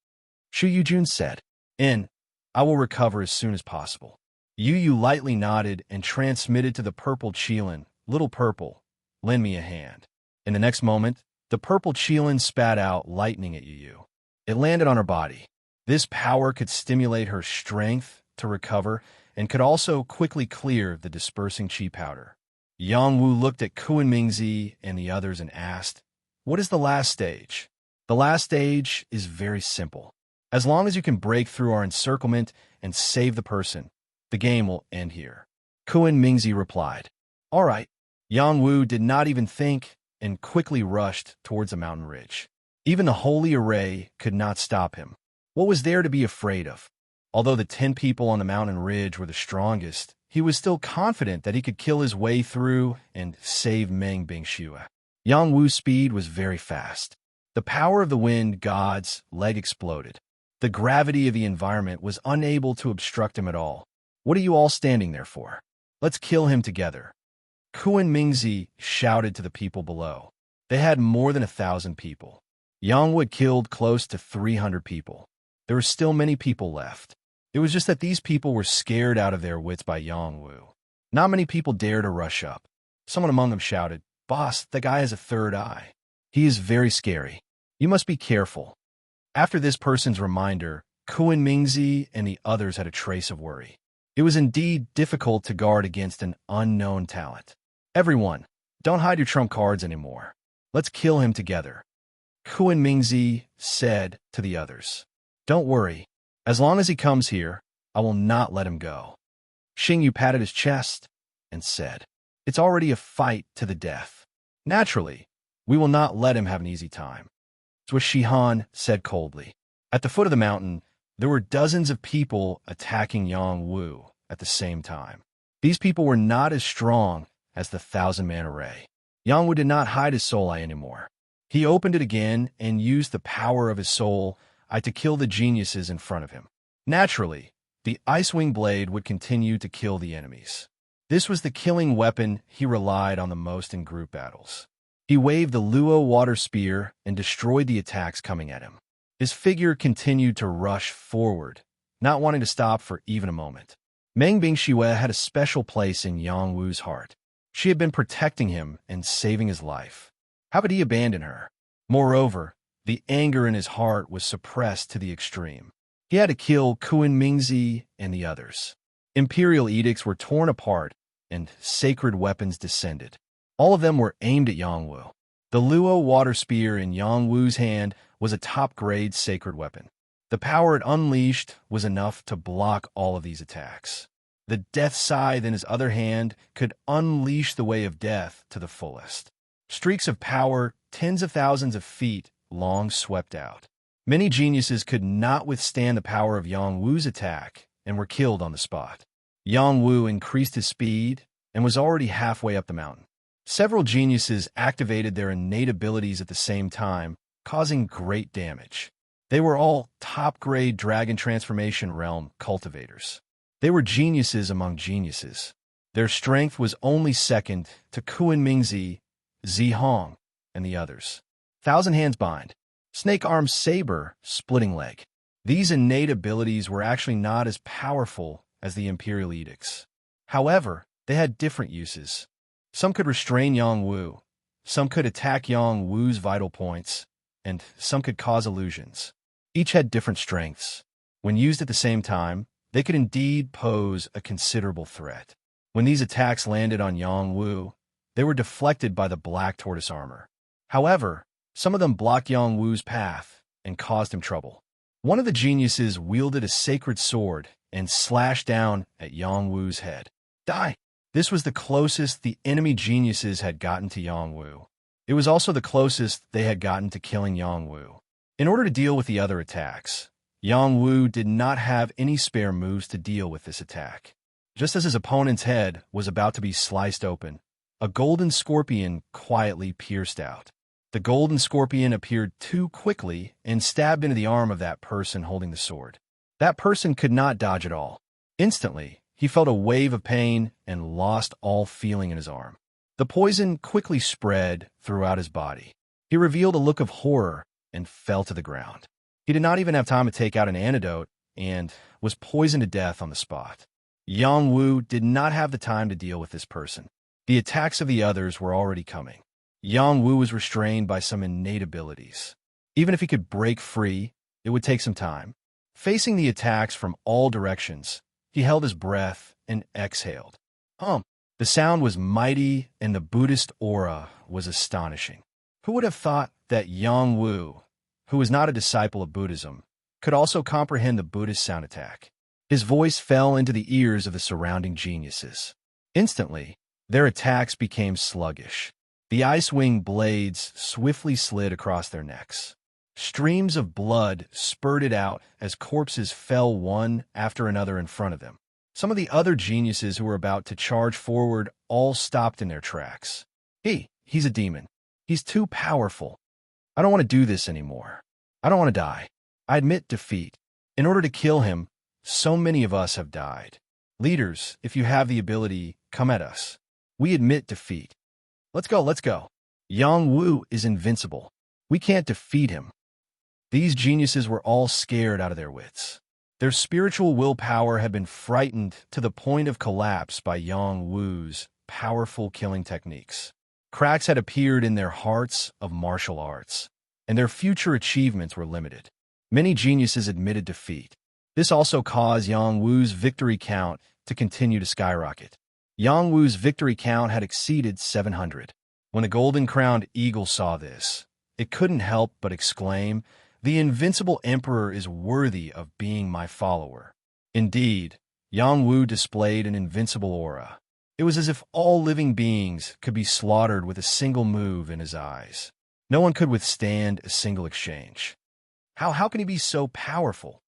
Shu Yujun said. I will recover as soon as possible. Yu lightly nodded and transmitted to the purple Qilin, Little Purple, lend me a hand. In the next moment, the purple Qilin spat out lightning at Yu. It landed on her body. This power could stimulate her strength to recover and could also quickly clear the dispersing chi powder. Yangwu looked at Kuan Mingzi and the others and asked, What is the last stage? The last stage is very simple. As long as you can break through our encirclement and save the person, the game will end here. Kuan Mingzi replied. All right. Yangwu did not even think and quickly rushed towards a mountain ridge. Even the Holy Array could not stop him. What was there to be afraid of? Although the 10 people on the mountain ridge were the strongest, he was still confident that he could kill his way through and save Meng Bingxue. Yangwu's speed was very fast. The power of the wind god's leg exploded. The gravity of the environment was unable to obstruct him at all. What are you all standing there for? Let's kill him together. Kuan Mingzi shouted to the people below. They had more than 1,000 people. Yangwu had killed close to 300 people. There were still many people left. It was just that these people were scared out of their wits by Yangwu. Not many people dared to rush up. Someone among them shouted, Boss, the guy has a third eye. He is very scary. You must be careful. After this person's reminder, Kuan Mingzi and the others had a trace of worry. It was indeed difficult to guard against an unknown talent. Everyone, don't hide your trump cards anymore. Let's kill him together. Kuan Mingzi said to the others. Don't worry. As long as he comes here, I will not let him go. Xingyu patted his chest and said, It's already a fight to the death. Naturally, we will not let him have an easy time. It's what Shihan said coldly. At the foot of the mountain, there were dozens of people attacking Yang Wu at the same time. These people were not as strong as the 1,000-man array. Yang Wu did not hide his soul eye anymore. He opened it again and used the power of his soul eye to kill the geniuses in front of him. Naturally, the Ice-Wing Blade would continue to kill the enemies. This was the killing weapon he relied on the most in group battles. He waved the Luo water spear and destroyed the attacks coming at him. His figure continued to rush forward, not wanting to stop for even a moment. Meng Bingxue had a special place in Yang Wu's heart. She had been protecting him and saving his life. How could he abandon her? Moreover, the anger in his heart was suppressed to the extreme. He had to kill Kuan Mingzi and the others. Imperial edicts were torn apart, and sacred weapons descended. All of them were aimed at Yang Wu. The Luo water spear in Yang Wu's hand was a top-grade sacred weapon. The power it unleashed was enough to block all of these attacks. The death scythe in his other hand could unleash the way of death to the fullest. Streaks of power, tens of thousands of feet long, swept out. Many geniuses could not withstand the power of Yang Wu's attack and were killed on the spot. Yang Wu increased his speed and was already halfway up the mountain. Several geniuses activated their innate abilities at the same time, causing great damage. They were all top-grade Dragon Transformation Realm cultivators. They were geniuses among geniuses. Their strength was only second to Kuan Mingzi, Zi Hong, and the others. Thousand Hands Bind, Snake Arm Saber, Splitting Leg. These innate abilities were actually not as powerful as the Imperial Edicts. However, they had different uses. Some could restrain Yang Wu, some could attack Yang Wu's vital points, and some could cause illusions. Each had different strengths. When used at the same time, they could indeed pose a considerable threat. When these attacks landed on Yang Wu, they were deflected by the Black Tortoise armor. However, some of them blocked Yang Wu's path and caused him trouble. One of the geniuses wielded a sacred sword and slashed down at Yang Wu's head. Die! This was the closest the enemy geniuses had gotten to Yang Wu. It was also the closest they had gotten to killing Yang Wu. In order to deal with the other attacks, Yang Wu did not have any spare moves to deal with this attack. Just as his opponent's head was about to be sliced open, a golden scorpion quietly pierced out. The golden scorpion appeared too quickly and stabbed into the arm of that person holding the sword. That person could not dodge at all. Instantly, he felt a wave of pain and lost all feeling in his arm. The poison quickly spread throughout his body. He revealed a look of horror and fell to the ground. He did not even have time to take out an antidote and was poisoned to death on the spot. Yang Wu did not have the time to deal with this person. The attacks of the others were already coming. Yang Wu was restrained by some innate abilities. Even if he could break free, it would take some time. Facing the attacks from all directions, he held his breath and exhaled. The sound was mighty and the Buddhist aura was astonishing. Who would have thought that Yang Wu, who was not a disciple of Buddhism, could also comprehend the Buddhist sound attack? His voice fell into the ears of the surrounding geniuses. Instantly, their attacks became sluggish. The Ice-Wing blades swiftly slid across their necks. Streams of blood spurted out as corpses fell one after another in front of them. Some of the other geniuses who were about to charge forward all stopped in their tracks. He's a demon. He's too powerful. I don't want to do this anymore. I don't want to die. I admit defeat. In order to kill him, so many of us have died. Leaders, if you have the ability, come at us. We admit defeat. Let's go. Yang Wu is invincible. We can't defeat him. These geniuses were all scared out of their wits. Their spiritual willpower had been frightened to the point of collapse by Yang Wu's powerful killing techniques. Cracks had appeared in their hearts of martial arts. and their future achievements were limited. Many geniuses admitted defeat. This also caused Yang Wu's victory count to continue to skyrocket. Yang Wu's victory count had exceeded 700. When the golden-crowned eagle saw this, it couldn't help but exclaim, "The invincible emperor is worthy of being my follower." Indeed, Yang Wu displayed an invincible aura. It was as if all living beings could be slaughtered with a single move in his eyes. No one could withstand a single exchange. How can he be so powerful?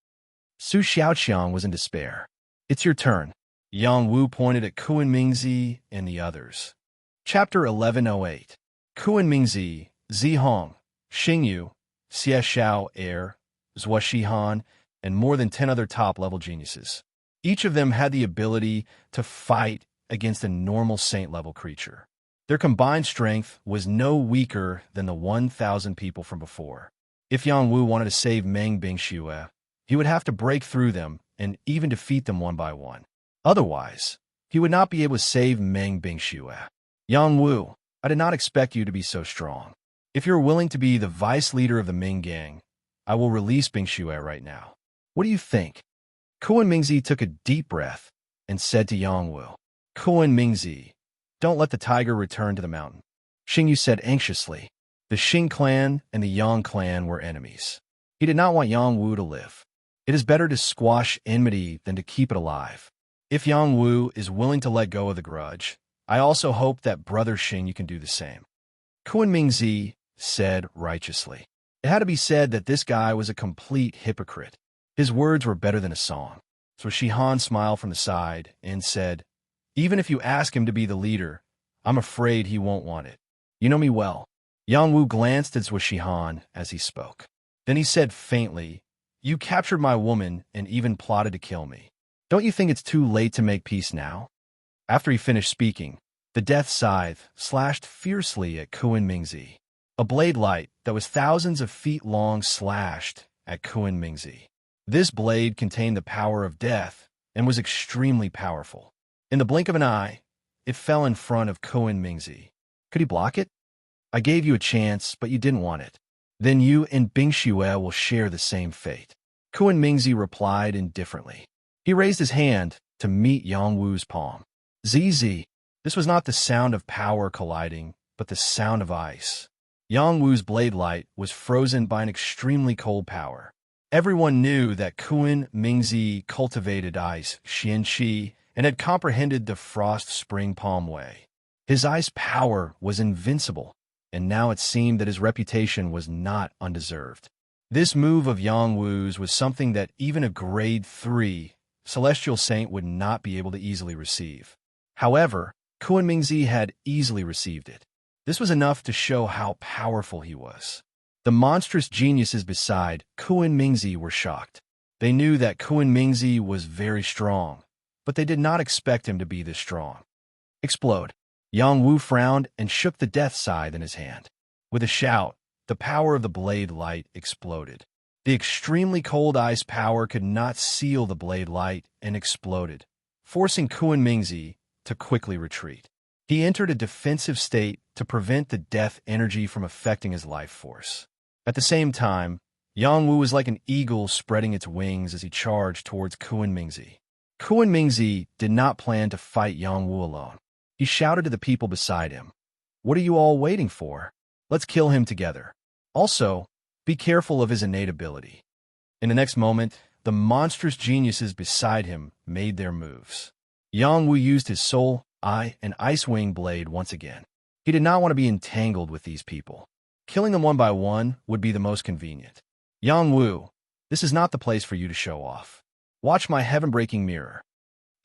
Su Xiaoqiang was in despair. "It's your turn." Yang Wu pointed at Kuan Mingzi and the others. Chapter 1108. Kuan Mingzi, Zi Hong, Xingyu, Xie Xiao Air, Zhuo Shihan, and more than 10 other top-level geniuses. Each of them had the ability to fight against a normal saint-level creature. Their combined strength was no weaker than the 1,000 people from before. If Yang Wu wanted to save Meng Bingxue, he would have to break through them and even defeat them one by one. Otherwise, he would not be able to save Meng Bingxue. "Yang Wu, I did not expect you to be so strong. If you're willing to be the vice leader of the Ming gang, I will release Bingxue right now. What do you think?" Kuan Mingzi took a deep breath and said to Yang Wu, "Kuan Mingzi, don't let the tiger return to the mountain." Xingyu said anxiously. The Xing clan and the Yang clan were enemies. He did not want Yang Wu to live. It is better to squash enmity than to keep it alive. If Yang Wu is willing to let go of the grudge, I also hope that Brother Xing you can do the same. Kuan Mingzi said righteously. It had to be said that this guy was a complete hypocrite. His words were better than a song. So Shihan smiled from the side and said, "Even if you ask him to be the leader, I'm afraid he won't want it. You know me well." Yang Wu glanced at Zhuo Shihan as he spoke. Then he said faintly, "You captured my woman and even plotted to kill me. Don't you think it's too late to make peace now?" After he finished speaking, the death scythe slashed fiercely at Kuan Mingzi. A blade light that was thousands of feet long slashed at Kuan Mingzi. This blade contained the power of death and was extremely powerful. In the blink of an eye, it fell in front of Kuan Mingzi. Could he block it? "I gave you a chance, but you didn't want it. Then you and Bingxue will share the same fate." Kuan Mingzi replied indifferently. He raised his hand to meet Yang Wu's palm. "ZZ." This was not the sound of power colliding, but the sound of ice. Yang Wu's blade light was frozen by an extremely cold power. Everyone knew that Kuan Mingzi cultivated ice, Xianqi, and had comprehended the frost spring palm way. His ice power was invincible, and now it seemed that his reputation was not undeserved. This move of Yang Wu's was something that even a grade 3 celestial saint would not be able to easily receive. However, Kuan Mingzi had easily received it. This was enough to show how powerful he was. The monstrous geniuses beside Kuan Mingzi were shocked. They knew that Kuan Mingzi was very strong, but they did not expect him to be this strong. "Explode." Yang Wu frowned and shook the death scythe in his hand. With a shout, the power of the blade light exploded. The extremely cold ice power could not seal the blade light and exploded, forcing Kuan Mingzi to quickly retreat. He entered a defensive state to prevent the death energy from affecting his life force. At the same time, Yang Wu was like an eagle spreading its wings as he charged towards Kuan Mingzi. Kuan Mingzi did not plan to fight Yang Wu alone. He shouted to the people beside him, "What are you all waiting for? Let's kill him together. Also, be careful of his innate ability." In the next moment, the monstrous geniuses beside him made their moves. Yang Wu used his soul, eye, and ice wing blade once again. He did not want to be entangled with these people. Killing them one by one would be the most convenient. "Yang Wu, this is not the place for you to show off. Watch my heaven-breaking mirror."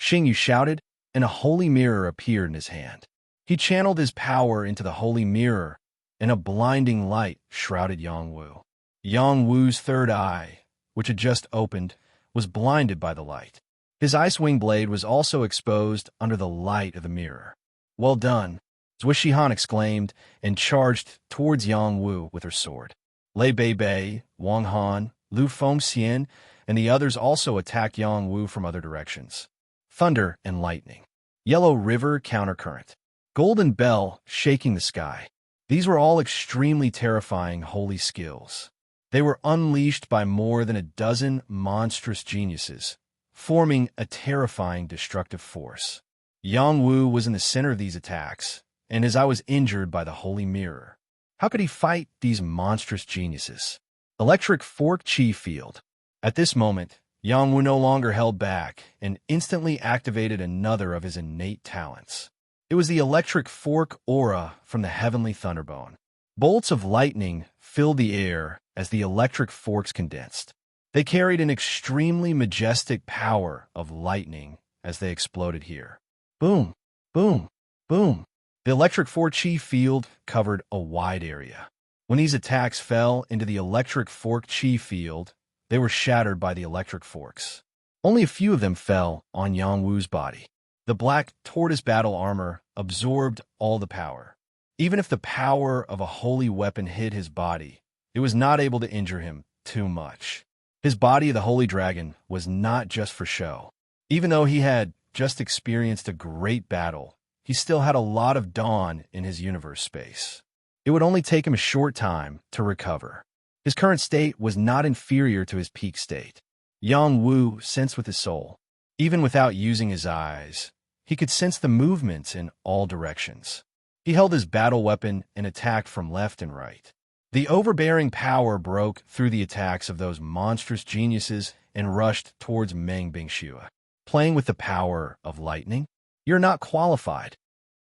Xingyu shouted, and a holy mirror appeared in his hand. He channeled his power into the holy mirror, and a blinding light shrouded Yang Wu. Yang Wu's third eye, which had just opened, was blinded by the light. His ice wing blade was also exposed under the light of the mirror. "Well done," Zhuo Shihan exclaimed, and charged towards Yang Wu with her sword. Lei Bei, Wang Han, Lu Fengxian, and the others also attacked Yang Wu from other directions. Thunder and lightning. Yellow river countercurrent. Golden bell shaking the sky. These were all extremely terrifying holy skills. They were unleashed by more than a dozen monstrous geniuses, forming a terrifying destructive force. Yang Wu was in the center of these attacks, and as I was injured by the holy mirror. How could he fight these monstrous geniuses? Electric fork chi field. At this moment, Yang Wu no longer held back and instantly activated another of his innate talents. It was the electric fork aura from the heavenly thunderbone. Bolts of lightning filled the air as the electric forks condensed. They carried an extremely majestic power of lightning as they exploded here. Boom, boom, boom. The electric fork chi field covered a wide area. When these attacks fell into the electric fork chi field, they were shattered by the electric forks. Only a few of them fell on Yang Wu's body. The black tortoise battle armor absorbed all the power. Even if the power of a holy weapon hit his body, it was not able to injure him too much. His body of the holy dragon was not just for show. Even though he had just experienced a great battle, he still had a lot of dawn in his universe space. It would only take him a short time to recover. His current state was not inferior to his peak state. Yang Wu sensed with his soul. Even without using his eyes, he could sense the movements in all directions. He held his battle weapon and attacked from left and right. The overbearing power broke through the attacks of those monstrous geniuses and rushed towards Meng Bingxue. Playing with the power of lightning? You're not qualified.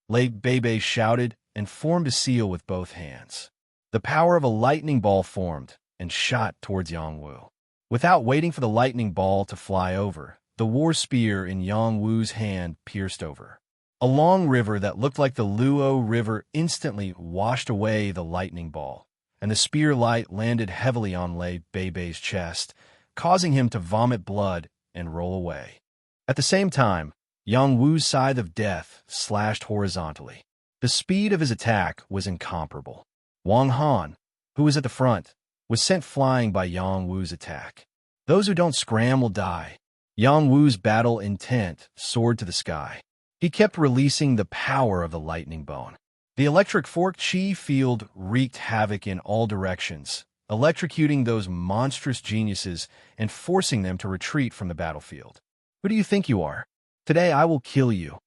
Lei Beibei shouted and formed a seal with both hands. The power of a lightning ball formed and shot towards Yang Wu. Without waiting for the lightning ball to fly over, the war spear in Yang Wu's hand pierced over. A long river that looked like the Luo River instantly washed away the lightning ball, and the spear light landed heavily on Lei Beibei's chest, causing him to vomit blood and roll away. At the same time, Yang Wu's scythe of death slashed horizontally. The speed of his attack was incomparable. Wang Han, who was at the front, was sent flying by Yang Wu's attack. Those who don't scram will die. Yang Wu's battle intent soared to the sky. He kept releasing the power of the lightning bone. The electric fork chi field wreaked havoc in all directions, electrocuting those monstrous geniuses and forcing them to retreat from the battlefield. Who do you think you are? Today I will kill you.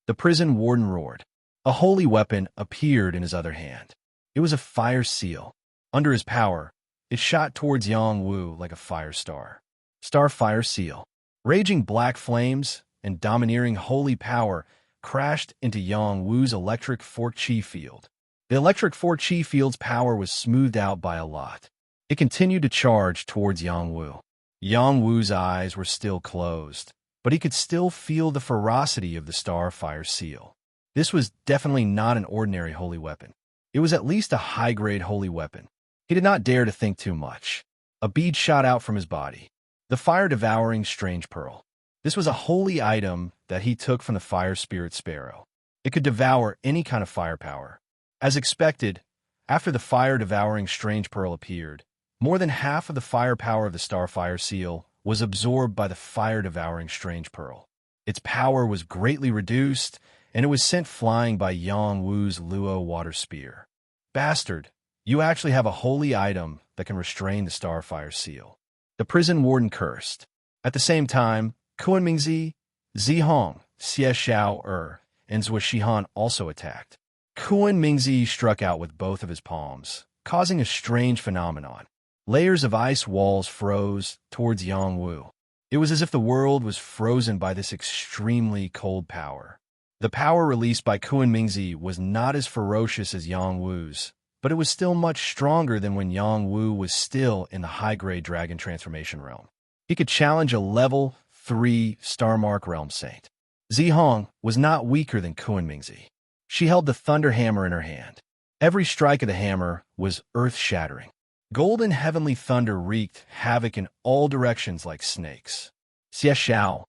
The prison warden roared. A holy weapon appeared in his other hand. It was a fire seal. Under his power, it shot towards Yang Wu like a fire star. Starfire seal. Raging black flames and domineering holy power crashed into Yang Wu's electric fork chi field. The electric fork chi field's power was smoothed out by a lot. It continued to charge towards Yang Wu. Yang Wu's eyes were still closed, but he could still feel the ferocity of the Starfire seal. This was definitely not an ordinary holy weapon. It was at least a high-grade holy weapon. He did not dare to think too much. A bead shot out from his body. The fire-devouring strange pearl. This was a holy item that he took from the fire spirit sparrow. It could devour any kind of firepower. As expected, after the fire-devouring strange pearl appeared, more than half of the firepower of the Starfire seal was absorbed by the fire-devouring strange pearl. Its power was greatly reduced, and it was sent flying by Yang Wu's Luo water spear. Bastard, you actually have a holy item that can restrain the Starfire seal. The prison warden cursed. At the same time, Kuan Mingzi, Zihong, Xie Xiao and Zhou Shihan also attacked. Kuan Mingzi struck out with both of his palms, causing a strange phenomenon. Layers of ice walls froze towards Yang Wu. It was as if the world was frozen by this extremely cold power. The power released by Kuan Mingzi was not as ferocious as Yang Wu's, but it was still much stronger than when Yang Wu was still in the high-grade dragon transformation realm. He could challenge a level 3 Starmark Realm Saint. Zihong was not weaker than Kuan Mingzi. She held the thunder hammer in her hand. Every strike of the hammer was earth-shattering. Golden heavenly thunder wreaked havoc in all directions like snakes. Xie Xiao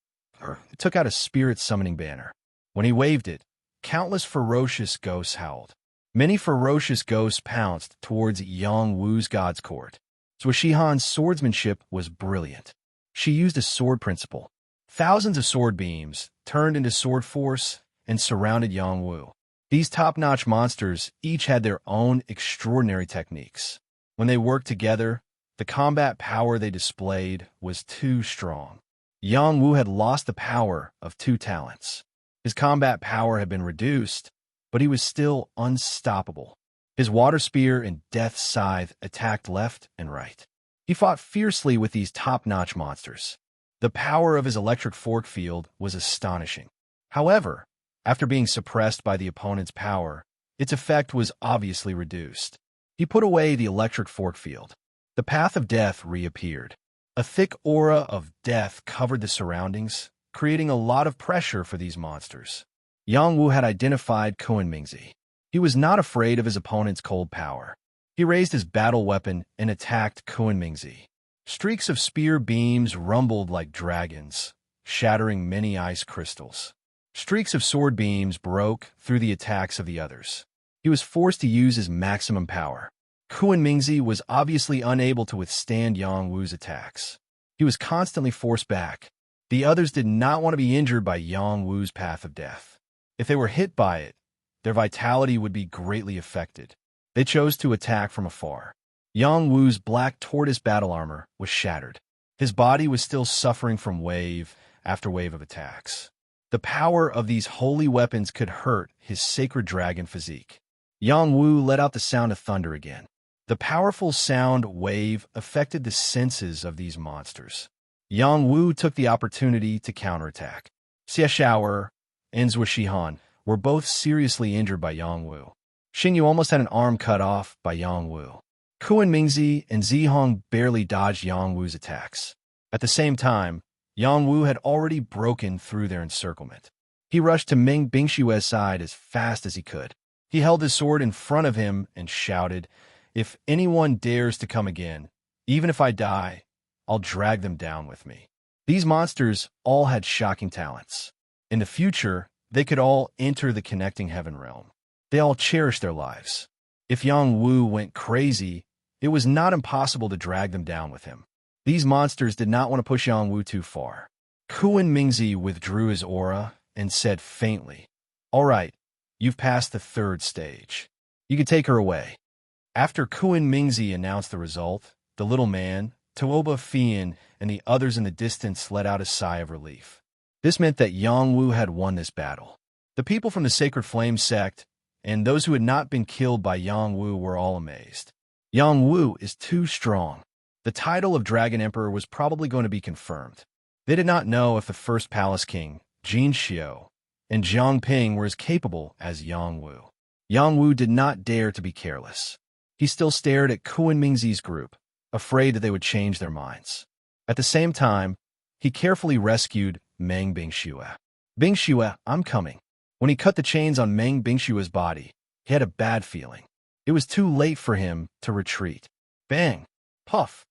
took out a spirit summoning banner. When he waved it, countless ferocious ghosts howled. Many ferocious ghosts pounced towards Yang Wu's God's Court. Zhou Shihan's swordsmanship was brilliant. She used a sword principle. Thousands of sword beams turned into sword force and surrounded Yang Wu. These top-notch monsters each had their own extraordinary techniques. When they worked together, the combat power they displayed was too strong. Yang Wu had lost the power of two talents. His combat power had been reduced, but he was still unstoppable. His water spear and death scythe attacked left and right. He fought fiercely with these top-notch monsters. The power of his electric fork field was astonishing. However, after being suppressed by the opponent's power, its effect was obviously reduced. He put away the electric fork field. The path of death reappeared. A thick aura of death covered the surroundings, creating a lot of pressure for these monsters. Yang Wu had identified Kuan-Mingzi. He was not afraid of his opponent's cold power. He raised his battle weapon and attacked Kuan-Mingzi. Streaks of spear beams rumbled like dragons, shattering many ice crystals. Streaks of sword beams broke through the attacks of the others. He was forced to use his maximum power. Kuan-Mingzi was obviously unable to withstand Yang Wu's attacks. He was constantly forced back. The others did not want to be injured by Yang Wu's path of death. If they were hit by it, their vitality would be greatly affected. They chose to attack from afar. Yang Wu's black tortoise battle armor was shattered. His body was still suffering from wave after wave of attacks. The power of these holy weapons could hurt his sacred dragon physique. Yang Wu let out the sound of thunder again. The powerful sound wave affected the senses of these monsters. Yang Wu took the opportunity to counterattack. Xie Xiaoer and Zhuo Shihan were both seriously injured by Yang Wu. Xingyu almost had an arm cut off by Yang Wu. Kuan-Mingzi and Zihong barely dodged Yang Wu's attacks. At the same time, Yang Wu had already broken through their encirclement. He rushed to Meng Bingshue's side as fast as he could. He held his sword in front of him and shouted, "If anyone dares to come again, even if I die, I'll drag them down with me." These monsters all had shocking talents. In the future, they could all enter the connecting heaven realm. They all cherished their lives. If Yang Wu went crazy, it was not impossible to drag them down with him. These monsters did not want to push Yang Wu too far. Kuan-Mingzi withdrew his aura and said faintly, "All right, you've passed the third stage. You can take her away." After Kuan-Mingzi announced the result, the little man, Tuoba Fian, and the others in the distance let out a sigh of relief. This meant that Yang Wu had won this battle. The people from the Sacred Flame sect and those who had not been killed by Yang Wu were all amazed. Yang Wu is too strong. The title of Dragon Emperor was probably going to be confirmed. They did not know if the first Palace King, Jin Xiu, and Jiang Ping were as capable as Yang Wu. Yang Wu did not dare to be careless. He still stared at Kuan-Mingzi's group, afraid that they would change their minds. At the same time, he carefully rescued Meng Bingxue. "Bingxue, I'm coming." When he cut the chains on Meng Bingshue's body, he had a bad feeling. It was too late for him to retreat. Bang! Puff!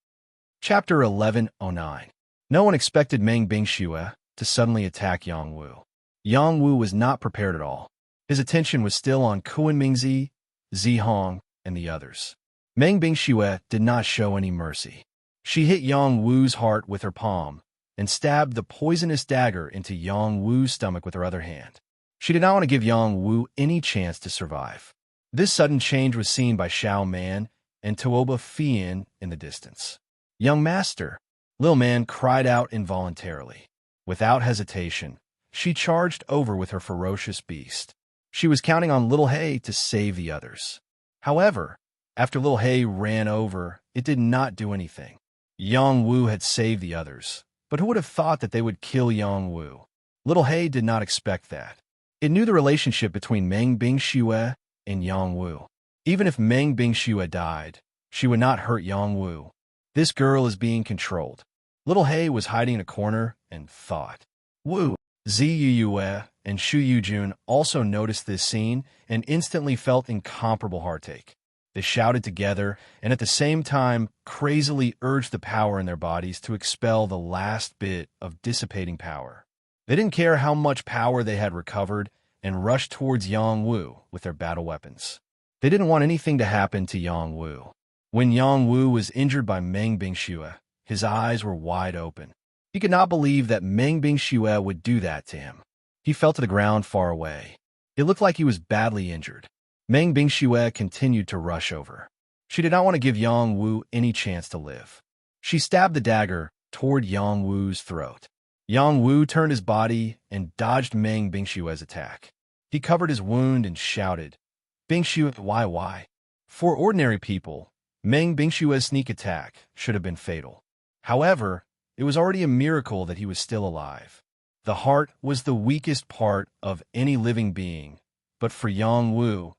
Chapter 1109. No one expected Meng Bingxue to suddenly attack Yang Wu. Yang Wu was not prepared at all. His attention was still on Kuan-Mingzi, Zihong, and the others. Meng Bingxue did not show any mercy. She hit Yang Wu's heart with her palm and stabbed the poisonous dagger into Yang Wu's stomach with her other hand. She did not want to give Yang Wu any chance to survive. This sudden change was seen by Xiao Man and Tuoba Fian in the distance. "Young master," Lil Man cried out involuntarily. Without hesitation, she charged over with her ferocious beast. She was counting on Little Hay to save the others. However, after Little Hay ran over, it did not do anything. Yang Wu had saved the others, but who would have thought that they would kill Yang Wu? Little Hay did not expect that. It knew the relationship between Meng Bingxue and Yang Wu. Even if Meng Bingxue died, she would not hurt Yang Wu. This girl is being controlled. Little Hay was hiding in a corner and thought. Wu, Ziyue, and Shu Yujun also noticed this scene and instantly felt incomparable heartache. They shouted together and at the same time crazily urged the power in their bodies to expel the last bit of dissipating power. They didn't care how much power they had recovered and rushed towards Yang Wu with their battle weapons. They didn't want anything to happen to Yang Wu. When Yang Wu was injured by Meng Bingxue, his eyes were wide open. He could not believe that Meng Bingxue would do that to him. He fell to the ground far away. It looked like he was badly injured. Meng Bingxue continued to rush over. She did not want to give Yang Wu any chance to live. She stabbed the dagger toward Yang Wu's throat. Yang Wu turned his body and dodged Meng Bingxue's attack. He covered his wound and shouted, "Bingxue, why? For ordinary people, Meng Bingxue's sneak attack should have been fatal. However, it was already a miracle that he was still alive. The heart was the weakest part of any living being, but for Yang Wu,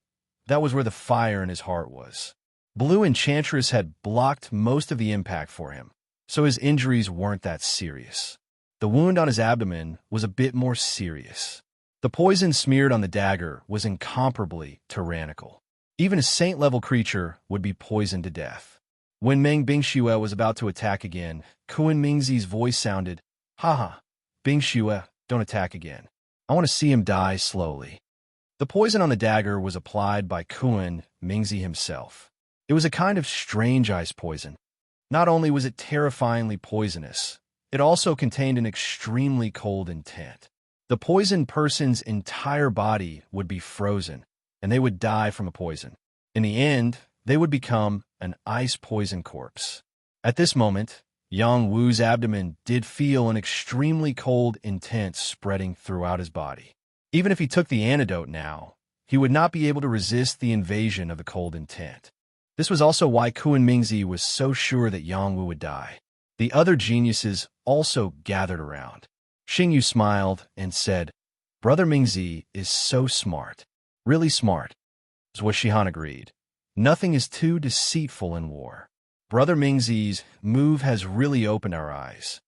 that was where the fire in his heart was. Blue Enchantress had blocked most of the impact for him, so his injuries weren't that serious. The wound on his abdomen was a bit more serious. The poison smeared on the dagger was incomparably tyrannical. Even a saint-level creature would be poisoned to death. When Meng Bingxue was about to attack again, Kun Mingzi's voice sounded, "Haha, Bingxue, don't attack again. I want to see him die slowly." The poison on the dagger was applied by Kun Mingzi himself. It was a kind of strange ice poison. Not only was it terrifyingly poisonous, it also contained an extremely cold intent. The poisoned person's entire body would be frozen, and they would die from a poison. In the end, they would become an ice-poisoned corpse. At this moment, Yang Wu's abdomen did feel an extremely cold intent spreading throughout his body. Even if he took the antidote now, he would not be able to resist the invasion of the cold intent. This was also why Kun Mingzi was so sure that Yang Wu would die. The other geniuses also gathered around. Xingyu smiled and said, "Brother Mingzi is so smart. Really smart." Was Shihan agreed. "Nothing is too deceitful in war. Brother Mingzi's move has really opened our eyes."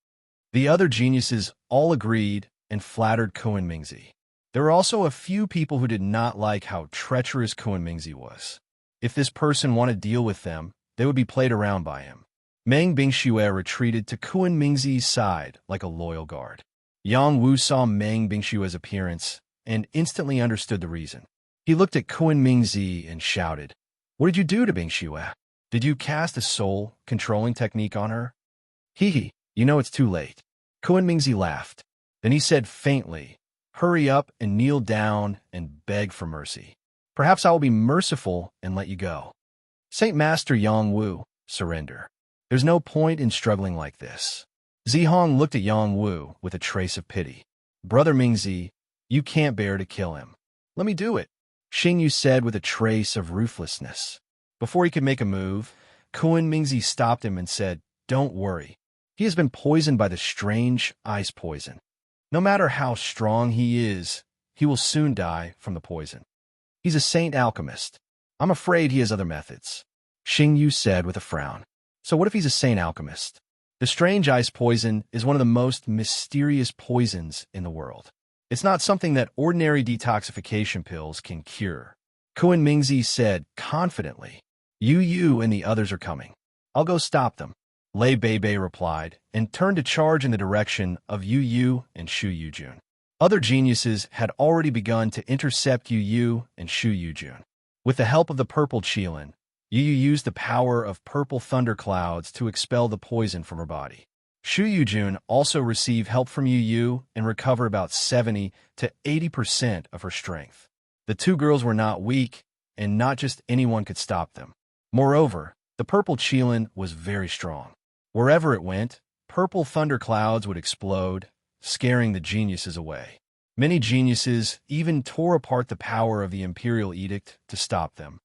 The other geniuses all agreed and flattered Kun Mingzi. There were also a few people who did not like how treacherous Kun Mingzi was. If this person wanted to deal with them, they would be played around by him. Meng Bingxue retreated to Kun Mingzi's side like a loyal guard. Yang Wu saw Meng Bingxue's appearance and instantly understood the reason. He looked at Kun Mingzi and shouted, "What did you do to Bingxue? Did you cast a soul-controlling technique on her?" "Hee, you know it's too late." Kun Mingzi laughed. Then he said faintly, "Hurry up and kneel down and beg for mercy. Perhaps I will be merciful and let you go." "Saint Master Yang Wu, surrender. There's no point in struggling like this." Zihong looked at Yang Wu with a trace of pity. "Brother Mingzi, you can't bear to kill him. Let me do it," Xingyu said with a trace of ruthlessness. Before he could make a move, Kun Mingzi stopped him and said, "Don't worry. He has been poisoned by the strange ice poison. No matter how strong he is, he will soon die from the poison. He's a saint alchemist. I'm afraid he has other methods," Xingyu said with a frown. "So what if he's a saint alchemist? The strange ice poison is one of the most mysterious poisons in the world. It's not something that ordinary detoxification pills can cure." Kun Mingzi said confidently, Yu and the others are coming. I'll go stop them." Lei Beibei replied and turned to charge in the direction of Yu and Shu Yujun. Other geniuses had already begun to intercept Yu and Shu Yujun. With the help of the purple Qilin, Yu used the power of purple thunderclouds to expel the poison from her body. Shu Yujun also received help from Yu and recovered about 70 to 80% of her strength. The two girls were not weak, and not just anyone could stop them. Moreover, the purple Qilin was very strong. Wherever it went, purple thunderclouds would explode, scaring the geniuses away. Many geniuses even tore apart the power of the imperial edict to stop them.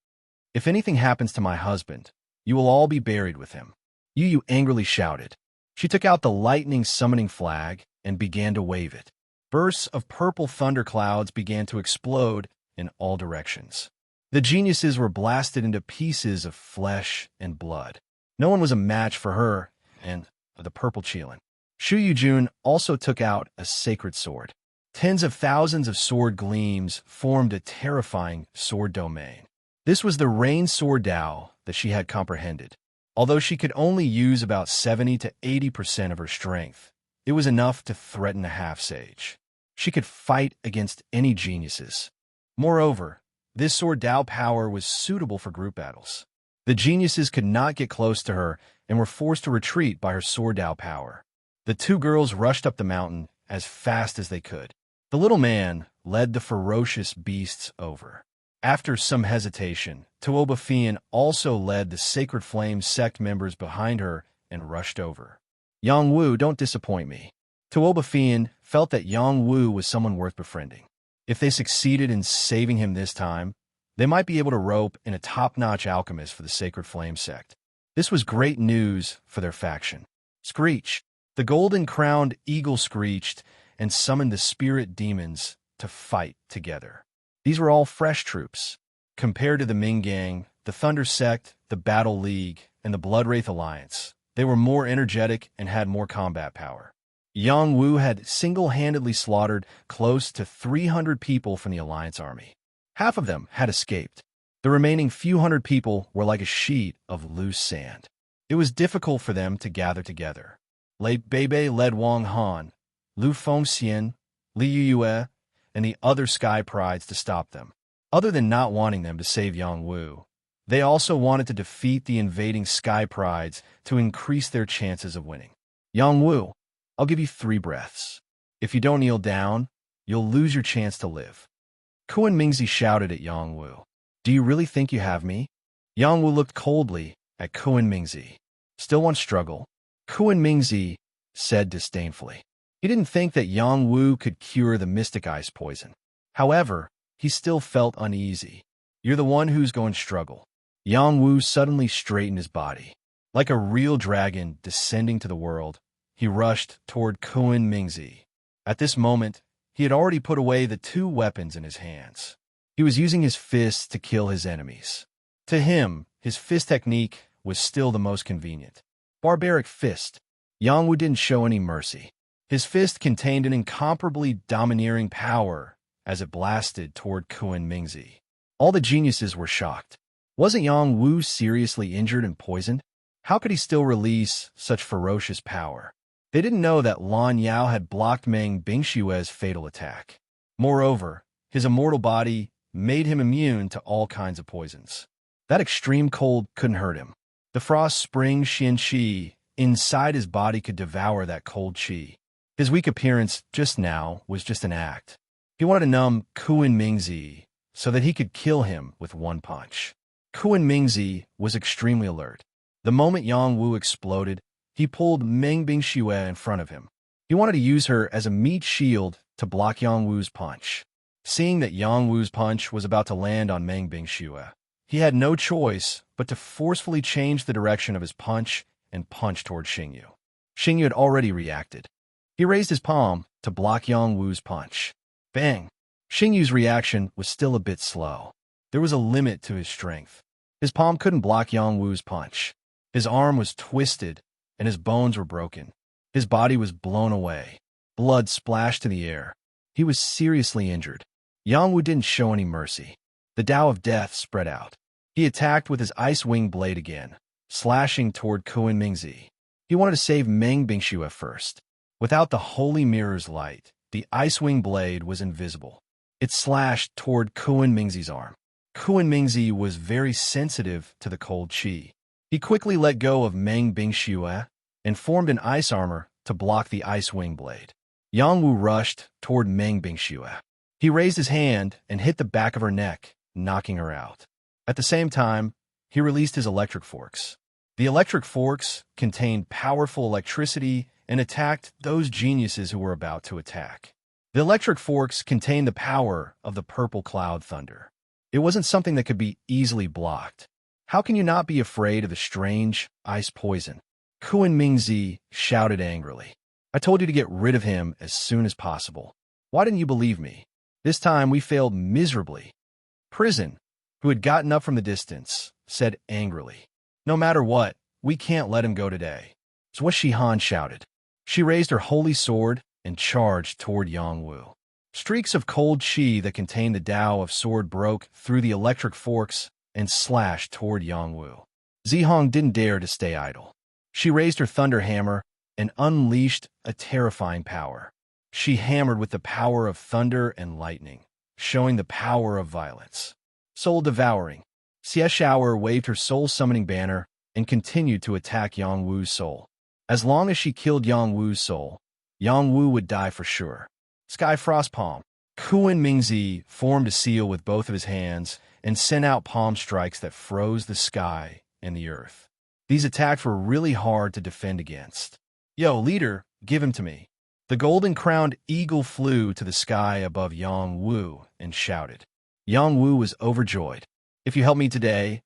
"If anything happens to my husband, you will all be buried with him," Yu angrily shouted. She took out the lightning summoning flag and began to wave it. Bursts of purple thunderclouds began to explode in all directions. The geniuses were blasted into pieces of flesh and blood. No one was a match for her and the purple Qilin. Shu Yujun also took out a sacred sword. Tens of thousands of sword gleams formed a terrifying sword domain. This was the rain sword Dao that she had comprehended. Although she could only use about 70 to 80% of her strength, it was enough to threaten a half-sage. She could fight against any geniuses. Moreover, this sword Dao power was suitable for group battles. The geniuses could not get close to her and were forced to retreat by her sword Dao power. The two girls rushed up the mountain as fast as they could. The little man led the ferocious beasts over. After some hesitation, Tuoba also led the Sacred Flame sect members behind her and rushed over. Yang Wu, don't disappoint me. Tuoba felt that Yang Wu was someone worth befriending. If they succeeded in saving him this time, they might be able to rope in a top-notch alchemist for the Sacred Flame sect. This was great news for their faction. Screech! The golden-crowned eagle screeched and summoned the spirit demons to fight together. These were all fresh troops. Compared to the Ming Gang, the Thunder Sect, the Battle League, and the Bloodwraith Alliance, they were more energetic and had more combat power. Yang Wu had single-handedly slaughtered close to 300 people from the Alliance army. Half of them had escaped. The remaining few hundred people were like a sheet of loose sand. It was difficult for them to gather together. Lei Bebe led Wang Han, Lu Fengxian, Li Yue, and the other Sky Prides to stop them. Other than not wanting them to save Yang Wu, they also wanted to defeat the invading Sky Prides to increase their chances of winning. Yang Wu, I'll give you 3 breaths. If you don't kneel down, you'll lose your chance to live. Kuan Mingzi shouted at Yang Wu. Do you really think you have me? Yang Wu looked coldly at Kuan Mingzi. Still want struggle? Kuan Mingzi said disdainfully. He didn't think that Yang Wu could cure the mystic ice poison. However, he still felt uneasy. You're the one who's going to struggle. Yang Wu suddenly straightened his body. Like a real dragon descending to the world, he rushed toward Kuan Mingzi. At this moment, he had already put away the 2 weapons in his hands. He was using his fists to kill his enemies. To him, his fist technique was still the most convenient. Barbaric fist. Yang Wu didn't show any mercy. His fist contained an incomparably domineering power as it blasted toward Kuan Mingzi. All the geniuses were shocked. Wasn't Yang Wu seriously injured and poisoned? How could he still release such ferocious power? They didn't know that Lan Yao had blocked Meng Bingshue's fatal attack. Moreover, his immortal body made him immune to all kinds of poisons. That extreme cold couldn't hurt him. The frost spring Xian Qi inside his body could devour that cold qi. His weak appearance just now was just an act. He wanted to numb Kuan Mingzi so that he could kill him with 1 punch. Kuan Mingzi was extremely alert. The moment Yang Wu exploded, he pulled Meng Bingxue in front of him. He wanted to use her as a meat shield to block Yang Wu's punch. Seeing that Yang Wu's punch was about to land on Meng Bingxue, he had no choice but to forcefully change the direction of his punch and punch toward Xingyu. Xingyu had already reacted. He raised his palm to block Yang Wu's punch. Bang! Xingyu's reaction was still a bit slow. There was a limit to his strength. His palm couldn't block Yang Wu's punch. His arm was twisted, and his bones were broken. His body was blown away. Blood splashed to the air. He was seriously injured. Yang Wu didn't show any mercy. The Tao of Death spread out. He attacked with his Ice Wing blade again, slashing toward Kuan Mingzi. He wanted to save Meng Bingxue first. Without the Holy Mirror's light, the Ice Wing blade was invisible. It slashed toward Kuan Mingzi's arm. Kuan Mingzi was very sensitive to the cold qi. He quickly let go of Meng Bingxue and formed an ice armor to block the Ice Wing blade. Yang Wu rushed toward Meng Bingxue. He raised his hand and hit the back of her neck, knocking her out. At the same time, he released his electric forks. The electric forks contained powerful electricity and attacked those geniuses who were about to attack. The electric forks contained the power of the purple cloud thunder. It wasn't something that could be easily blocked. How can you not be afraid of the strange ice poison? Kuan Mingzi shouted angrily. I told you to get rid of him as soon as possible. Why didn't you believe me? This time we failed miserably. Prison, who had gotten up from the distance, said angrily. No matter what, we can't let him go today. So what Shihan shouted. She raised her holy sword and charged toward Yang Wu. Streaks of cold qi that contained the Tao of sword broke through the electric forks and slashed toward Yang Wu. Zihong didn't dare to stay idle. She raised her thunder hammer and unleashed a terrifying power. She hammered with the power of thunder and lightning, showing the power of violence. Soul devouring. Xie Shower waved her soul-summoning banner and continued to attack Yang Wu's soul. As long as she killed Yang Wu's soul, Yang Wu would die for sure. Sky Frost Palm. Kuan Mingzi formed a seal with both of his hands and sent out palm strikes that froze the sky and the earth. These attacks were really hard to defend against. "Yo, leader, give him to me." The golden-crowned eagle flew to the sky above Yang Wu and shouted. Yang Wu was overjoyed. "If you help me today,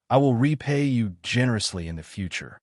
I will repay you generously in the future."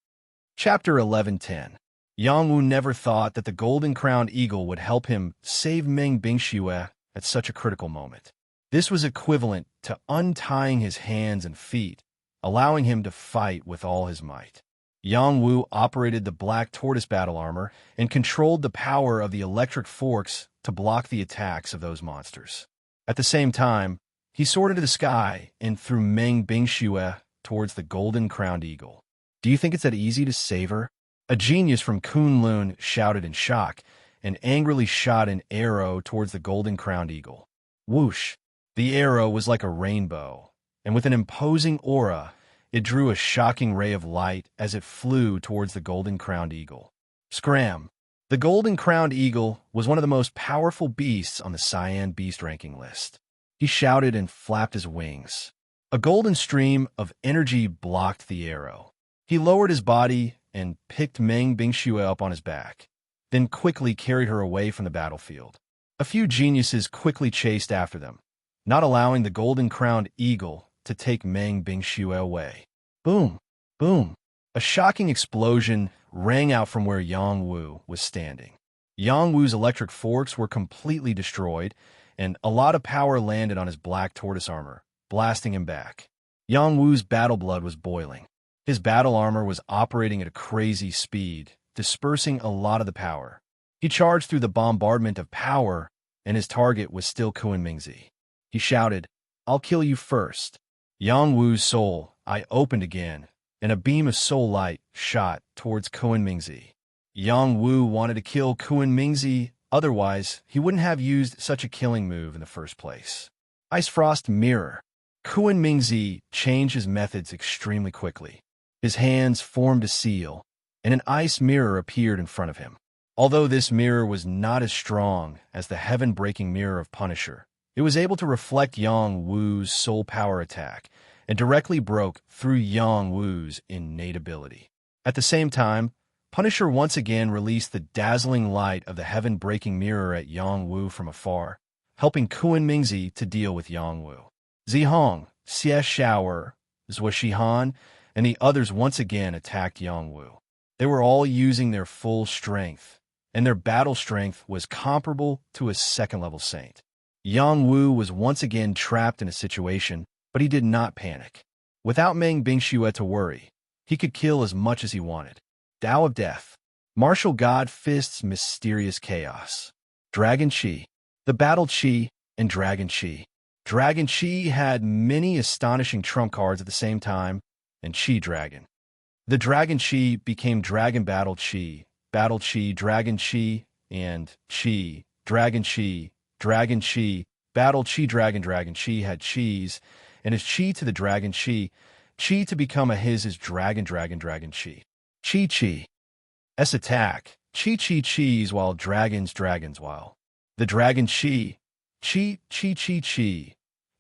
Chapter 11:10. Yang Wu never thought that the golden-crowned eagle would help him save Meng Bingxue at such a critical moment. This was equivalent to untying his hands and feet, allowing him to fight with all his might. Yang Wu operated the black tortoise battle armor and controlled the power of the electric forks to block the attacks of those monsters. At the same time, he soared into the sky and threw Meng Bingxue towards the golden-crowned eagle. "Do you think it's that easy to save her?" A genius from Kunlun shouted in shock and angrily shot an arrow towards the golden-crowned eagle. Whoosh! The arrow was like a rainbow, and with an imposing aura, it drew a shocking ray of light as it flew towards the golden-crowned eagle. Scram! The golden-crowned eagle was one of the most powerful beasts on the Cyan Beast ranking list. He shouted and flapped his wings. A golden stream of energy blocked the arrow. He lowered his body and picked Meng Bingxue up on his back, then quickly carried her away from the battlefield. A few geniuses quickly chased after them, not allowing the golden-crowned eagle to take Meng Bingxue away. Boom! Boom! A shocking explosion rang out from where Yang Wu was standing. Yang Wu's electric forks were completely destroyed, and a lot of power landed on his black tortoise armor, blasting him back. Yang Wu's battle blood was boiling. His battle armor was operating at a crazy speed, dispersing a lot of the power. He charged through the bombardment of power, and his target was still Kuan Mingzi. He shouted, "I'll kill you first." Yang Wu's soul eye opened again, and a beam of soul light shot towards Kuan Mingzi. Yang Wu wanted to kill Kuan Mingzi, otherwise he wouldn't have used such a killing move in the first place. Ice Frost Mirror. Kuan Mingzi changed his methods extremely quickly. His hands formed a seal, and an ice mirror appeared in front of him. Although this mirror was not as strong as the heaven-breaking mirror of Punisher, it was able to reflect Yang Wu's soul power attack and directly broke through Yang Wu's innate ability. At the same time, Punisher once again released the dazzling light of the heaven-breaking mirror at Yang Wu from afar, helping Kuan Mingzi to deal with Yang Wu. Zihong, Xie Shower, Zhua Shihan, and the others once again attacked Yang Wu. They were all using their full strength, and their battle strength was comparable to a second-level saint. Yang Wu was once again trapped in a situation, but he did not panic. Without Meng Bingxue to worry, he could kill as much as he wanted. Tao of Death. Martial God Fist's Mysterious Chaos. Dragon Chi. The Battle Chi and Dragon Chi. Dragon Chi had many astonishing trump cards at the same time, and Chi Dragon. The Dragon Chi became Dragon Battle Chi, Dragon Chi, and Chi, Dragon Chi, Dragon Chi, Battle Chi Dragon. Dragon Chi had Chis, and his Chi to the Dragon Chi, Chi to become a his is Dragon Chi. Chi Chi. S attack, Chi Chi Chis while Dragons while. The Dragon Chi, Chi Chi Chi Chi,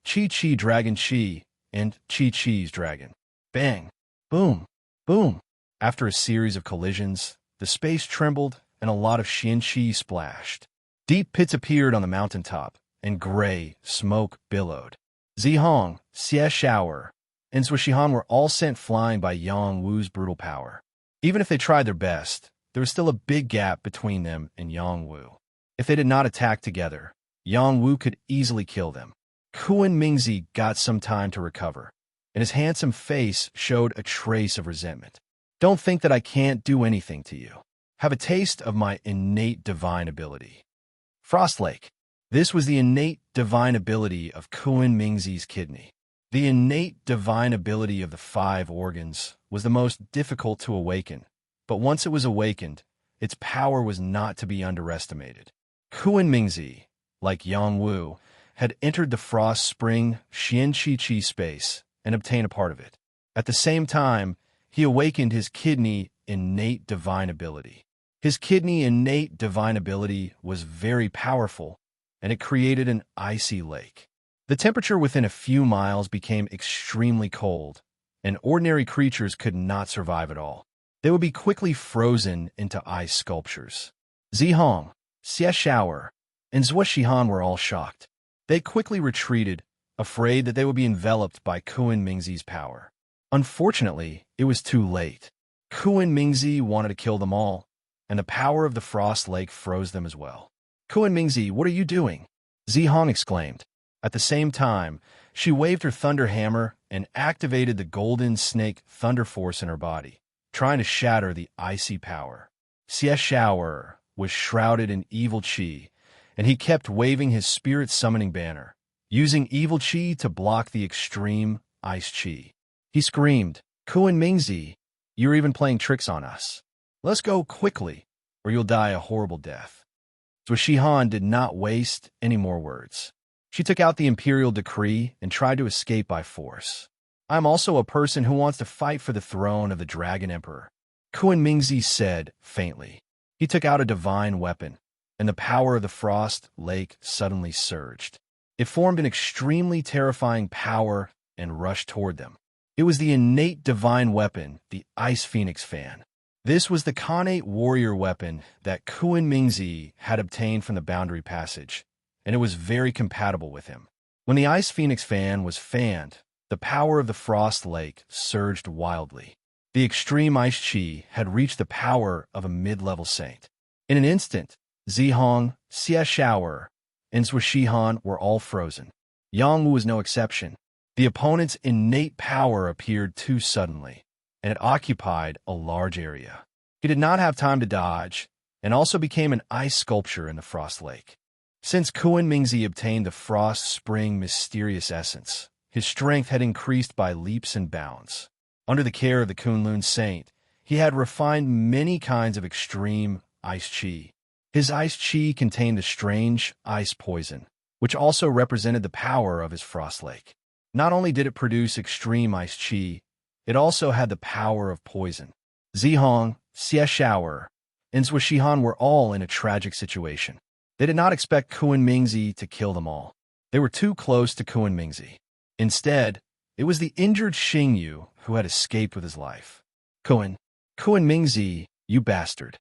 Chi Chi Dragon Chi, and Chi Chi's Dragon. Bang! Boom! Boom! After a series of collisions, the space trembled and a lot of Xian Chi splashed. Deep pits appeared on the mountaintop, and gray smoke billowed. Zihong, Xie Shower, and Zhua Shihan were all sent flying by Yang Wu's brutal power. Even if they tried their best, there was still a big gap between them and Yang Wu. If they did not attack together, Yang Wu could easily kill them. Kuan Mingzi got some time to recover, and his handsome face showed a trace of resentment. "Don't think that I can't do anything to you. Have a taste of my innate divine ability." Frost Lake. This was the innate divine ability of Kuan Mingzi's kidney. The innate divine ability of the 5 organs was the most difficult to awaken, but once it was awakened, its power was not to be underestimated. Kuan Mingzi, like Yang Wu, had entered the Frost Spring Xian Chi space and obtained a part of it. At the same time, he awakened his kidney innate divine ability. His kidney innate divine ability was very powerful, and it created an icy lake. The temperature within a few miles became extremely cold, and ordinary creatures could not survive at all. They would be quickly frozen into ice sculptures. Zihong, Xiaoshower, and Zuoshihan were all shocked. They quickly retreated, afraid that they would be enveloped by Kuan Mingzi's power. Unfortunately, it was too late. Kuan Mingzi wanted to kill them all, and the power of the Frost Lake froze them as well. "Kuan Mingzi, what are you doing?" Zihong exclaimed. At the same time, she waved her thunder hammer and activated the golden snake thunder force in her body, trying to shatter the icy power. Xiaoshower was shrouded in evil qi, and he kept waving his spirit summoning banner, using evil qi to block the extreme ice qi. He screamed, "Kuan Mingzi, you're even playing tricks on us. Let's go quickly, or you'll die a horrible death." Zuoshihan did not waste any more words. She took out the imperial decree and tried to escape by force. "I'm also a person who wants to fight for the throne of the Dragon Emperor," Kuan Mingzi said faintly. He took out a divine weapon, and the power of the Frost Lake suddenly surged. It formed an extremely terrifying power and rushed toward them. It was the innate divine weapon, the Ice Phoenix Fan. This was the Khanate warrior weapon that Kuan Mingzi had obtained from the Boundary Passage, and it was very compatible with him. When the Ice Phoenix Fan was fanned, the power of the Frost Lake surged wildly. The extreme ice chi had reached the power of a mid-level saint. In an instant, Zihong, Xiaoshower, and Zuoshihan were all frozen. Yangwu was no exception. The opponent's innate power appeared too suddenly, and it occupied a large area. He did not have time to dodge, and also became an ice sculpture in the Frost Lake. Since Kuan Mingzi obtained the Frost Spring mysterious essence, his strength had increased by leaps and bounds. Under the care of the Kunlun Saint, he had refined many kinds of extreme ice chi. His ice chi contained the strange ice poison, which also represented the power of his Frost Lake. Not only did it produce extreme ice chi, it also had the power of poison. Zihong, Xiaoshower, and Zuoshihan were all in a tragic situation. They did not expect Kuan Mingzi to kill them all. They were too close to Kuan Mingzi. Instead, it was the injured Xingyu who had escaped with his life. Kuan Mingzi, you bastard."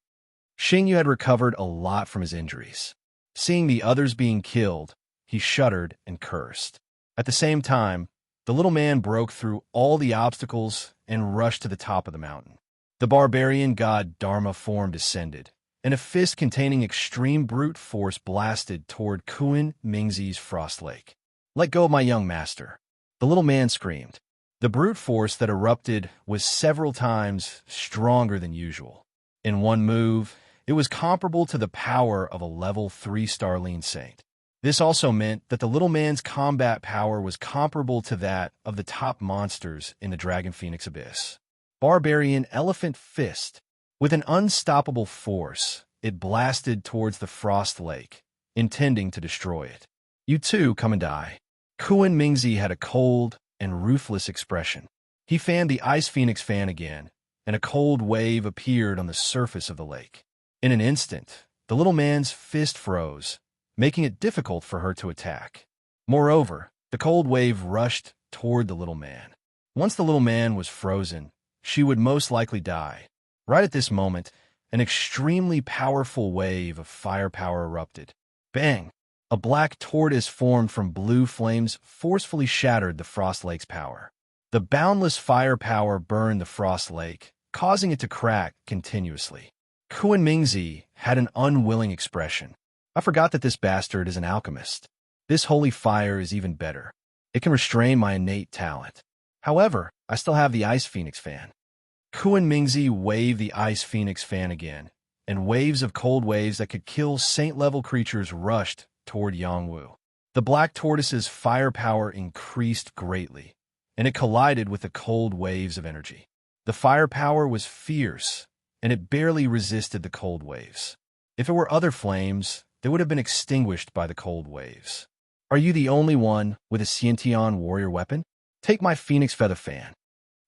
Xingyu had recovered a lot from his injuries. Seeing the others being killed, he shuddered and cursed. At the same time, the little man broke through all the obstacles and rushed to the top of the mountain. The barbarian god Dharma form descended, and a fist containing extreme brute force blasted toward Kuan Mingzi's Frost Lake. "Let go of my young master," the little man screamed. The brute force that erupted was several times stronger than usual. In one move, it was comparable to the power of a level 3 Starline Saint. This also meant that the little man's combat power was comparable to that of the top monsters in the Dragon Phoenix Abyss. Barbarian Elephant Fist. With an unstoppable force, it blasted towards the Frost Lake, intending to destroy it. "You too, come and die." Kuan Mingzi had a cold and ruthless expression. He fanned the Ice Phoenix Fan again, and a cold wave appeared on the surface of the lake. In an instant, the little man's fist froze, making it difficult for her to attack. Moreover, the cold wave rushed toward the little man. Once the little man was frozen, she would most likely die. Right at this moment, an extremely powerful wave of firepower erupted. Bang! A black tortoise formed from blue flames forcefully shattered the Frost Lake's power. The boundless firepower burned the Frost Lake, causing it to crack continuously. Kuan Mingzi had an unwilling expression. "I forgot that this bastard is an alchemist. This holy fire is even better. It can restrain my innate talent. However, I still have the Ice Phoenix Fan." Kuan Mingzi waved the Ice Phoenix Fan again, and waves of cold waves that could kill saint-level creatures rushed toward Yangwu. The black tortoise's firepower increased greatly, and it collided with the cold waves of energy. The firepower was fierce, and it barely resisted the cold waves. If it were other flames, they would have been extinguished by the cold waves. "Are you the only one with a Xiantian warrior weapon? Take my Phoenix Feather Fan."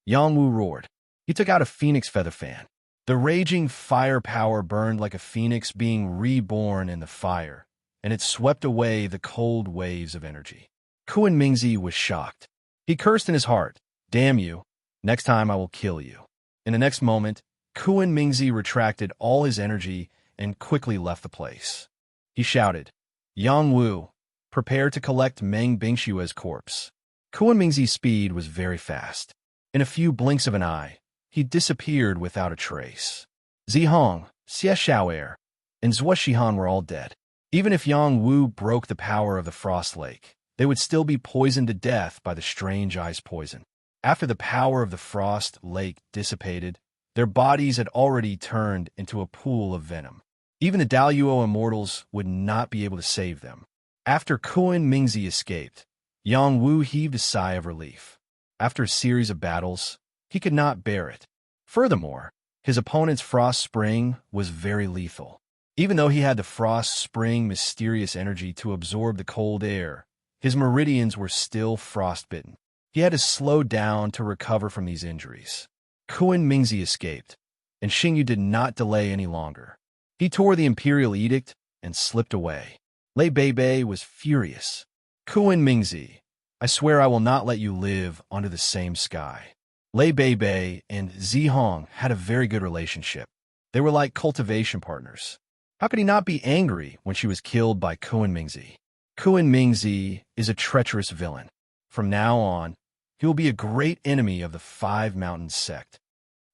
Yangwu roared. He took out a Phoenix Feather Fan. The raging firepower burned like a phoenix being reborn in the fire, and it swept away the cold waves of energy. Kuan Mingzi was shocked. He cursed in his heart, "Damn you, next time I will kill you." In the next moment, Kuan Mingzi retracted all his energy and quickly left the place. He shouted, "Yang Wu, prepare to collect Meng Bingshue's corpse." Kuan Mingzi's speed was very fast. In a few blinks of an eye, he disappeared without a trace. Zihong, Xie Xiaoer, and Zhuo Shihan were all dead. Even if Yang Wu broke the power of the Frost Lake, they would still be poisoned to death by the strange ice poison. After the power of the Frost Lake dissipated, their bodies had already turned into a pool of venom. Even the Daoyuo immortals would not be able to save them. After Kuan Mingzi escaped, Yang Wu heaved a sigh of relief. After a series of battles, he could not bear it. Furthermore, his opponent's Frost Spring was very lethal. Even though he had the Frost Spring mysterious energy to absorb the cold air, his meridians were still frostbitten. He had to slow down to recover from these injuries. Kuan Mingzi escaped, and Xingyu did not delay any longer. He tore the imperial edict and slipped away. Lei Beibei was furious. "Kuan Mingzi, I swear I will not let you live under the same sky." Lei Beibei and Zihong had a very good relationship. They were like cultivation partners. How could he not be angry when she was killed by Kuan Mingzi? Kuan Mingzi is a treacherous villain. From now on, he will be a great enemy of the Five Mountains sect.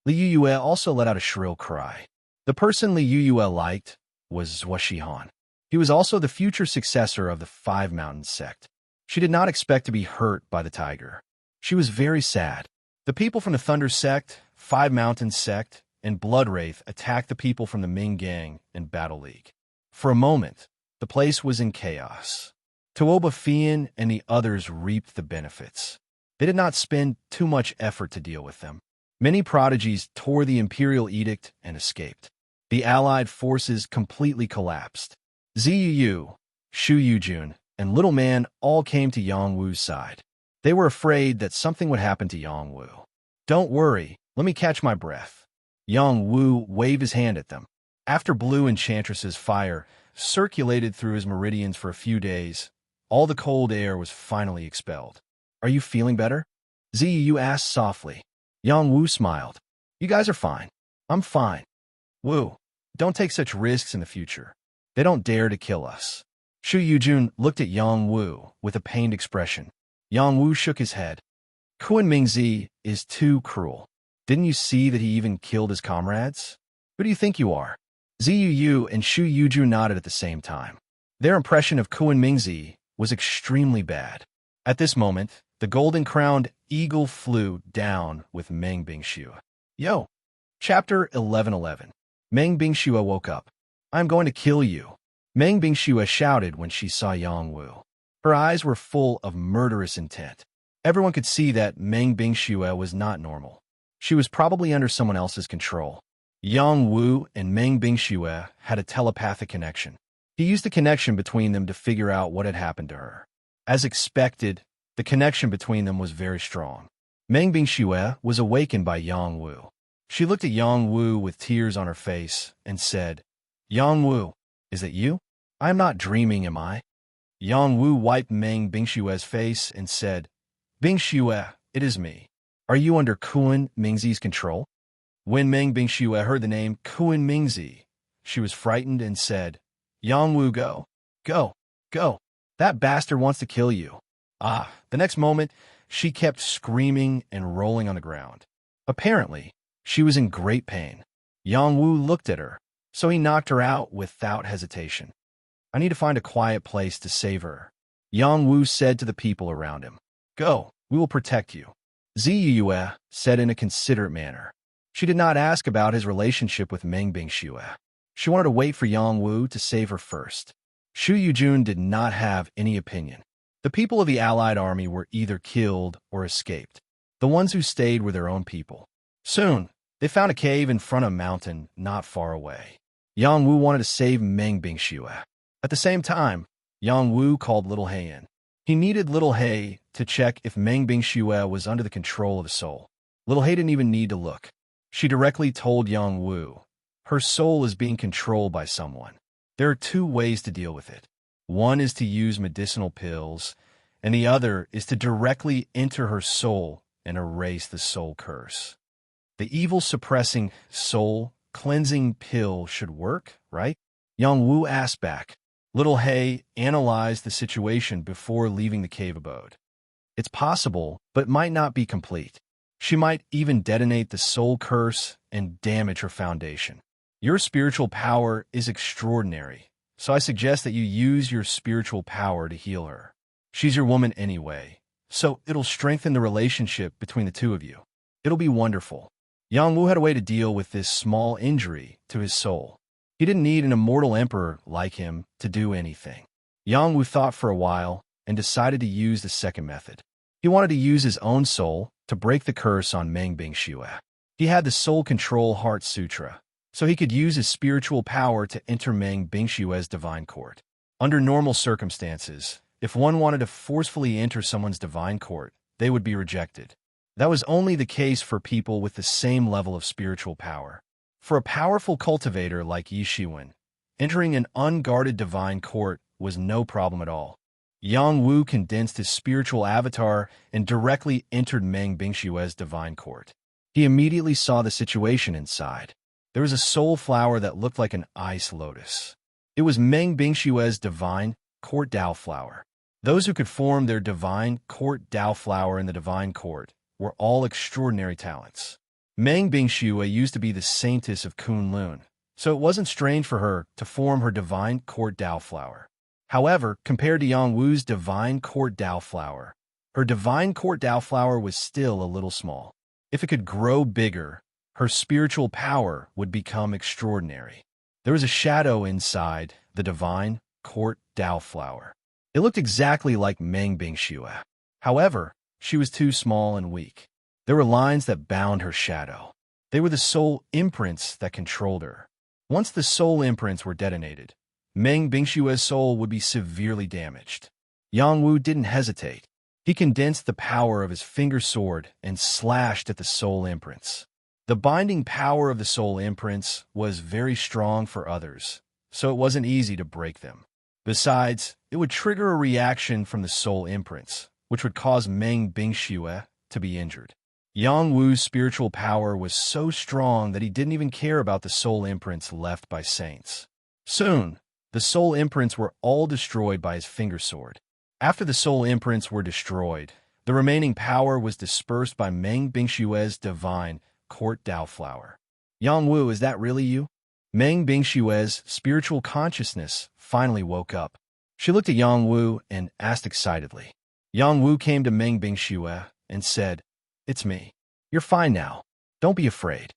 Li Yuyue also let out a shrill cry. The person Li Yuyue liked was Zhuo Shihan. He was also the future successor of the Five Mountains sect. She did not expect to be hurt by the tiger. She was very sad. The people from the Thunder sect, Five Mountains sect, and Blood Wraith attacked the people from the Ming Gang and Battle League. For a moment, the place was in chaos. Tuoba Fian and the others reaped the benefits. They did not spend too much effort to deal with them. Many prodigies tore the imperial edict and escaped. The allied forces completely collapsed. Ziyu, Shu Yujun, and Little Man all came to Yang Wu's side. They were afraid that something would happen to Yang Wu. "Don't worry, let me catch my breath." Yang Wu waved his hand at them. After Blue Enchantress's fire circulated through his meridians for a few days, all the cold air was finally expelled. "Are you feeling better?" Ziyu asked softly. Yang Wu smiled. "You guys are fine. I'm fine." "Wu, don't take such risks in the future. They don't dare to kill us." Shu Yujun looked at Yang Wu with a pained expression. Yang Wu shook his head. "Kuan Mingzi is too cruel. Didn't you see that he even killed his comrades? Who do you think you are?" Ziyu and Shu Yujun nodded at the same time. Their impression of Kuan Mingzi was extremely bad. At this moment, the golden-crowned eagle flew down with Meng Bingxue. Yo! Chapter 11:11. Meng Bingxue woke up. "I'm going to kill you," Meng Bingxue shouted when she saw Yang Wu. Her eyes were full of murderous intent. Everyone could see that Meng Bingxue was not normal. She was probably under someone else's control. Yang Wu and Meng Bingxue had a telepathic connection. He used the connection between them to figure out what had happened to her. As expected, the connection between them was very strong. Meng Bingxue was awakened by Yang Wu. She looked at Yang Wu with tears on her face and said, "Yang Wu, is it you? I am not dreaming, am I?" Yang Wu wiped Meng Bingshue's face and said, "Bingxue, it is me. Are you under Kuan Mingzi's control?" When Meng Bingxue heard the name Kuan Mingzi, she was frightened and said, "Yang Wu, go. Go. Go. That bastard wants to kill you." The next moment, she kept screaming and rolling on the ground. Apparently, she was in great pain. Yang Wu looked at her, so he knocked her out without hesitation. "I need to find a quiet place to save her," Yang Wu said to the people around him. "Go, we will protect you," Ziyue said in a considerate manner. She did not ask about his relationship with Meng Bingxue. She wanted to wait for Yang Wu to save her first. Shu Yujun did not have any opinion. The people of the allied army were either killed or escaped. The ones who stayed were their own people. Soon, they found a cave in front of a mountain not far away. Yang Wu wanted to save Meng Bingxue. At the same time, Yang Wu called Little Hei in. He needed Little Hei to check if Meng Bingxue was under the control of the soul. Little Hei didn't even need to look. She directly told Yang Wu, her soul is being controlled by someone. There are two ways to deal with it. One is to use medicinal pills, and the other is to directly enter her soul and erase the soul curse. The evil-suppressing soul cleansing pill should work, right? Yang Wu asked back. Little Hay analyzed the situation before leaving the cave abode. It's possible, but might not be complete. She might even detonate the soul curse and damage her foundation. Your spiritual power is extraordinary, so I suggest that you use your spiritual power to heal her. She's your woman anyway, so it'll strengthen the relationship between the two of you. It'll be wonderful. Yang Wu had a way to deal with this small injury to his soul. He didn't need an immortal emperor like him to do anything. Yang Wu thought for a while and decided to use the second method. He wanted to use his own soul to break the curse on Meng Bingxue. He had the Soul Control Heart Sutra, so he could use his spiritual power to enter Meng Bingxue's divine court. Under normal circumstances, if one wanted to forcefully enter someone's divine court, they would be rejected. That was only the case for people with the same level of spiritual power. For a powerful cultivator like Yi Shiwen, entering an unguarded divine court was no problem at all. Yang Wu condensed his spiritual avatar and directly entered Meng Bingxue's divine court. He immediately saw the situation inside. There was a soul flower that looked like an ice lotus. It was Meng Bingxue's divine court Dao flower. Those who could form their divine court Dao flower in the divine court were all extraordinary talents. Meng Bingxue used to be the saintess of Kunlun, so it wasn't strange for her to form her divine court Dao flower. However, compared to Yang Wu's divine court Dao flower, her divine court Dao flower was still a little small. If it could grow bigger, her spiritual power would become extraordinary. There was a shadow inside the divine court Dao flower. It looked exactly like Meng Bingxue. However, she was too small and weak. There were lines that bound her shadow. They were the soul imprints that controlled her. Once the soul imprints were detonated, Meng Bingxue's soul would be severely damaged. Yang Wu didn't hesitate. He condensed the power of his finger sword and slashed at the soul imprints. The binding power of the soul imprints was very strong for others, so it wasn't easy to break them. Besides, it would trigger a reaction from the soul imprints, which would cause Meng Bingxue to be injured. Yang Wu's spiritual power was so strong that he didn't even care about the soul imprints left by saints. Soon, the soul imprints were all destroyed by his finger sword. After the soul imprints were destroyed, the remaining power was dispersed by Meng Bingxue's divine court Dao flower. Yang Wu, is that really you? Meng Bingxue's spiritual consciousness finally woke up. She looked at Yang Wu and asked excitedly. Yang Wu came to Meng Bingxue and said, "It's me. You're fine now. Don't be afraid."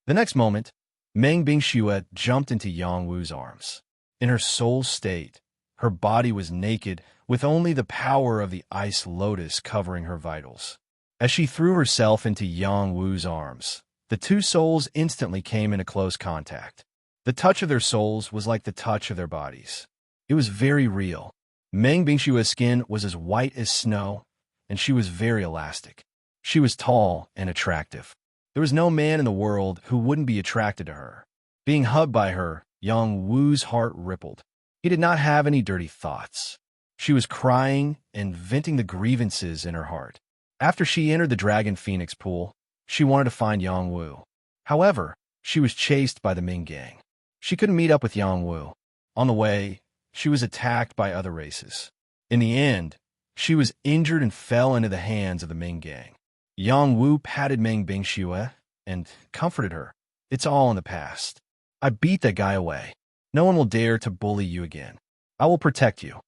The next moment, Meng Bingxue jumped into Yang Wu's arms. In her soul state, her body was naked with only the power of the ice lotus covering her vitals. As she threw herself into Yang Wu's arms, the two souls instantly came into close contact. The touch of their souls was like the touch of their bodies. It was very real. Meng Bingxue's skin was as white as snow, and she was very elastic. She was tall and attractive. There was no man in the world who wouldn't be attracted to her. Being hugged by her, Yang Wu's heart rippled. He did not have any dirty thoughts. She was crying and venting the grievances in her heart. After she entered the Dragon Phoenix pool, she wanted to find Yang Wu. However, she was chased by the Ming gang. She couldn't meet up with Yang Wu. On the way, she was attacked by other races. In the end, she was injured and fell into the hands of the Ming gang. Yang Wu patted Meng Bingxue and comforted her. "It's all in the past. I beat that guy away. No one will dare to bully you again. I will protect you."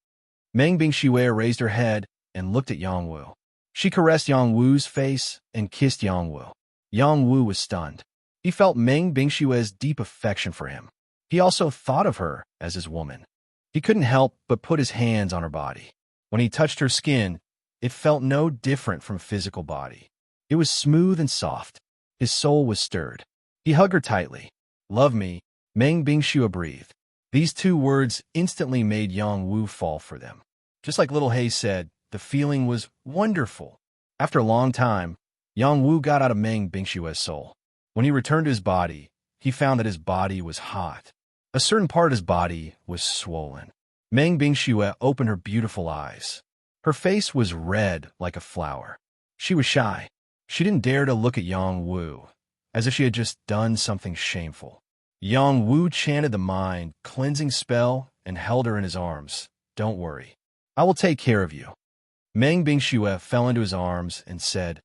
Meng Bingxue raised her head and looked at Yang Wu. She caressed Yang Wu's face and kissed Yang Wu. Yang Wu was stunned. He felt Meng Bingxue's deep affection for him. He also thought of her as his woman. He couldn't help but put his hands on her body. When he touched her skin, it felt no different from a physical body. It was smooth and soft. His soul was stirred. He hugged her tightly. "Love me," Meng Bingxue breathed. These two words instantly made Yang Wu fall for them. Just like Little Hay said, the feeling was wonderful. After a long time, Yang Wu got out of Meng Bingxue's soul. When he returned to his body, he found that his body was hot. A certain part of his body was swollen. Meng Bingxue opened her beautiful eyes. Her face was red like a flower. She was shy. She didn't dare to look at Yang Wu, as if she had just done something shameful. Yang Wu chanted the mind-cleansing spell and held her in his arms. "Don't worry. I will take care of you." Meng Bingxue fell into his arms and said,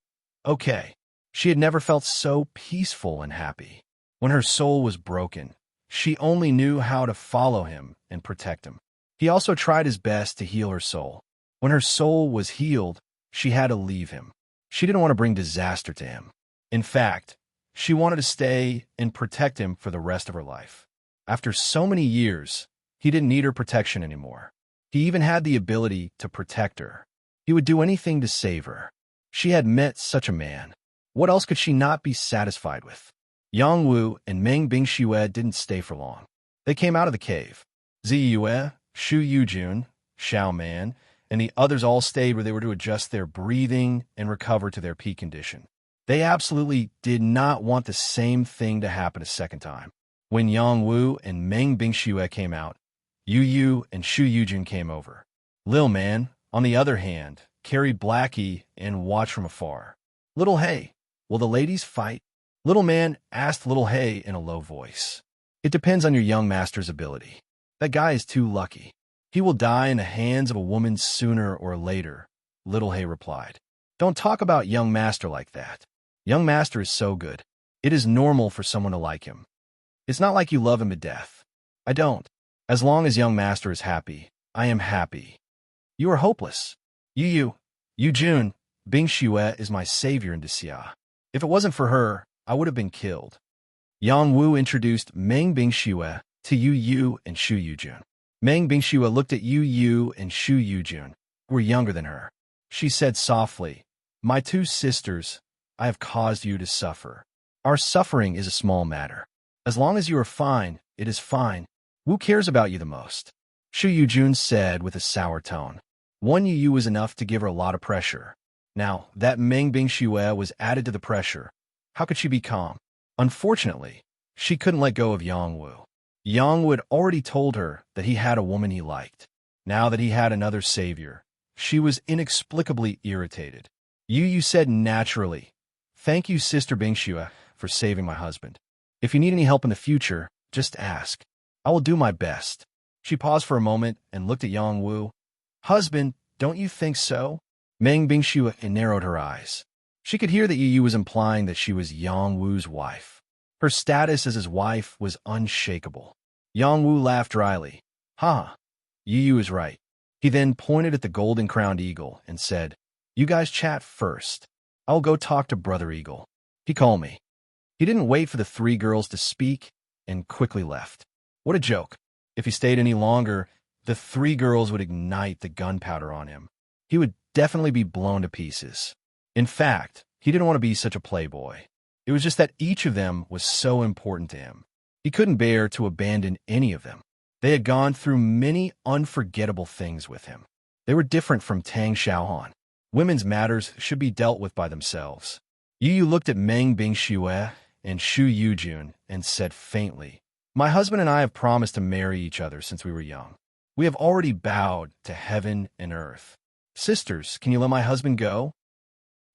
"Okay." She had never felt so peaceful and happy. When her soul was broken, she only knew how to follow him and protect him. He also tried his best to heal her soul. When her soul was healed, she had to leave him. She didn't want to bring disaster to him. In fact, she wanted to stay and protect him for the rest of her life. After so many years, he didn't need her protection anymore. He even had the ability to protect her. He would do anything to save her. She had met such a man. What else could she not be satisfied with? Yang Wu and Meng Bingxue didn't stay for long. They came out of the cave. Ziyue, Shu Yujun, Xiao Man, and the others all stayed where they were to adjust their breathing and recover to their peak condition. They absolutely did not want the same thing to happen a second time. When Yang Wu and Meng Bingxue came out, Yu Yu and Shu Yujun came over. Lil Man, on the other hand, carried Blackie and watched from afar. "Little Hay, will the ladies fight?" Little Man asked Little Hay in a low voice. "It depends on your young master's ability. That guy is too lucky. He will die in the hands of a woman sooner or later," Little Hay replied. "Don't talk about young master like that. Young master is so good. It is normal for someone to like him. It's not like you love him to death. I don't. As long as young master is happy, I am happy. You are hopeless. Yu Jun, Bingxue is my savior in Xia. If it wasn't for her, I would have been killed." Yang Wu introduced Meng Bingxue to Yu Yu and Shu Yujun. Meng Bingxue looked at Yu Yu and Shu Yujun, who were younger than her. She said softly, "My two sisters, I have caused you to suffer. Our suffering is a small matter. As long as you are fine, it is fine. Who cares about you the most?" Shu Yujun said with a sour tone. One Yu Yu was enough to give her a lot of pressure. Now, that Meng Bingxue was added to the pressure. How could she be calm? Unfortunately, she couldn't let go of Yang Wu. Yang Wu had already told her that he had a woman he liked. Now that he had another savior, she was inexplicably irritated. Yu Yu said naturally, "Thank you, Sister Bingxue, for saving my husband. If you need any help in the future, just ask. I will do my best." She paused for a moment and looked at Yang Wu. "Husband, don't you think so?" Meng Bingxue narrowed her eyes. She could hear that Yu Yu was implying that she was Yang Wu's wife. Her status as his wife was unshakable. Yang Wu laughed dryly. "Ha! Yu Yu is right." He then pointed at the golden-crowned eagle and said, "You guys chat first. I will go talk to Brother Eagle. He called me." He didn't wait for the three girls to speak and quickly left. What a joke. If he stayed any longer, the three girls would ignite the gunpowder on him. He would definitely be blown to pieces. In fact, he didn't want to be such a playboy. It was just that each of them was so important to him. He couldn't bear to abandon any of them. They had gone through many unforgettable things with him. They were different from Tang Xiaohan. Women's matters should be dealt with by themselves. Yu Yu looked at Meng Bingxue and Shu Yujun and said faintly, "My husband and I have promised to marry each other since we were young. We have already bowed to heaven and earth. Sisters, can you let my husband go?"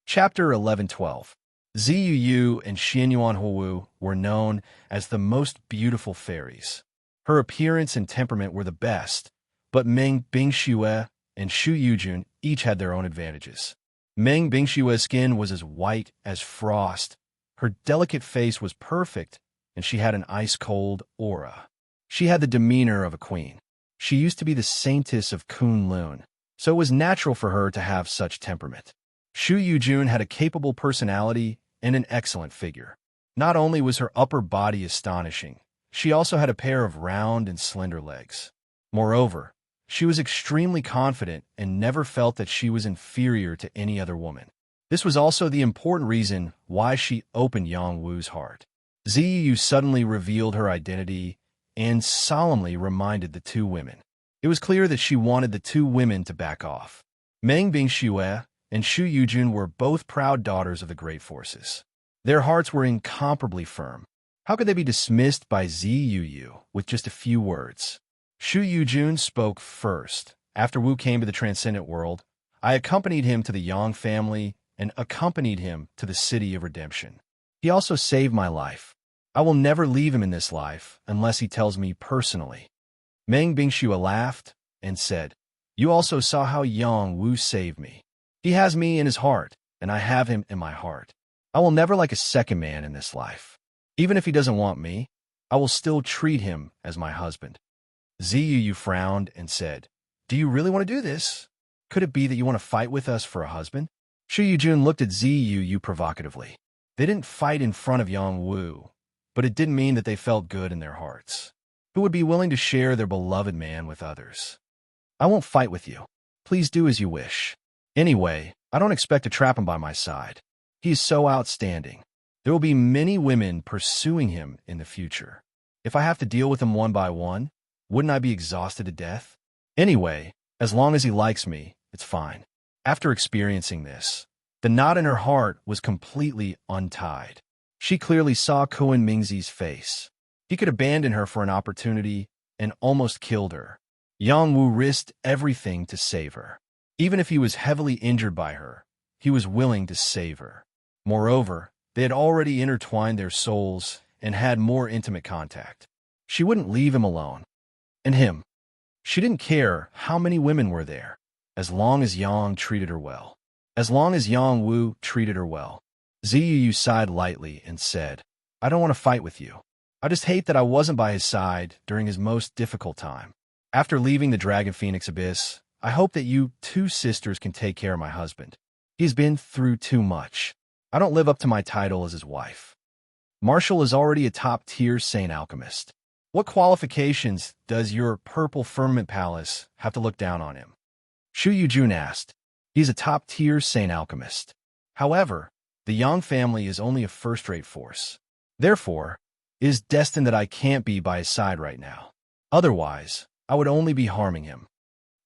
Chapter 11-12. Ziyu Yu and Xianyuan Huwu were known as the most beautiful fairies. Her appearance and temperament were the best, but Meng Bingxue and Shu Yujun each had their own advantages. Meng Bingxue's skin was as white as frost. Her delicate face was perfect, and she had an ice-cold aura. She had the demeanor of a queen. She used to be the saintess of Kunlun, so it was natural for her to have such temperament. Shu Yujun had a capable personality and an excellent figure. Not only was her upper body astonishing, she also had a pair of round and slender legs. Moreover, she was extremely confident and never felt that she was inferior to any other woman. This was also the important reason why she opened Yang Wu's heart. Ziyu suddenly revealed her identity and solemnly reminded the two women. It was clear that she wanted the two women to back off. Meng Bingxue and Shu Yujun were both proud daughters of the great forces. Their hearts were incomparably firm. How could they be dismissed by Ziyu with just a few words? Shu Yujun spoke first. After Wu came to the transcendent world, I accompanied him to the Yang family and accompanied him to the city of redemption. He also saved my life. I will never leave him in this life unless he tells me personally. Meng Bingxue laughed and said, You also saw how Yang Wu saved me. He has me in his heart, and I have him in my heart. I will never like a second man in this life. Even if he doesn't want me, I will still treat him as my husband. Ziyu frowned and said, Do you really want to do this? Could it be that you want to fight with us for a husband? Shu Yujun looked at Ziyu provocatively. They didn't fight in front of Yang Wu, but it didn't mean that they felt good in their hearts. Who would be willing to share their beloved man with others? I won't fight with you. Please do as you wish. Anyway, I don't expect to trap him by my side. He is so outstanding. There will be many women pursuing him in the future. If I have to deal with him one by one, wouldn't I be exhausted to death? Anyway, as long as he likes me, it's fine. After experiencing this, the knot in her heart was completely untied. She clearly saw Kuan Mingzi's face. He could abandon her for an opportunity and almost killed her. Yang Wu risked everything to save her. Even if he was heavily injured by her, he was willing to save her. Moreover, they had already intertwined their souls and had more intimate contact. She wouldn't leave him alone. And him. She didn't care how many women were there, as long as Yang treated her well. As long as Yang Wu treated her well. Ziyu sighed lightly and said, I don't want to fight with you. I just hate that I wasn't by his side during his most difficult time. After leaving the Dragon Phoenix Abyss, I hope that you two sisters can take care of my husband. He's been through too much. I don't live up to my title as his wife. Marshall is already a top-tier saint alchemist. What qualifications does your purple firmament palace have to look down on him? Shu Yujun asked. He's a top-tier saint alchemist. However, the Yang family is only a first-rate force. Therefore, it is destined that I can't be by his side right now. Otherwise, I would only be harming him.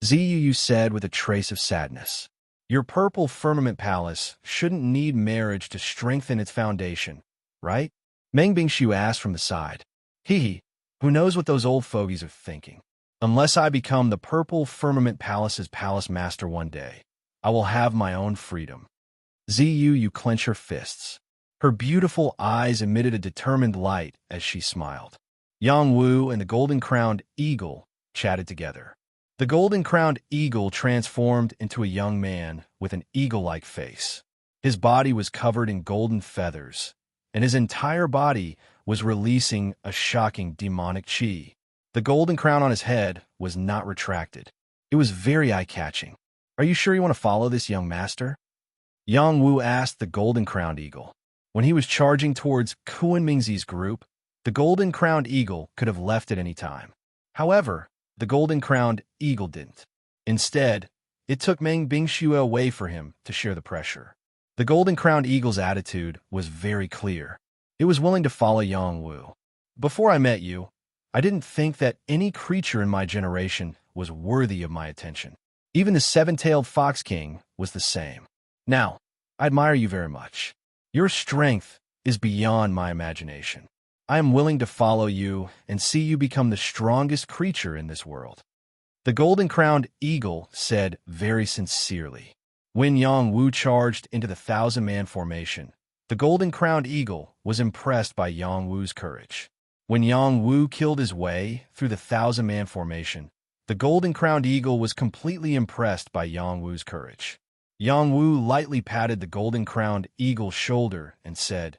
Ziyu said with a trace of sadness. Your purple firmament palace shouldn't need marriage to strengthen its foundation, right? Meng Bingxue asked from the side. Hee, who knows what those old fogies are thinking? Unless I become the purple firmament palace's palace master one day, I will have my own freedom. Ziyu clenched her fists. Her beautiful eyes emitted a determined light as she smiled. Yang Wu and the golden-crowned eagle chatted together. The golden-crowned eagle transformed into a young man with an eagle-like face. His body was covered in golden feathers, and his entire body was releasing a shocking demonic chi. The golden crown on his head was not retracted. It was very eye-catching. Are you sure you want to follow this young master? Yang Wu asked the golden-crowned eagle. When he was charging towards Kuan Mingzi's group, the golden-crowned eagle could have left at any time. However, the golden-crowned eagle didn't. Instead, it took Meng Bingxue away for him to share the pressure. The golden-crowned eagle's attitude was very clear. It was willing to follow Yang Wu. Before I met you, I didn't think that any creature in my generation was worthy of my attention. Even the seven-tailed fox king was the same. Now, I admire you very much. Your strength is beyond my imagination. I am willing to follow you and see you become the strongest creature in this world. The golden-crowned eagle said very sincerely. When Yang Wu charged into the 1,000-man formation, the golden-crowned eagle was impressed by Yang Wu's courage. When Yang Wu killed his way through the 1,000-man formation, the golden-crowned eagle was completely impressed by Yang Wu's courage. Yang Wu lightly patted the golden-crowned eagle's shoulder and said,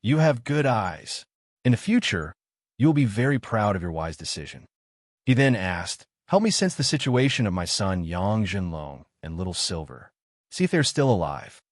You have good eyes. In the future, you will be very proud of your wise decision. He then asked, Help me sense the situation of my son Yang Zhenlong and Little Silver. See if they're still alive.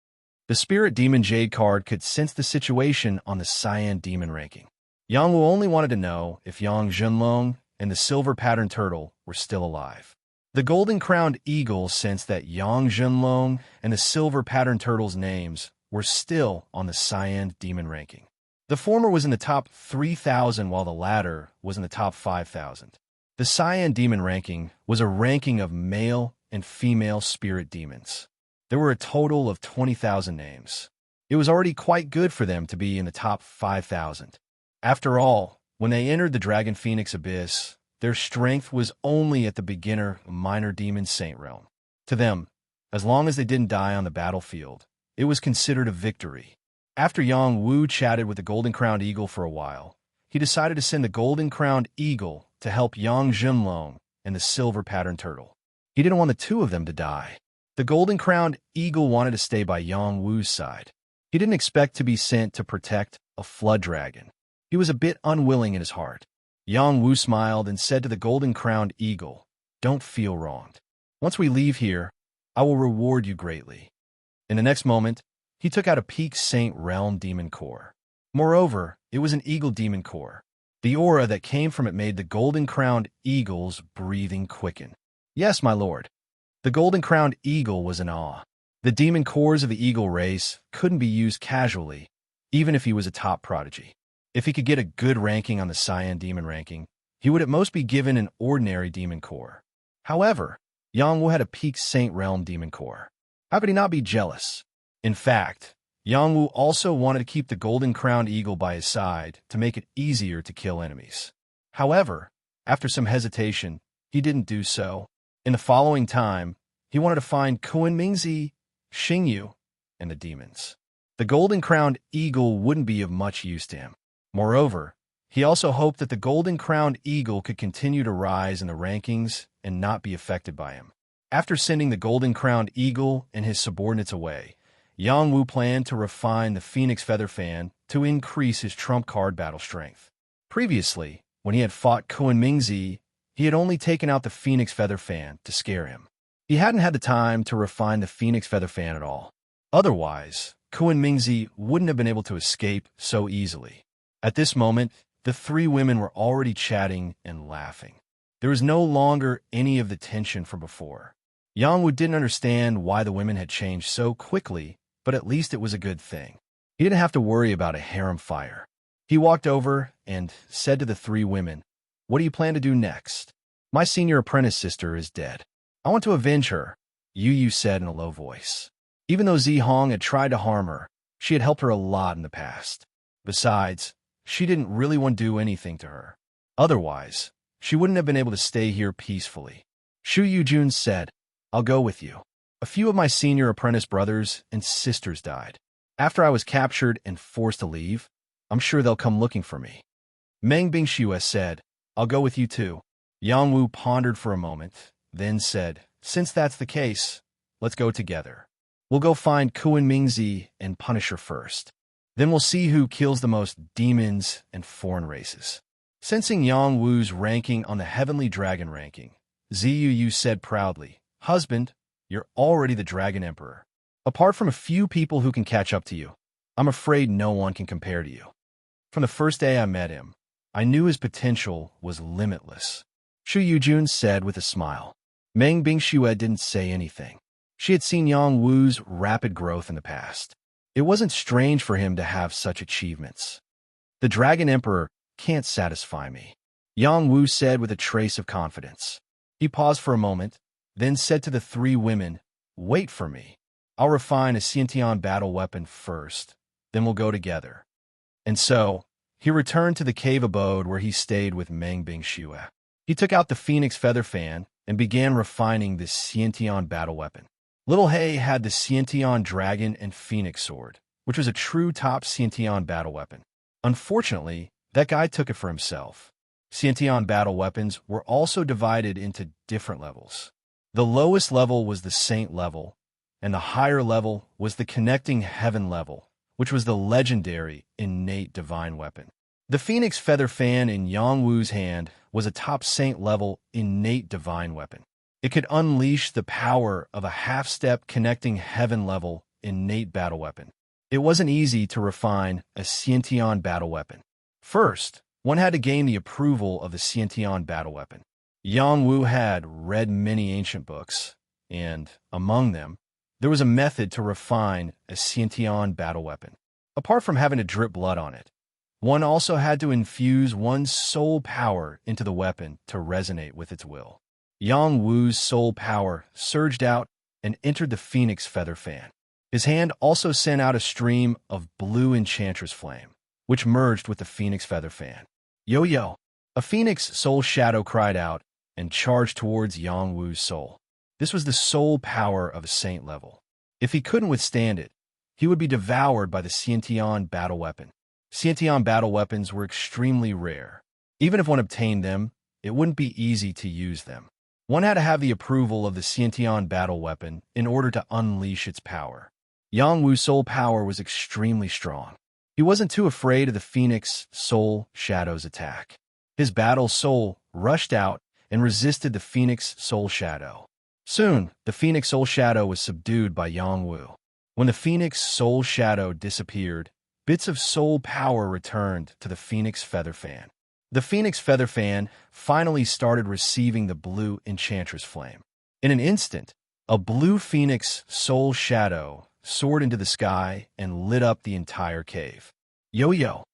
The Spirit Demon Jade card could sense the situation on the Cyan Demon ranking. Yang Wu only wanted to know if Yang Zhenlong and the Silver Pattern Turtle were still alive. The golden-crowned eagle sensed that Yang Zhenlong and the Silver Pattern Turtle's names were still on the Cyan Demon ranking. The former was in the top 3,000 while the latter was in the top 5,000. The Cyan Demon ranking was a ranking of male and female spirit demons. There were a total of 20,000 names. It was already quite good for them to be in the top 5,000. After all, when they entered the Dragon Phoenix Abyss, their strength was only at the beginner minor demon saint realm. To them, as long as they didn't die on the battlefield, it was considered a victory. After Yang Wu chatted with the golden-crowned eagle for a while, he decided to send the golden-crowned eagle to help Yang Zhenlong and the silver-patterned turtle. He didn't want the two of them to die. The golden-crowned eagle wanted to stay by Yang Wu's side. He didn't expect to be sent to protect a flood dragon. He was a bit unwilling in his heart. Yang Wu smiled and said to the golden-crowned eagle, "Don't feel wronged. Once we leave here, I will reward you greatly." In the next moment, he took out a Peak Saint Realm demon core. Moreover, it was an eagle demon core. The aura that came from it made the golden-crowned eagle's breathing quicken. "Yes, my lord." The golden-crowned eagle was in awe. The demon cores of the eagle race couldn't be used casually, even if he was a top prodigy. If he could get a good ranking on the Cyan Demon ranking, he would at most be given an ordinary demon core. However, Yang Wu had a Peak Saint Realm demon core. How could he not be jealous? In fact, Yang Wu also wanted to keep the golden-crowned eagle by his side to make it easier to kill enemies. However, after some hesitation, he didn't do so. In the following time, he wanted to find Kunmingzi, Xingyu, and the demons. The golden-crowned eagle wouldn't be of much use to him. Moreover, he also hoped that the golden-crowned eagle could continue to rise in the rankings and not be affected by him. After sending the golden-crowned eagle and his subordinates away, Yang Wu planned to refine the Phoenix Feather Fan to increase his trump card battle strength. Previously, when he had fought Kunmingzi, he had only taken out the Phoenix Feather Fan to scare him. He hadn't had the time to refine the Phoenix Feather Fan at all. Otherwise, Kunmingzi wouldn't have been able to escape so easily. At this moment, the three women were already chatting and laughing. There was no longer any of the tension from before. Yang Wu didn't understand why the women had changed so quickly, but at least it was a good thing. He didn't have to worry about a harem fire. He walked over and said to the three women, "What do you plan to do next?" "My senior apprentice sister is dead. I want to avenge her," Yu said in a low voice. Even though Zi Hong had tried to harm her, she had helped her a lot in the past. Besides, she didn't really want to do anything to her. Otherwise, she wouldn't have been able to stay here peacefully. Shu Yujun said, "I'll go with you. A few of my senior apprentice brothers and sisters died. After I was captured and forced to leave, I'm sure they'll come looking for me." Meng Bingxue said, "I'll go with you too." Yang Wu pondered for a moment, then said, "Since that's the case, let's go together. We'll go find Kunmingzi and punish her first. Then we'll see who kills the most demons and foreign races." Sensing Yang Wu's ranking on the Heavenly Dragon ranking, Ziyu said proudly, "Husband, you're already the Dragon Emperor. Apart from a few people who can catch up to you, I'm afraid no one can compare to you." From the first day I met him, I knew his potential was limitless, Shu Yujun said with a smile. Meng Bingxue didn't say anything. She had seen Yang Wu's rapid growth in the past. It wasn't strange for him to have such achievements. "The Dragon Emperor can't satisfy me," Yang Wu said with a trace of confidence. He paused for a moment, then said to the three women, "Wait for me. I'll refine a Xiantian battle weapon first, then we'll go together." And so, he returned to the cave abode where he stayed with Meng Bingxue. He took out the Phoenix Feather Fan and began refining the Xiantian battle weapon. Little Hay had the Xiantian Dragon and Phoenix Sword, which was a true top Xiantian battle weapon. Unfortunately, that guy took it for himself. Xiantian battle weapons were also divided into different levels. The lowest level was the Saint level, and the higher level was the Connecting Heaven level, which was the legendary innate divine weapon. The Phoenix Feather Fan in Yang Wu's hand was a top Saint level innate divine weapon. It could unleash the power of a half-step Connecting Heaven level innate battle weapon. It wasn't easy to refine a Xiantian battle weapon. First, one had to gain the approval of the Xiantian battle weapon. Yang Wu had read many ancient books, and, among them, there was a method to refine a Xiantian battle weapon. Apart from having to drip blood on it, one also had to infuse one's soul power into the weapon to resonate with its will. Yang Wu's soul power surged out and entered the Phoenix Feather Fan. His hand also sent out a stream of blue Enchantress flame, which merged with the Phoenix Feather Fan. "Yo-yo, A phoenix soul shadow cried out and charged towards Yang Wu's soul. This was the soul power of a saint level. If he couldn't withstand it, he would be devoured by the Xiantian battle weapon. Xiantian battle weapons were extremely rare. Even if one obtained them, it wouldn't be easy to use them. One had to have the approval of the Xiantian battle weapon in order to unleash its power. Yang Wu's soul power was extremely strong. He wasn't too afraid of the Phoenix Soul Shadow's attack. His battle soul rushed out and resisted the Phoenix Soul Shadow. Soon, the Phoenix Soul Shadow was subdued by Yang Wu. When the Phoenix Soul Shadow disappeared, bits of soul power returned to the Phoenix Feather Fan. The Phoenix Feather Fan finally started receiving the blue Enchantress Flame. In an instant, a blue Phoenix Soul Shadow soared into the sky and lit up the entire cave. Yo-Yo.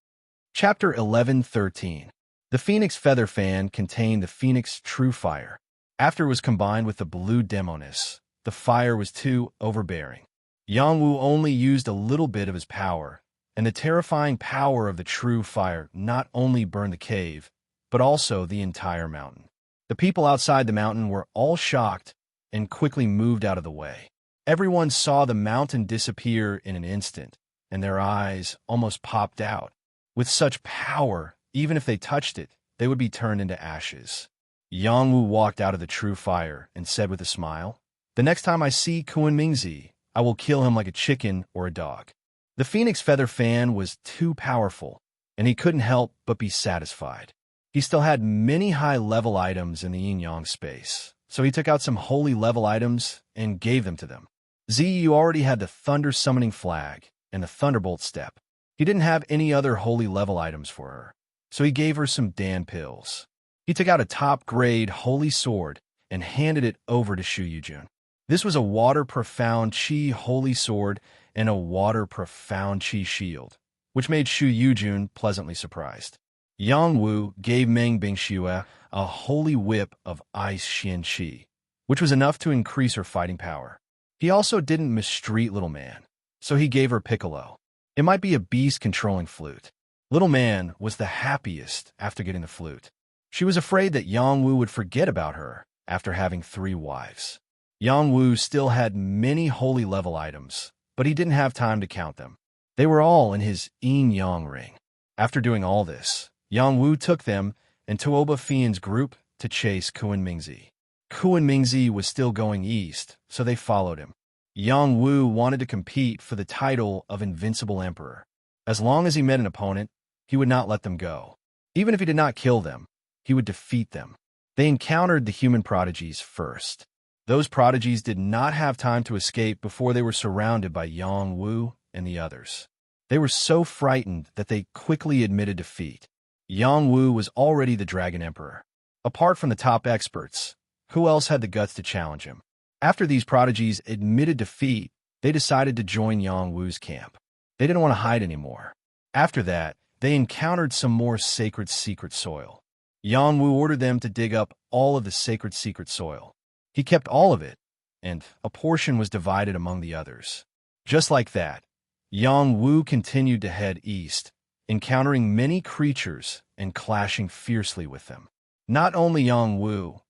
Chapter 11:13. The Phoenix Feather Fan contained the Phoenix True Fire. After it was combined with the blue Demonis, the fire was too overbearing. Yang Wu only used a little bit of his power, and the terrifying power of the True Fire not only burned the cave, but also the entire mountain. The people outside the mountain were all shocked and quickly moved out of the way. Everyone saw the mountain disappear in an instant, and their eyes almost popped out. With such power, even if they touched it, they would be turned into ashes. Yang Wu walked out of the True Fire and said with a smile, "The next time I see Kunmingzi, I will kill him like a chicken or a dog." The Phoenix Feather Fan was too powerful, and he couldn't help but be satisfied. He still had many high-level items in the yin-yang space, so he took out some holy level items and gave them to them. Ziyu already had the Thunder Summoning Flag and the Thunderbolt Step. He didn't have any other holy level items for her, so he gave her some Dan pills. He took out a top-grade holy sword and handed it over to Shu Yujun. This was a Water Profound Chi holy sword and a Water Profound Chi shield, which made Shu Yujun pleasantly surprised. Yang Wu gave Meng Bingxue a holy whip of Ice Xian Qi, which was enough to increase her fighting power. He also didn't mistreat Little Man, so he gave her Piccolo. It might be a beast-controlling flute. Little Man was the happiest after getting the flute. She was afraid that Yang Wu would forget about her after having 3 wives. Yang Wu still had many holy level items, but he didn't have time to count them. They were all in his yin-yang ring. After doing all this, Yang Wu took them and Tuoba Fian's group to chase Kunmingzi. Kunmingzi was still going east, so they followed him. Yang Wu wanted to compete for the title of Invincible Emperor. As long as he met an opponent, he would not let them go. Even if he did not kill them, he would defeat them. They encountered the human prodigies first. Those prodigies did not have time to escape before they were surrounded by Yang Wu and the others. They were so frightened that they quickly admitted defeat. Yang Wu was already the Dragon Emperor. Apart from the top experts, who else had the guts to challenge him? After these prodigies admitted defeat, they decided to join Yang Wu's camp. They didn't want to hide anymore. After that, they encountered some more sacred secret soil. Yang Wu ordered them to dig up all of the sacred secret soil. He kept all of it, and a portion was divided among the others. Just like that, Yang Wu continued to head east, encountering many creatures and clashing fiercely with them. Not only Yang Wu,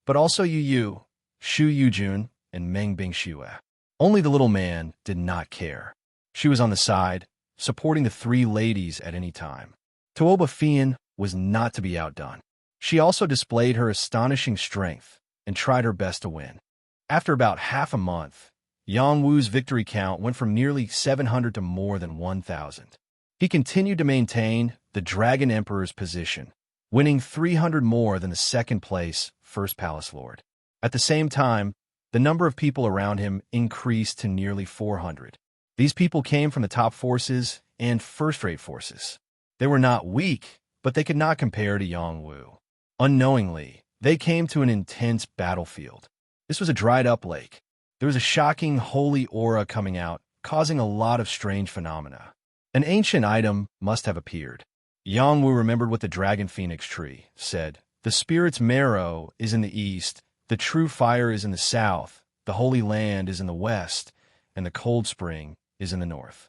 but also Yu Yu, Shu Yujun, and Meng Bingxue. Only the Little Man did not care. She was on the side, supporting the 3 ladies at any time. Tuoba Fian was not to be outdone. She also displayed her astonishing strength and tried her best to win. After about half a month, Yang Wu's victory count went from nearly 700 to more than 1,000. He continued to maintain the Dragon Emperor's position, winning 300 more than the second-place First Palace Lord. At the same time, the number of people around him increased to nearly 400. These people came from the top forces and first-rate forces. They were not weak, but they could not compare to Yang Wu. Unknowingly, they came to an intense battlefield. This was a dried-up lake. There was a shocking holy aura coming out, causing a lot of strange phenomena. An ancient item must have appeared. Yang Wu remembered what the dragon phoenix tree said. The spirit's marrow is in the east, the true fire is in the south, the holy land is in the west, and the cold spring is in the north.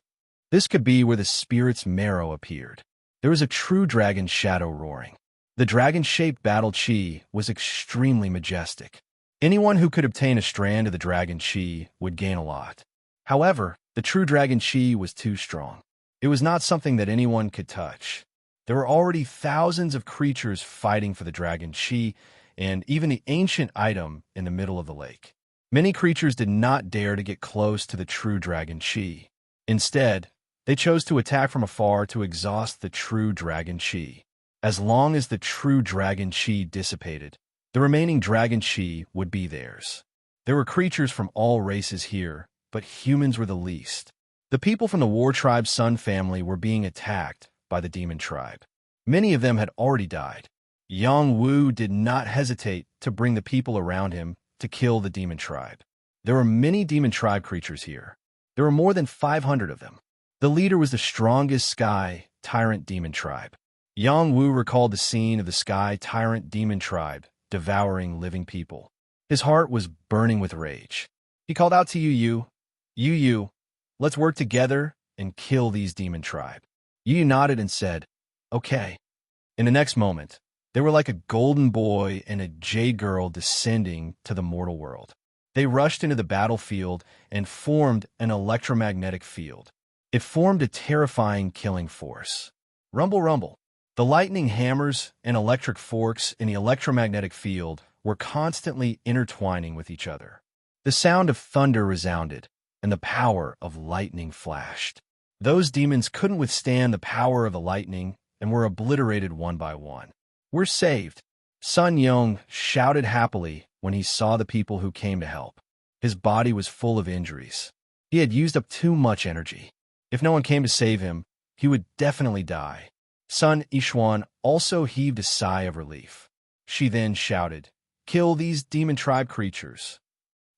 This could be where the spirit's marrow appeared. There was a true dragon shadow roaring. The dragon-shaped battle chi was extremely majestic. Anyone who could obtain a strand of the dragon chi would gain a lot. However, the true dragon chi was too strong. It was not something that anyone could touch. There were already thousands of creatures fighting for the dragon chi, and even the ancient item in the middle of the lake. Many creatures did not dare to get close to the true dragon chi. Instead, they chose to attack from afar to exhaust the true dragon chi. As long as the true dragon chi dissipated, the remaining dragon chi would be theirs. There were creatures from all races here, but humans were the least. The people from the war tribe Sun family were being attacked by the demon tribe. Many of them had already died. Yang Wu did not hesitate to bring the people around him to kill the demon tribe. There were many demon tribe creatures here. There were more than 500 of them. The leader was the strongest Sky Tyrant demon tribe. Yang Wu recalled the scene of the Sky Tyrant demon tribe devouring living people. His heart was burning with rage. He called out to Yu Yu, let's work together and kill these demon tribe. Yu Yu nodded and said, okay. In the next moment, they were like a golden boy and a jade girl descending to the mortal world. They rushed into the battlefield and formed an electromagnetic field. It formed a terrifying killing force. Rumble, rumble. The lightning hammers and electric forks in the electromagnetic field were constantly intertwining with each other. The sound of thunder resounded, and the power of lightning flashed. Those demons couldn't withstand the power of the lightning and were obliterated one by one. We're saved. Sun Yong shouted happily when he saw the people who came to help. His body was full of injuries. He had used up too much energy. If no one came to save him, he would definitely die. Sun Yishuan also heaved a sigh of relief. She then shouted, kill these demon tribe creatures.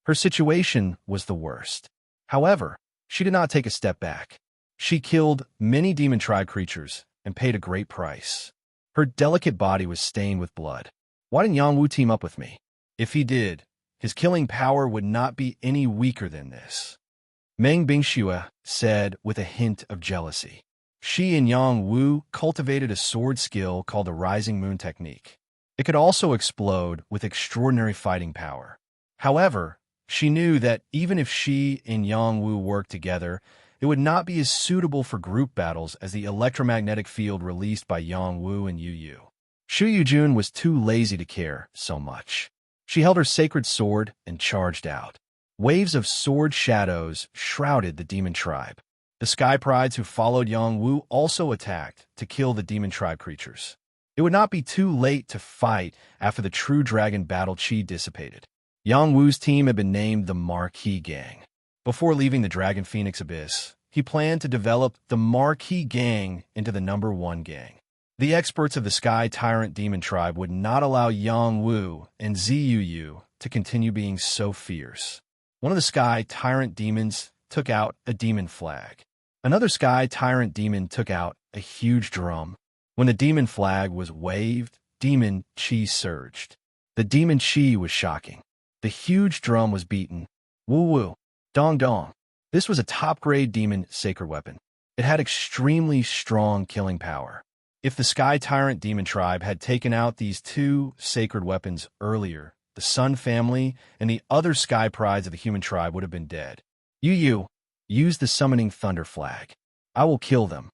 Her situation was the worst. However, she did not take a step back. She killed many demon tribe creatures and paid a great price. Her delicate body was stained with blood. Why didn't Yang Wu team up with me? If he did, his killing power would not be any weaker than this. Meng Bingxue said with a hint of jealousy. She and Yang Wu cultivated a sword skill called the Rising Moon Technique. It could also explode with extraordinary fighting power. However, she knew that even if she and Yang Wu worked together, it would not be as suitable for group battles as the electromagnetic field released by Yang Wu and Yu Yu. Shu Yujun was too lazy to care so much. She held her sacred sword and charged out. Waves of sword shadows shrouded the demon tribe. The Sky Prides who followed Yang Wu also attacked to kill the demon tribe creatures. It would not be too late to fight after the true dragon battle chi dissipated. Yang Wu's team had been named the Marquee Gang. Before leaving the Dragon Phoenix Abyss, he planned to develop the Marquee Gang into the #1 gang. The experts of the Sky Tyrant Demon Tribe would not allow Yang Wu and Ziyu Yu to continue being so fierce. One of the Sky Tyrant Demons took out a demon flag. Another Sky Tyrant Demon took out a huge drum. When the demon flag was waved, demon chi surged. The demon chi was shocking. The huge drum was beaten. Woo woo. Dong dong. This was a top-grade demon sacred weapon. It had extremely strong killing power. If the Sky Tyrant Demon Tribe had taken out these two sacred weapons earlier, the Sun family and the other Sky Prides of the human tribe would have been dead. Yu Yu, use the summoning thunder flag. I will kill them.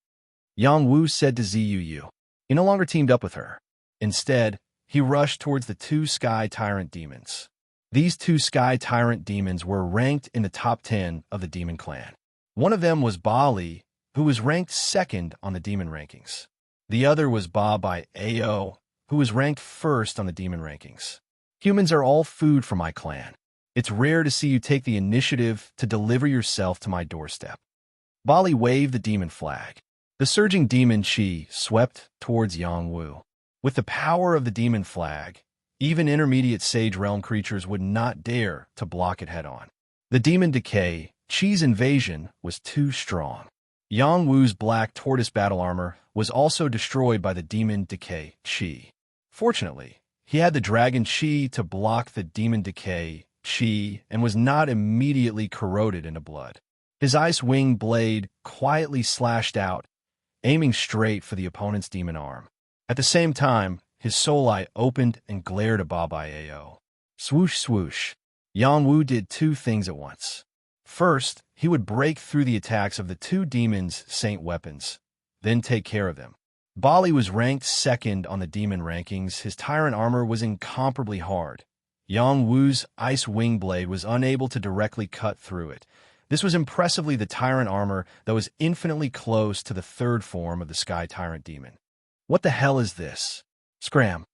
Yang Wu said to Ziyu Yu. He no longer teamed up with her. Instead, he rushed towards the two Sky Tyrant Demons. These two Sky Tyrant Demons were ranked in the top 10 of the Demon Clan. One of them was Bali, who was ranked second on the Demon rankings. The other was Ba by Ao, who was ranked first on the Demon rankings. Humans are all food for my clan. It's rare to see you take the initiative to deliver yourself to my doorstep. Bali waved the demon flag. The surging demon chi swept towards Yang Wu. With the power of the demon flag, even intermediate Sage Realm creatures would not dare to block it head-on. The demon decay, chi's invasion, was too strong. Yang Wu's black tortoise battle armor was also destroyed by the demon decay chi. Fortunately, he had the dragon chi to block the demon decay chi and was not immediately corroded into blood. His ice wing blade quietly slashed out, aiming straight for the opponent's demon arm. At the same time, his soul eye opened and glared at Ba Bai Ao. Swoosh, swoosh. Yang Wu did two things at once. First, he would break through the attacks of the two demons' saint weapons, then take care of them. Bali was ranked second on the demon rankings. His tyrant armor was incomparably hard. Yang Wu's ice wing blade was unable to directly cut through it. This was impressively the tyrant armor that was infinitely close to the third form of the Sky Tyrant Demon. What the hell is this? Scram!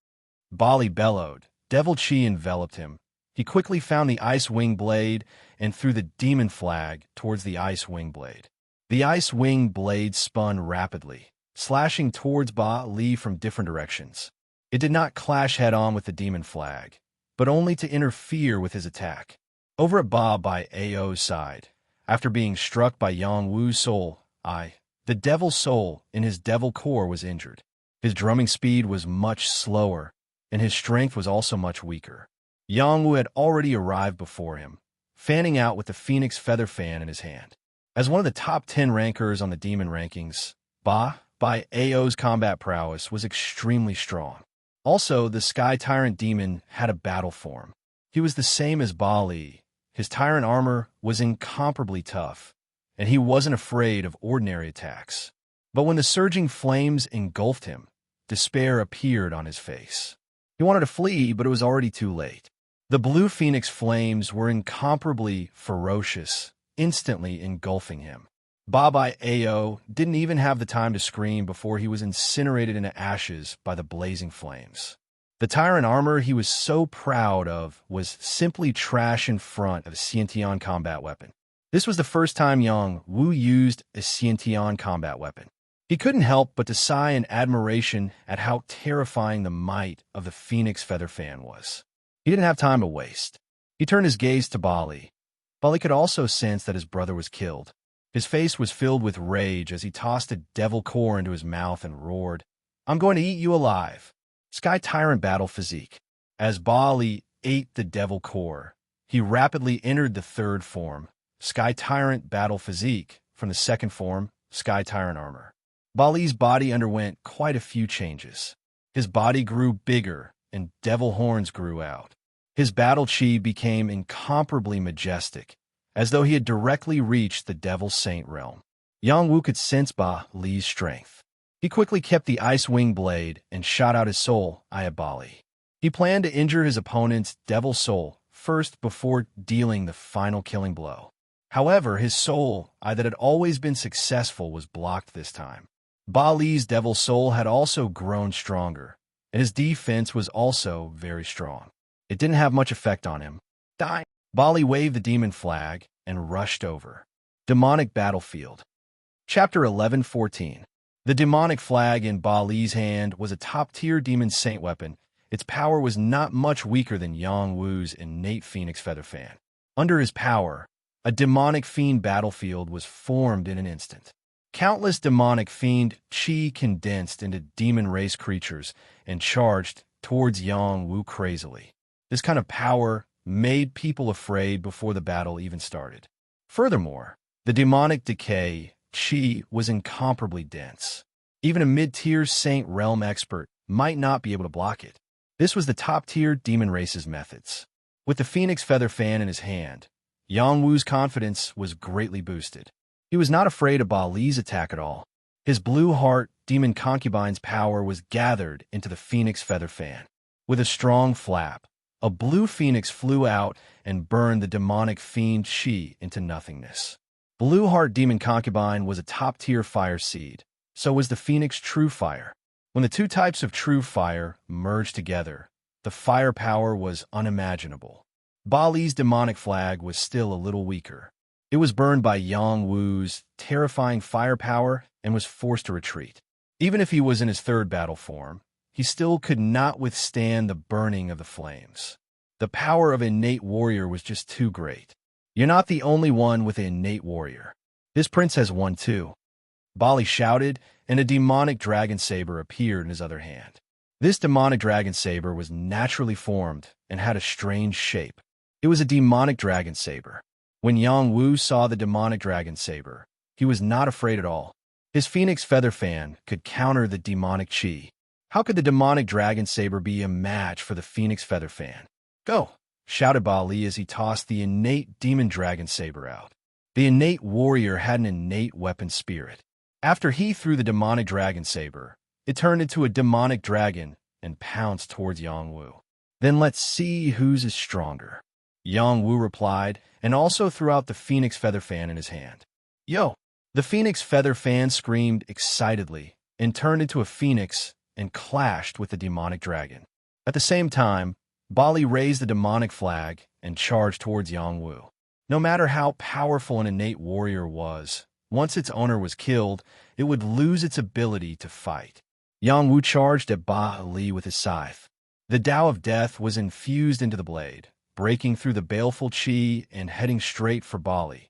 Bali bellowed. Devil chi enveloped him. He quickly found the ice wing blade and threw the demon flag towards the ice wing blade. The ice wing blade spun rapidly, slashing towards Ba Li from different directions. It did not clash head-on with the demon flag, but only to interfere with his attack. Over at Ba Bai Ao's side, after being struck by Yang Wu's soul eye, the devil soul in his devil core was injured. His drumming speed was much slower, and his strength was also much weaker. Yang Wu had already arrived before him, fanning out with the Phoenix Feather Fan in his hand. As one of the top 10 rankers on the demon rankings, Ba Bai Ao's combat prowess was extremely strong. Also, the Sky Tyrant Demon had a battle form. He was the same as Ba Li. His tyrant armor was incomparably tough, and he wasn't afraid of ordinary attacks. But when the surging flames engulfed him, despair appeared on his face. He wanted to flee, but it was already too late. The blue phoenix flames were incomparably ferocious, instantly engulfing him. Ba Bai Ao didn't even have the time to scream before he was incinerated into ashes by the blazing flames. The tyrant armor he was so proud of was simply trash in front of a Xiantian combat weapon. This was the first time Yang Wu used a Xiantian combat weapon. He couldn't help but to sigh in admiration at how terrifying the might of the Phoenix Feather Fan was. He didn't have time to waste. He turned his gaze to Bali. Bali could also sense that his brother was killed. His face was filled with rage as he tossed a devil core into his mouth and roared, "I'm going to eat you alive." Sky Tyrant Battle Physique. As Bali ate the devil core, he rapidly entered the third form, Sky Tyrant Battle Physique, from the second form, Sky Tyrant Armor. Bali's body underwent quite a few changes. His body grew bigger, and devil horns grew out. His battle chi became incomparably majestic, as though he had directly reached the Devil Saint realm. Yang Wu could sense Ba Li's strength. He quickly kept the ice wing blade and shot out his soul at Bali. He planned to injure his opponent's devil soul first before dealing the final killing blow. However, his soul eye that had always been successful was blocked this time. Ba Li's devil soul had also grown stronger, and his defense was also very strong. It didn't have much effect on him. Die! Bali waved the demon flag and rushed over. Demonic Battlefield. Chapter 11:14. The demonic flag in Bali's hand was a top-tier demon saint weapon. Its power was not much weaker than Yang Wu's innate Phoenix Feather Fan. Under his power, a demonic fiend battlefield was formed in an instant. Countless demonic fiend chi condensed into demon race creatures and charged towards Yang Wu crazily. This kind of power made people afraid before the battle even started. Furthermore, the demonic decay chi was incomparably dense. Even a mid-tier Saint Realm expert might not be able to block it. This was the top-tier demon race's methods. With the Phoenix Feather Fan in his hand, Yang Wu's confidence was greatly boosted. He was not afraid of Ba Li's attack at all. His blue heart demon concubine's power was gathered into the Phoenix Feather Fan. With a strong flap, a blue phoenix flew out and burned the demonic fiend chi into nothingness. Blue Heart Demon Concubine was a top-tier fire seed. So was the Phoenix True Fire. When the two types of true fire merged together, the firepower was unimaginable. Ba Li's demonic flag was still a little weaker. It was burned by Yang Wu's terrifying firepower and was forced to retreat. Even if he was in his third battle form, he still could not withstand the burning of the flames. The power of innate warrior was just too great. You're not the only one with an innate warrior. This prince has one too. Bali shouted, and a demonic dragon saber appeared in his other hand. This demonic dragon saber was naturally formed and had a strange shape. It was a demonic dragon saber. When Yang Wu saw the demonic dragon saber, he was not afraid at all. His Phoenix Feather Fan could counter the demonic chi. How could the demonic dragon saber be a match for the phoenix feather fan? Go! Shouted Ba Li as he tossed the innate demon dragon saber out. The innate warrior had an innate weapon spirit. After he threw the demonic dragon saber, it turned into a demonic dragon and pounced towards Yang Wu. Then let's see whose is stronger. Yang Wu replied, and also threw out the phoenix feather fan in his hand. Yo! The phoenix feather fan screamed excitedly and turned into a phoenix and clashed with the demonic dragon. At the same time, Ba Li raised the demonic flag and charged towards Yang Wu. No matter how powerful an innate warrior was, once its owner was killed, it would lose its ability to fight. Yang Wu charged at Ba Li with his scythe. The Tao of Death was infused into the blade, breaking through the baleful qi and heading straight for Ba Li.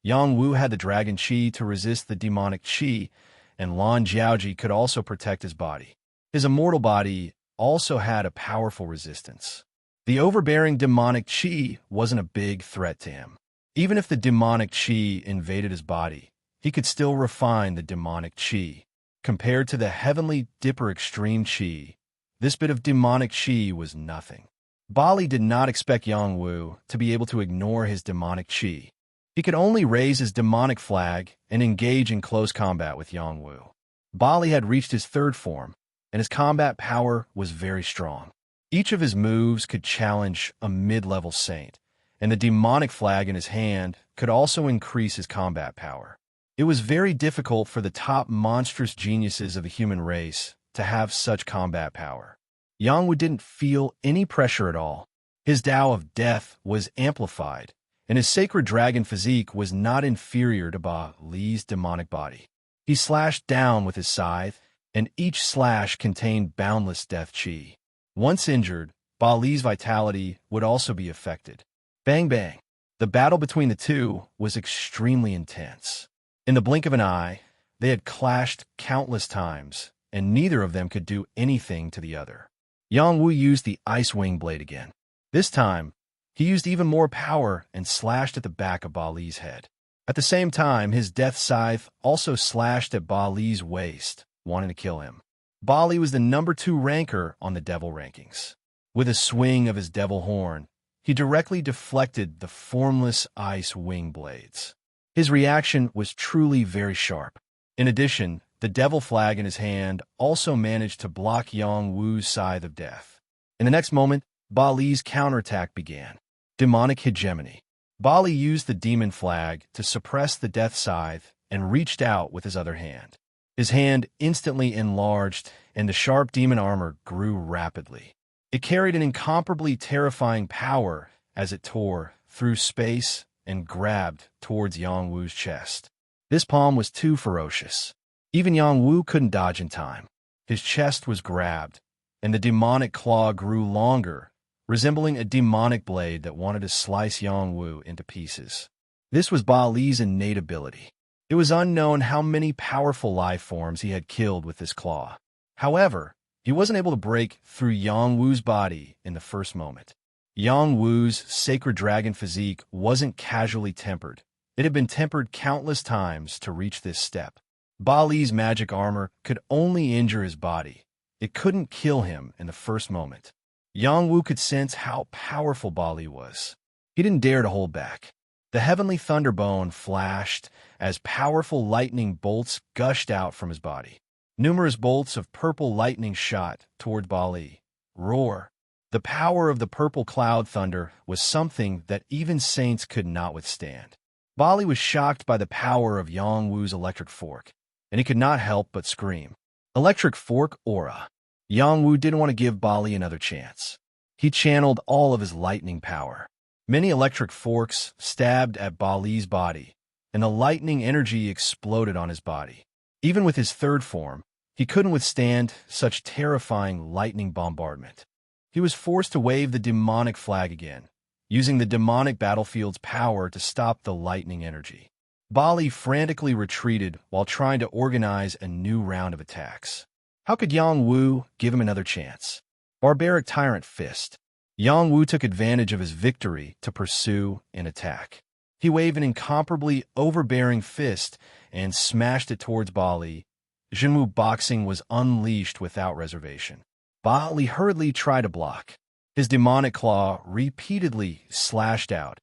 Yang Wu had the dragon qi to resist the demonic qi, and Lan Jiaoji could also protect his body. His immortal body also had a powerful resistance. The overbearing demonic qi wasn't a big threat to him. Even if the demonic qi invaded his body, he could still refine the demonic qi. Compared to the heavenly Dipper extreme qi, this bit of demonic qi was nothing. Ba Li did not expect Yang Wu to be able to ignore his demonic qi. He could only raise his demonic flag and engage in close combat with Yang Wu. Ba Li had reached his third form, and his combat power was very strong. Each of his moves could challenge a mid-level saint, and the demonic flag in his hand could also increase his combat power. It was very difficult for the top monstrous geniuses of the human race to have such combat power. Yang Wu didn't feel any pressure at all. His Tao of Death was amplified, and his sacred dragon physique was not inferior to Ba Li's demonic body. He slashed down with his scythe, and each slash contained boundless death qi. Once injured, Ba Li's vitality would also be affected. Bang bang! The battle between the two was extremely intense. In the blink of an eye, they had clashed countless times, and neither of them could do anything to the other. Yang Wu used the ice wing blade again. This time, he used even more power and slashed at the back of Ba Li's head. At the same time, his death scythe also slashed at Ba Li's waist, wanting to kill him. Ba Li was the number 2 ranker on the devil rankings. With a swing of his devil horn, he directly deflected the formless ice wing blades. His reaction was truly very sharp. In addition, the devil flag in his hand also managed to block Yang Wu's scythe of death. In the next moment, Ba Li's counterattack began. Demonic hegemony. Ba Li used the demon flag to suppress the death scythe and reached out with his other hand. His hand instantly enlarged, and the sharp demon armor grew rapidly. It carried an incomparably terrifying power as it tore through space and grabbed towards Yang Wu's chest. This palm was too ferocious. Even Yang Wu couldn't dodge in time. His chest was grabbed, and the demonic claw grew longer, resembling a demonic blade that wanted to slice Yang Wu into pieces. This was Ba Li's innate ability. It was unknown how many powerful life forms he had killed with this claw. However, he wasn't able to break through Yang Wu's body in the first moment. Yang Wu's sacred dragon physique wasn't casually tempered. It had been tempered countless times to reach this step. Ba Li's magic armor could only injure his body. It couldn't kill him in the first moment. Yang Wu could sense how powerful Ba Li was. He didn't dare to hold back. The heavenly thunderbone flashed as powerful lightning bolts gushed out from his body. Numerous bolts of purple lightning shot toward Ba Li. Roar! The power of the purple cloud thunder was something that even saints could not withstand. Ba Li was shocked by the power of Yang Wu's electric fork, and he could not help but scream. Electric fork aura. Yang Wu didn't want to give Ba Li another chance. He channeled all of his lightning power. Many electric forks stabbed at Ba Li's body, and the lightning energy exploded on his body. Even with his third form, he couldn't withstand such terrifying lightning bombardment. He was forced to wave the demonic flag again, using the demonic battlefield's power to stop the lightning energy. Ba Li frantically retreated while trying to organize a new round of attacks. How could Yang Wu give him another chance? Barbaric Tyrant Fist. Yang Wu took advantage of his victory to pursue and attack. He waved an incomparably overbearing fist and smashed it towards Ba Li, Jinwu boxing was unleashed without reservation. Ba Li hurriedly tried to block. His demonic claw repeatedly slashed out,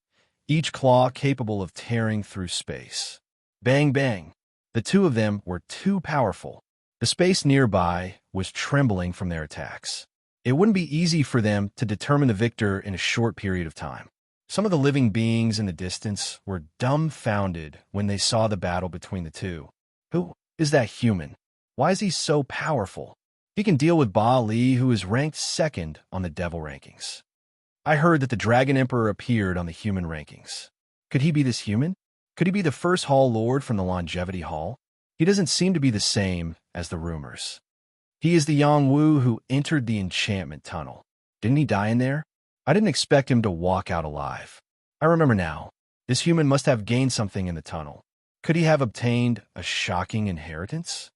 each claw capable of tearing through space. Bang, bang. The two of them were too powerful. The space nearby was trembling from their attacks. It wouldn't be easy for them to determine the victor in a short period of time. Some of the living beings in the distance were dumbfounded when they saw the battle between the two. Who is that human? Why is he so powerful? He can deal with Ba Li, who is ranked second on the devil rankings. I heard that the Dragon Emperor appeared on the human rankings. Could he be this human? Could he be the first Hall Lord from the Longevity Hall? He doesn't seem to be the same as the rumors. He is the Yang Wu who entered the enchantment tunnel. Didn't he die in there? I didn't expect him to walk out alive. I remember now. This human must have gained something in the tunnel. Could he have obtained a shocking inheritance?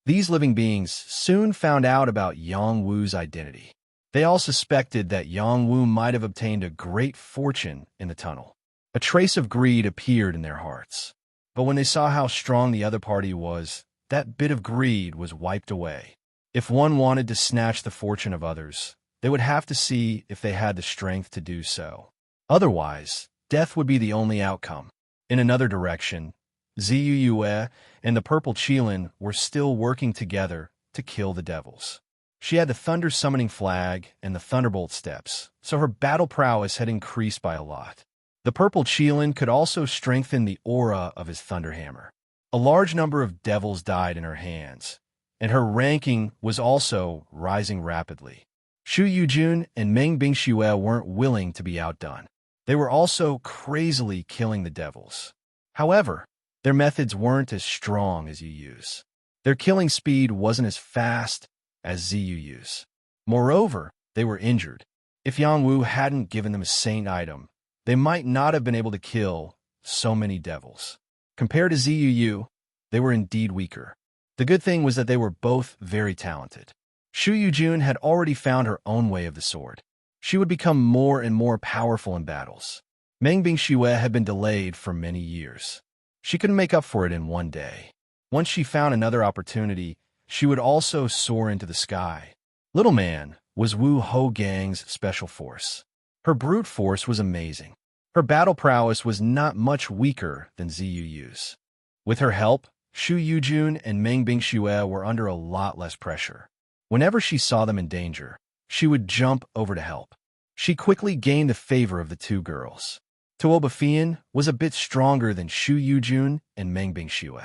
These living beings soon found out about Yang Wu's identity. They all suspected that Yang Wu might have obtained a great fortune in the tunnel. A trace of greed appeared in their hearts. But when they saw how strong the other party was, that bit of greed was wiped away. If one wanted to snatch the fortune of others, they would have to see if they had the strength to do so. Otherwise, death would be the only outcome. In another direction, Ziyu Yue and the Purple Qilin were still working together to kill the devils. She had the Thunder Summoning Flag and the Thunderbolt Steps, so her battle prowess had increased by a lot. The Purple Qilin could also strengthen the aura of his Thunder Hammer. A large number of devils died in her hands, and her ranking was also rising rapidly. Shu Yujun and Meng Bingxue weren't willing to be outdone. They were also crazily killing the devils. However, their methods weren't as strong as Yuyu's. Their killing speed wasn't as fast as Ziyuyu's. Moreover, they were injured. If Yang Wu hadn't given them a saint item, they might not have been able to kill so many devils. Compared to Ziyu, they were indeed weaker. The good thing was that they were both very talented. Shu Yujun had already found her own way of the sword. She would become more and more powerful in battles. Meng Bingxue had been delayed for many years. She couldn't make up for it in one day. Once she found another opportunity, she would also soar into the sky. Little Man was Wu Hougang's special force. Her brute force was amazing. Her battle prowess was not much weaker than Ziyu's. With her help, Shu Yujun and Meng Bingxue were under a lot less pressure. Whenever she saw them in danger, she would jump over to help. She quickly gained the favor of the two girls. Tuoba Fian was a bit stronger than Shu Yujun and Meng Bingxue.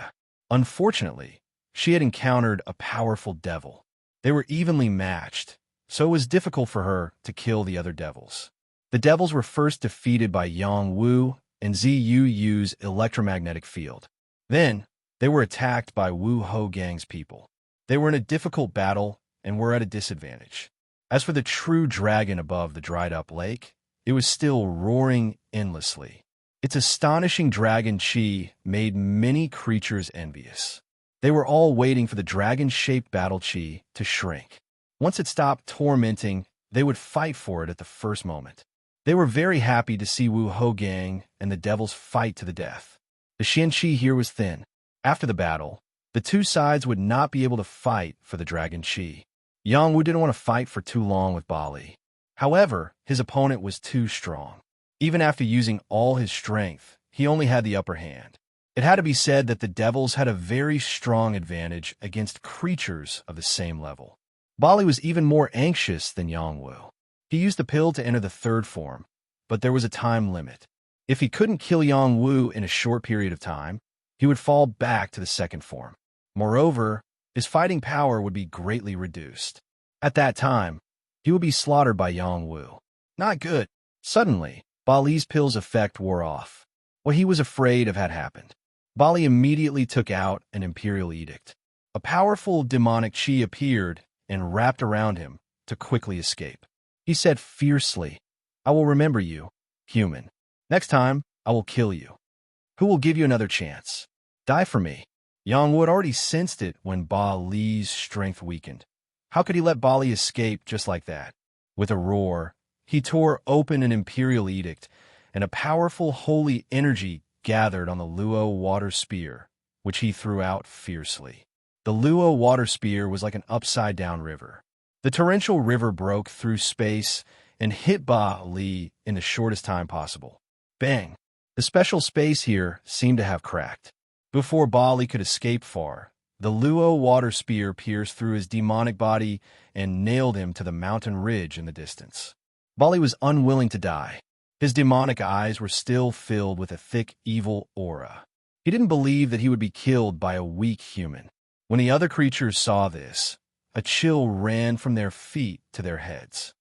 Unfortunately, she had encountered a powerful devil. They were evenly matched, so it was difficult for her to kill the other devils. The devils were first defeated by Yang Wu and Ziyu's electromagnetic field. Then, they were attacked by Wu Hougang's people. They were in a difficult battle and were at a disadvantage. As for the true dragon above the dried-up lake, it was still roaring endlessly. Its astonishing dragon chi made many creatures envious. They were all waiting for the dragon-shaped battle chi to shrink. Once it stopped tormenting, they would fight for it at the first moment. They were very happy to see Wu Hougang and the devils fight to the death. The Xian Qi here was thin. After the battle, the two sides would not be able to fight for the dragon chi. Yang Wu didn't want to fight for too long with Ba Li. However, his opponent was too strong. Even after using all his strength, he only had the upper hand. It had to be said that the devils had a very strong advantage against creatures of the same level. Ba Li was even more anxious than Yang Wu. He used the pill to enter the third form, but there was a time limit. If he couldn't kill Yang Wu in a short period of time, he would fall back to the second form. Moreover, his fighting power would be greatly reduced. At that time, he would be slaughtered by Yang Wu. Not good. Suddenly, Ba Li's pill's effect wore off. What he was afraid of had happened. Ba Li immediately took out an imperial edict. A powerful demonic chi appeared and wrapped around him to quickly escape. He said fiercely, "I will remember you, human. Next time, I will kill you. Who will give you another chance? Die for me." Yang Wu had already sensed it when Ba Li's strength weakened. How could he let Ba Li escape just like that? With a roar, he tore open an imperial edict, and a powerful holy energy gathered on the Luo water spear, which he threw out fiercely. The Luo water spear was like an upside-down river. The torrential river broke through space and hit Ba-Li in the shortest time possible. Bang! The special space here seemed to have cracked. Before Ba-Li could escape far, the Luo water spear pierced through his demonic body and nailed him to the mountain ridge in the distance. Ba-Li was unwilling to die. His demonic eyes were still filled with a thick, evil aura. He didn't believe that he would be killed by a weak human. When the other creatures saw this, a chill ran from their feet to their heads.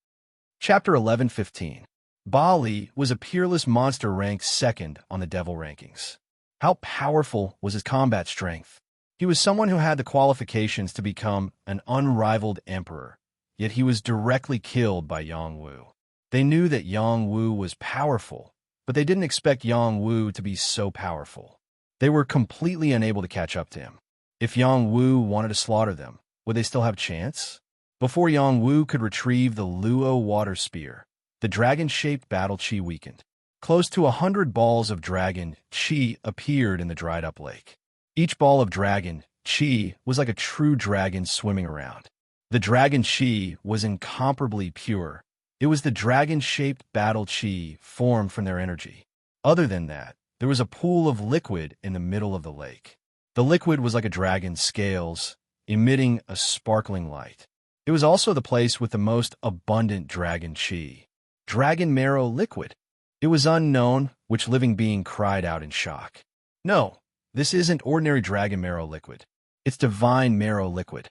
Chapter 11:15. Ba-Li was a peerless monster ranked second on the devil rankings. How powerful was his combat strength? He was someone who had the qualifications to become an unrivaled emperor, yet he was directly killed by Yang Wu. They knew that Yang Wu was powerful, but they didn't expect Yang Wu to be so powerful. They were completely unable to catch up to him. If Yang Wu wanted to slaughter them, would they still have a chance? Before Yang Wu could retrieve the Luo water spear, the dragon-shaped battle chi weakened. Close to 100 balls of dragon chi appeared in the dried-up lake. Each ball of dragon chi was like a true dragon swimming around. The dragon chi was incomparably pure. It was the dragon-shaped battle chi formed from their energy. Other than that, there was a pool of liquid in the middle of the lake. The liquid was like a dragon's scales, emitting a sparkling light. It was also the place with the most abundant dragon chi. Dragon marrow liquid. It was unknown which living being cried out in shock. No, this isn't ordinary dragon marrow liquid. It's divine marrow liquid.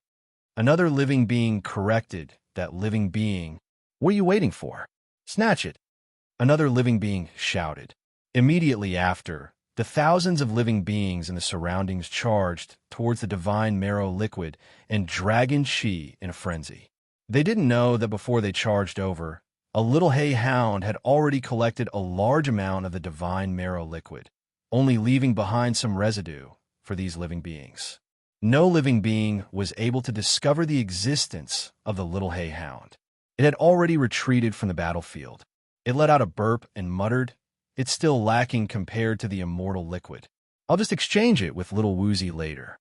Another living being corrected that living being. What are you waiting for? Snatch it. Another living being shouted. Immediately after, the thousands of living beings in the surroundings charged towards the divine marrow liquid and dragon chi in a frenzy. They didn't know that before they charged over, a little hay hound had already collected a large amount of the divine marrow liquid, only leaving behind some residue for these living beings. No living being was able to discover the existence of the little hay hound. It had already retreated from the battlefield. It let out a burp and muttered, "It's still lacking compared to the immortal liquid. I'll just exchange it with little Woozy later."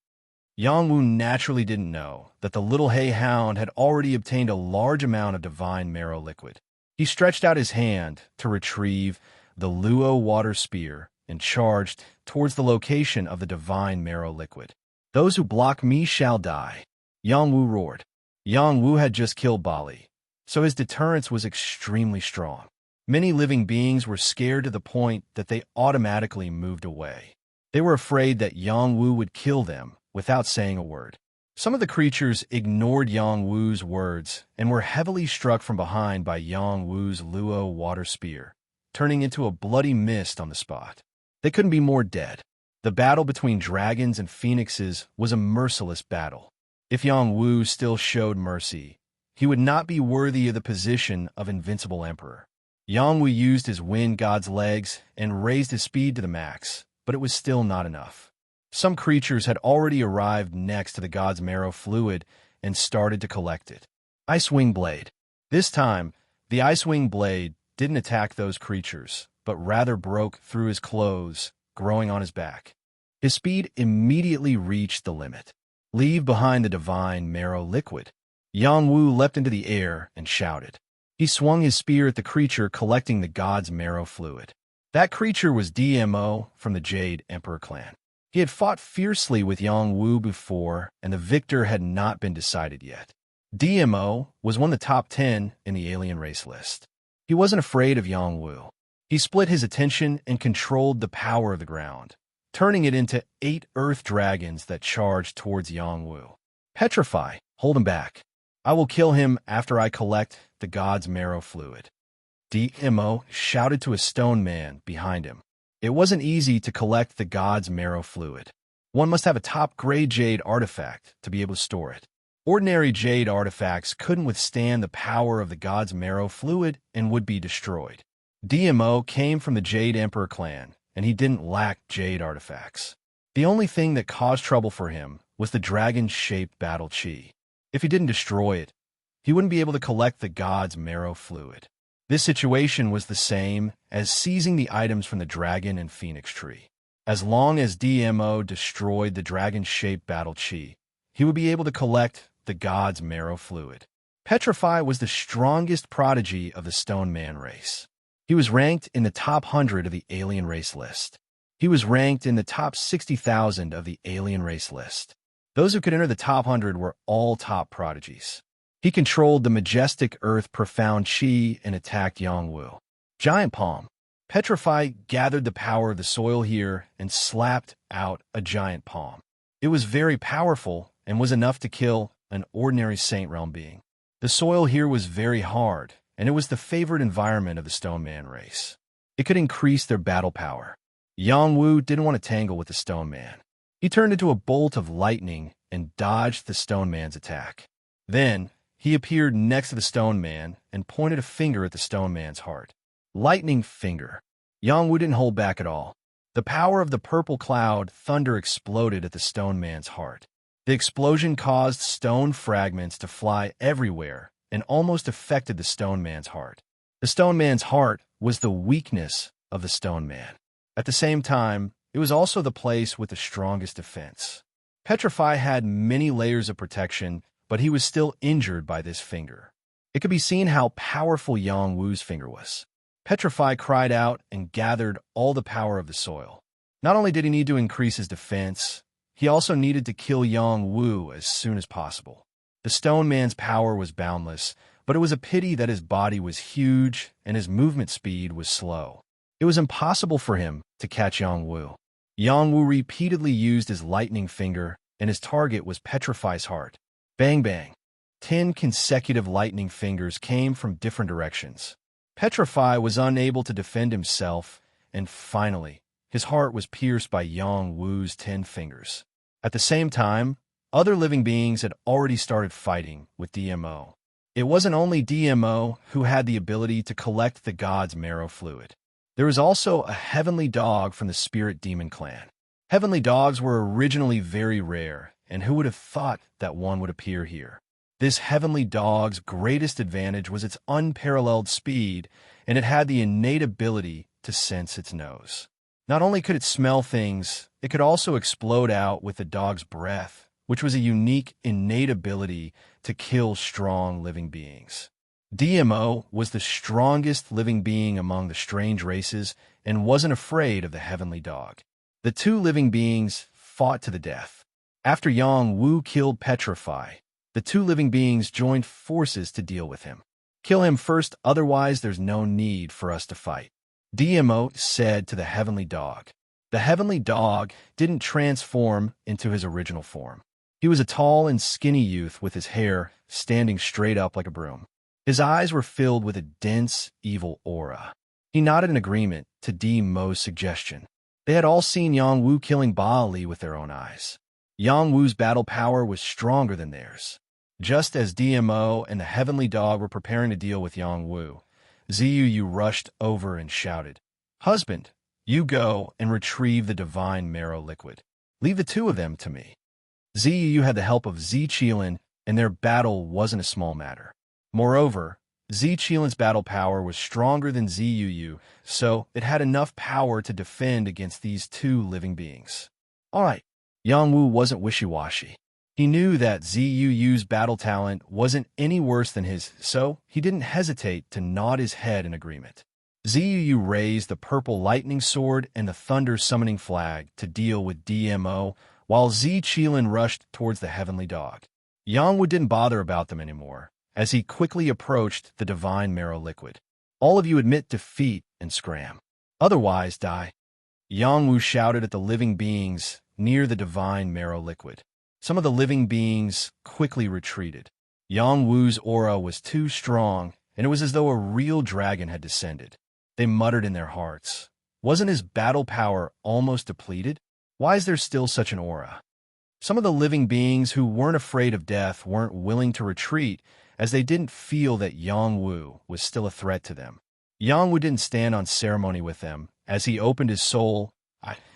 Yang Wu naturally didn't know that the little hay hound had already obtained a large amount of divine marrow liquid. He stretched out his hand to retrieve the Luo water spear and charged towards the location of the divine marrow liquid. "Those who block me shall die," Yang Wu roared. Yang Wu had just killed Ba-Li, so his deterrence was extremely strong. Many living beings were scared to the point that they automatically moved away. They were afraid that Yang Wu would kill them without saying a word. Some of the creatures ignored Yang Wu's words and were heavily struck from behind by Yang Wu's Luo water spear, turning into a bloody mist on the spot. They couldn't be more dead. The battle between dragons and phoenixes was a merciless battle. If Yang Wu still showed mercy, he would not be worthy of the position of invincible emperor. Yang Wu used his wind god's legs and raised his speed to the max, but it was still not enough. Some creatures had already arrived next to the god's marrow fluid and started to collect it. Ice Wing Blade. This time, the Ice Wing Blade didn't attack those creatures, but rather broke through his clothes, growing on his back. His speed immediately reached the limit. "Leave behind the divine marrow liquid." Yang Wu leapt into the air and shouted. He swung his spear at the creature collecting the god's marrow fluid. That creature was DMO from the Jade Emperor clan. He had fought fiercely with Yang Wu before, and the victor had not been decided yet. DMO was one of the top 10 in the alien race list. He wasn't afraid of Yang Wu. He split his attention and controlled the power of the ground, turning it into 8 earth dragons that charged towards Yang Wu. "Petrify, hold him back. I will kill him after I collect the god's marrow fluid." DMO shouted to a stone man behind him. It wasn't easy to collect the god's marrow fluid. One must have a top-grade jade artifact to be able to store it. Ordinary jade artifacts couldn't withstand the power of the god's marrow fluid and would be destroyed. DMO came from the Jade Emperor clan, and he didn't lack jade artifacts. The only thing that caused trouble for him was the dragon-shaped battle chi. If he didn't destroy it, he wouldn't be able to collect the god's marrow fluid. This situation was the same as seizing the items from the dragon and phoenix tree. As long as DMO destroyed the dragon-shaped battle chi, he would be able to collect the god's marrow fluid. Petrify was the strongest prodigy of the Stone Man race. He was ranked in the top 100 of the alien race list. He was ranked in the top 60,000 of the alien race list. Those who could enter the top 100 were all top prodigies. He controlled the majestic earth profound chi and attacked Yongwu. Giant palm. Petrify gathered the power of the soil here and slapped out a giant palm. It was very powerful and was enough to kill an ordinary Saint Realm being. The soil here was very hard, and it was the favored environment of the Stone Man race. It could increase their battle power. Yongwu didn't want to tangle with the Stone Man. He turned into a bolt of lightning and dodged the Stone Man's attack. Then, he appeared next to the Stone Man and pointed a finger at the Stone Man's heart. Lightning finger. Yongwu didn't hold back at all. The power of the purple cloud thunder exploded at the Stone Man's heart. The explosion caused stone fragments to fly everywhere and almost affected the Stone Man's heart. The Stone Man's heart was the weakness of the Stone Man. At the same time, it was also the place with the strongest defense. Petrify had many layers of protection, but he was still injured by this finger. It could be seen how powerful Yongwu's finger was. Petrify cried out and gathered all the power of the soil. Not only did he need to increase his defense, he also needed to kill Yongwu as soon as possible. The Stone Man's power was boundless, but it was a pity that his body was huge and his movement speed was slow. It was impossible for him to catch Yongwu. Yongwu repeatedly used his lightning finger, and his target was Petrify's heart. Bang bang. 10 consecutive lightning fingers came from different directions. Petrify was unable to defend himself, and finally, his heart was pierced by Yongwu's 10 fingers. At the same time, other living beings had already started fighting with DMO. It wasn't only DMO who had the ability to collect the god's marrow fluid. There was also a heavenly dog from the spirit demon clan. Heavenly dogs were originally very rare, and who would have thought that one would appear here? This heavenly dog's greatest advantage was its unparalleled speed, and it had the innate ability to sense its nose. Not only could it smell things, it could also explode out with the dog's breath, which was a unique innate ability to kill strong living beings. DMO was the strongest living being among the strange races and wasn't afraid of the heavenly dog. The two living beings fought to the death. After Yongwu killed Petrify, the two living beings joined forces to deal with him. Kill him first, otherwise there's no need for us to fight, DMO said to the heavenly dog. The heavenly dog didn't transform into his original form. He was a tall and skinny youth with his hair standing straight up like a broom. His eyes were filled with a dense, evil aura. He nodded in agreement to DMO's suggestion. They had all seen Yongwu killing Baali with their own eyes. Yongwu's battle power was stronger than theirs. Just as DMO and the heavenly dog were preparing to deal with Yongwu, Ziyuyu rushed over and shouted, "Husband, you go and retrieve the divine marrow liquid. Leave the two of them to me." Ziyuyu had the help of Zichilin, and their battle wasn't a small matter. Moreover, Zichilin's battle power was stronger than Ziyuyu, so it had enough power to defend against these two living beings. All right, Yongwu wasn't wishy-washy. He knew that Ziyuyu's battle talent wasn't any worse than his, so he didn't hesitate to nod his head in agreement. Ziyuyu raised the purple lightning sword and the thunder summoning flag to deal with DMO, while Zichilin rushed towards the heavenly dog. Yongwu didn't bother about them anymore, as he quickly approached the divine marrow liquid. All of you admit defeat and scram. Otherwise, die. Yongwu shouted at the living beings near the divine marrow liquid. Some of the living beings quickly retreated. Yongwu's aura was too strong, and it was as though a real dragon had descended. They muttered in their hearts. Wasn't his battle power almost depleted? Why is there still such an aura? Some of the living beings who weren't afraid of death weren't willing to retreat, as they didn't feel that Yongwu was still a threat to them. Yongwu didn't stand on ceremony with them, as he opened his soul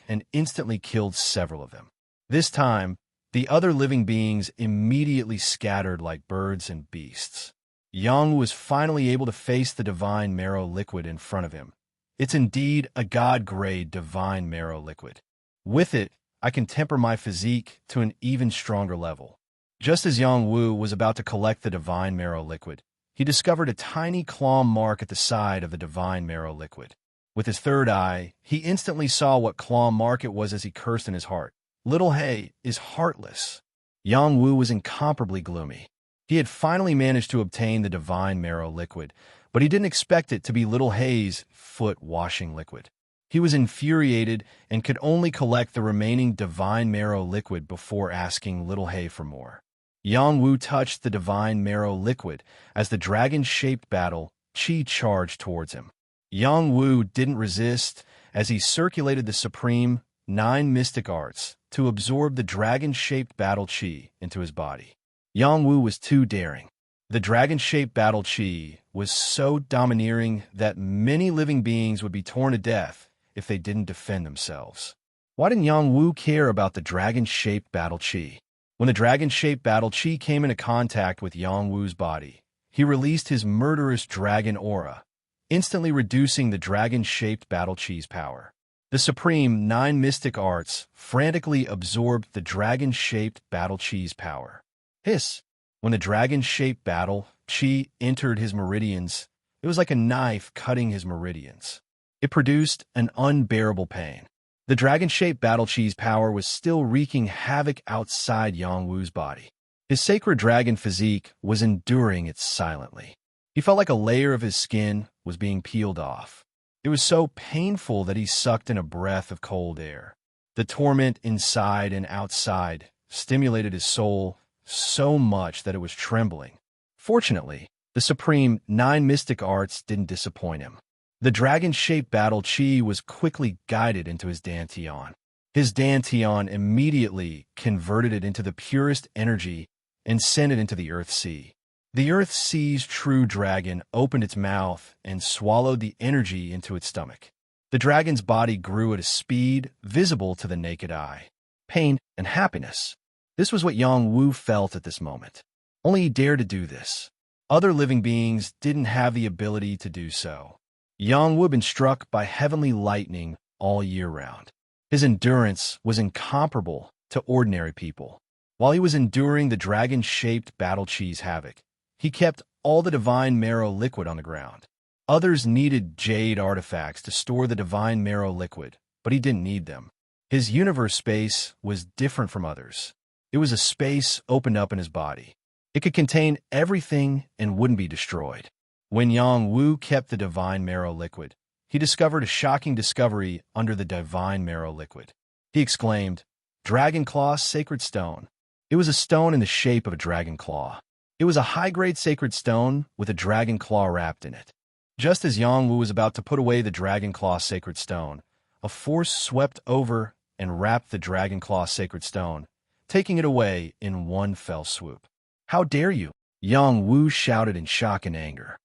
and instantly killed several of them. This time, the other living beings immediately scattered like birds and beasts. Yongwu was finally able to face the divine marrow liquid in front of him. It's indeed a god-grade divine marrow liquid. With it, I can temper my physique to an even stronger level. Just as Yang Wu was about to collect the divine marrow liquid, he discovered a tiny claw mark at the side of the divine marrow liquid. With his third eye, he instantly saw what claw mark it was as he cursed in his heart. Little Hay is heartless. Yang Wu was incomparably gloomy. He had finally managed to obtain the divine marrow liquid, but he didn't expect it to be Little Hay's foot-washing liquid. He was infuriated and could only collect the remaining divine marrow liquid before asking Little Hay for more. Yang Wu touched the divine marrow liquid as the dragon-shaped battle chi charged towards him. Yang Wu didn't resist as he circulated the supreme 9 mystic arts to absorb the dragon-shaped battle chi into his body. Yang Wu was too daring. The dragon-shaped battle chi was so domineering that many living beings would be torn to death if they didn't defend themselves. Why didn't Yang Wu care about the dragon-shaped battle chi? When the dragon-shaped battle chi came into contact with Yang Wu's body, he released his murderous dragon aura, instantly reducing the dragon-shaped battle chi's power. The supreme 9 mystic arts frantically absorbed the dragon-shaped battle chi's power. Hiss! When the dragon-shaped battle chi entered his meridians, it was like a knife cutting his meridians. It produced an unbearable pain. The dragon-shaped battle chi's power was still wreaking havoc outside Yang Wu's body. His sacred dragon physique was enduring it silently. He felt like a layer of his skin was being peeled off. It was so painful that he sucked in a breath of cold air. The torment inside and outside stimulated his soul so much that it was trembling. Fortunately, the supreme 9 mystic arts didn't disappoint him. The dragon-shaped battle chi was quickly guided into his dantian. His dantian immediately converted it into the purest energy and sent it into the Earth Sea. The Earth Sea's true dragon opened its mouth and swallowed the energy into its stomach. The dragon's body grew at a speed visible to the naked eye. Pain and happiness. This was what Yang Wu felt at this moment. Only he dared to do this. Other living beings didn't have the ability to do so. Yang Wu had been struck by heavenly lightning all year round. His endurance was incomparable to ordinary people. While he was enduring the dragon-shaped battle chi's havoc, he kept all the divine marrow liquid on the ground. Others needed jade artifacts to store the divine marrow liquid, but he didn't need them. His universe space was different from others. It was a space opened up in his body. It could contain everything and wouldn't be destroyed. When Yang Wu kept the divine marrow liquid, he discovered a shocking discovery under the divine marrow liquid. He exclaimed, "Dragon Claw Sacred Stone." It was a stone in the shape of a dragon claw. It was a high-grade sacred stone with a dragon claw wrapped in it. Just as Yang Wu was about to put away the dragon claw sacred stone, a force swept over and wrapped the dragon claw sacred stone, taking it away in one fell swoop. "How dare you?" Yang Wu shouted in shock and anger.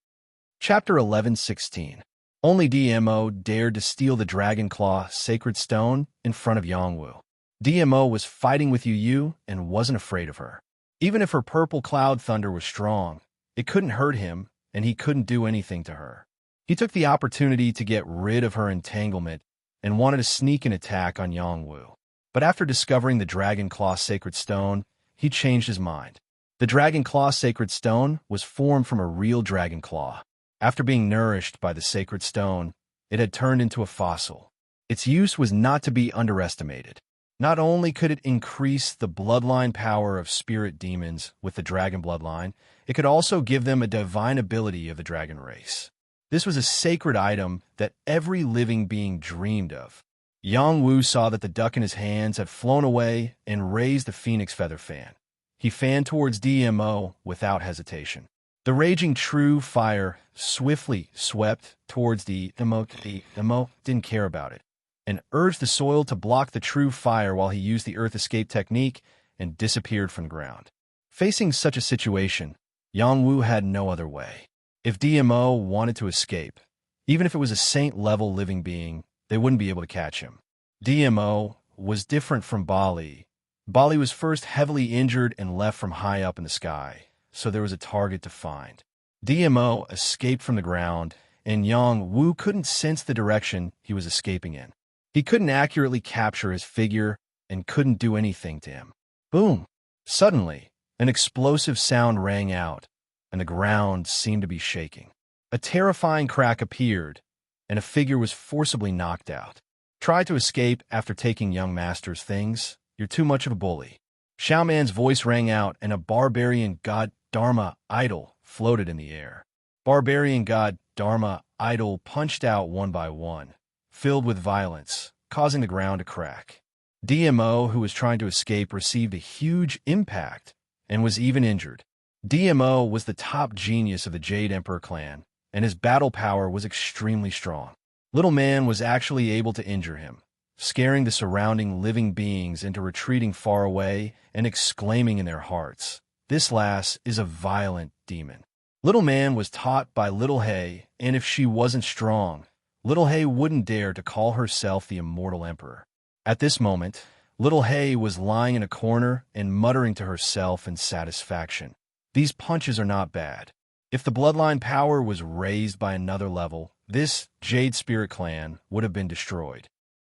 Chapter 11:16. Only DMO dared to steal the dragon claw sacred stone in front of Yang Wu. DMO was fighting with Yu and wasn't afraid of her. Even if her purple cloud thunder was strong, it couldn't hurt him and he couldn't do anything to her. He took the opportunity to get rid of her entanglement and wanted to sneak an attack on Yang Wu. But after discovering the dragon claw sacred stone, he changed his mind. The dragon claw sacred stone was formed from a real dragon claw. After being nourished by the sacred stone, it had turned into a fossil. Its use was not to be underestimated. Not only could it increase the bloodline power of spirit demons with the dragon bloodline, it could also give them a divine ability of the dragon race. This was a sacred item that every living being dreamed of. Yang Wu saw that the duck in his hands had flown away and raised the phoenix feather fan. He fanned towards DMO without hesitation. The raging true fire swiftly swept towards the DMO. DMO didn't care about it, and urged the soil to block the true fire while he used the earth escape technique and disappeared from the ground. Facing such a situation, Yang Wu had no other way. If DMO wanted to escape, even if it was a saint-level living being, they wouldn't be able to catch him. DMO was different from Bali. Bali was first heavily injured and left from high up in the sky, so there was a target to find. DMO escaped from the ground, and Yang Wu couldn't sense the direction he was escaping in. He couldn't accurately capture his figure and couldn't do anything to him. Boom! Suddenly, An explosive sound rang out, and the ground seemed to be shaking. A terrifying crack appeared, and a figure was forcibly knocked out. Try to escape after taking young master's things. You're too much of a bully. Xiaoman's voice rang out, and a barbarian god Dharma idol floated in the air. Barbarian god Dharma idol punched out one by one, filled with violence, causing the ground to crack. DMO, who was trying to escape, received a huge impact and was even injured. DMO was the top genius of the Jade Emperor clan, and his battle power was extremely strong. Little Man was actually able to injure him, scaring the surrounding living beings into retreating far away and exclaiming in their hearts, "This lass is a violent demon." Little Man was taught by Little Hay, and if she wasn't strong, Little Hay wouldn't dare to call herself the Immortal Emperor. At this moment, Little Hay was lying in a corner and muttering to herself in satisfaction, "These punches are not bad." If the bloodline power was raised by another level, this Jade Spirit clan would have been destroyed.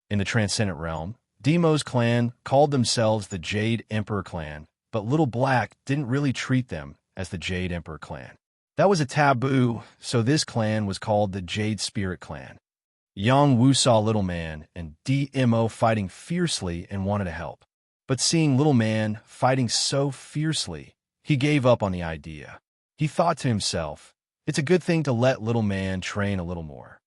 In the Transcendent Realm, Demo's clan called themselves the Jade Emperor clan, but Little Black didn't really treat them as the Jade Emperor clan. That was a taboo, so this clan was called the Jade Spirit clan. Yang Wu saw Little Man and DMO fighting fiercely and wanted to help. But seeing Little Man fighting so fiercely, he gave up on the idea. He thought to himself, it's a good thing to let Little Man train a little more.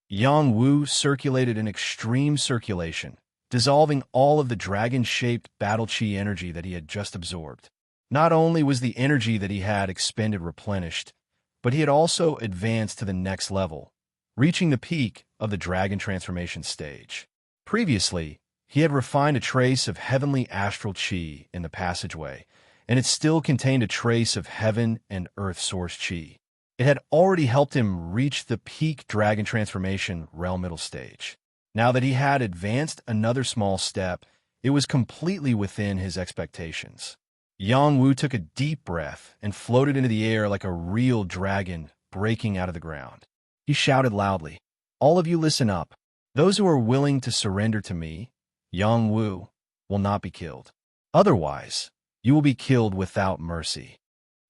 Yang Wu circulated an extreme circulation, dissolving all of the dragon-shaped battle chi energy that he had just absorbed. Not only was the energy that he had expended replenished, but he had also advanced to the next level, reaching the peak of the dragon transformation stage. Previously, he had refined a trace of heavenly astral chi in the passageway, and it still contained a trace of heaven and earth source chi. It had already helped him reach the peak dragon transformation realm middle stage. Now that he had advanced another small step, it was completely within his expectations. Yang Wu took a deep breath and floated into the air like a real dragon breaking out of the ground. He shouted loudly, "All of you listen up. Those who are willing to surrender to me, Yang Wu, will not be killed. Otherwise, you will be killed without mercy."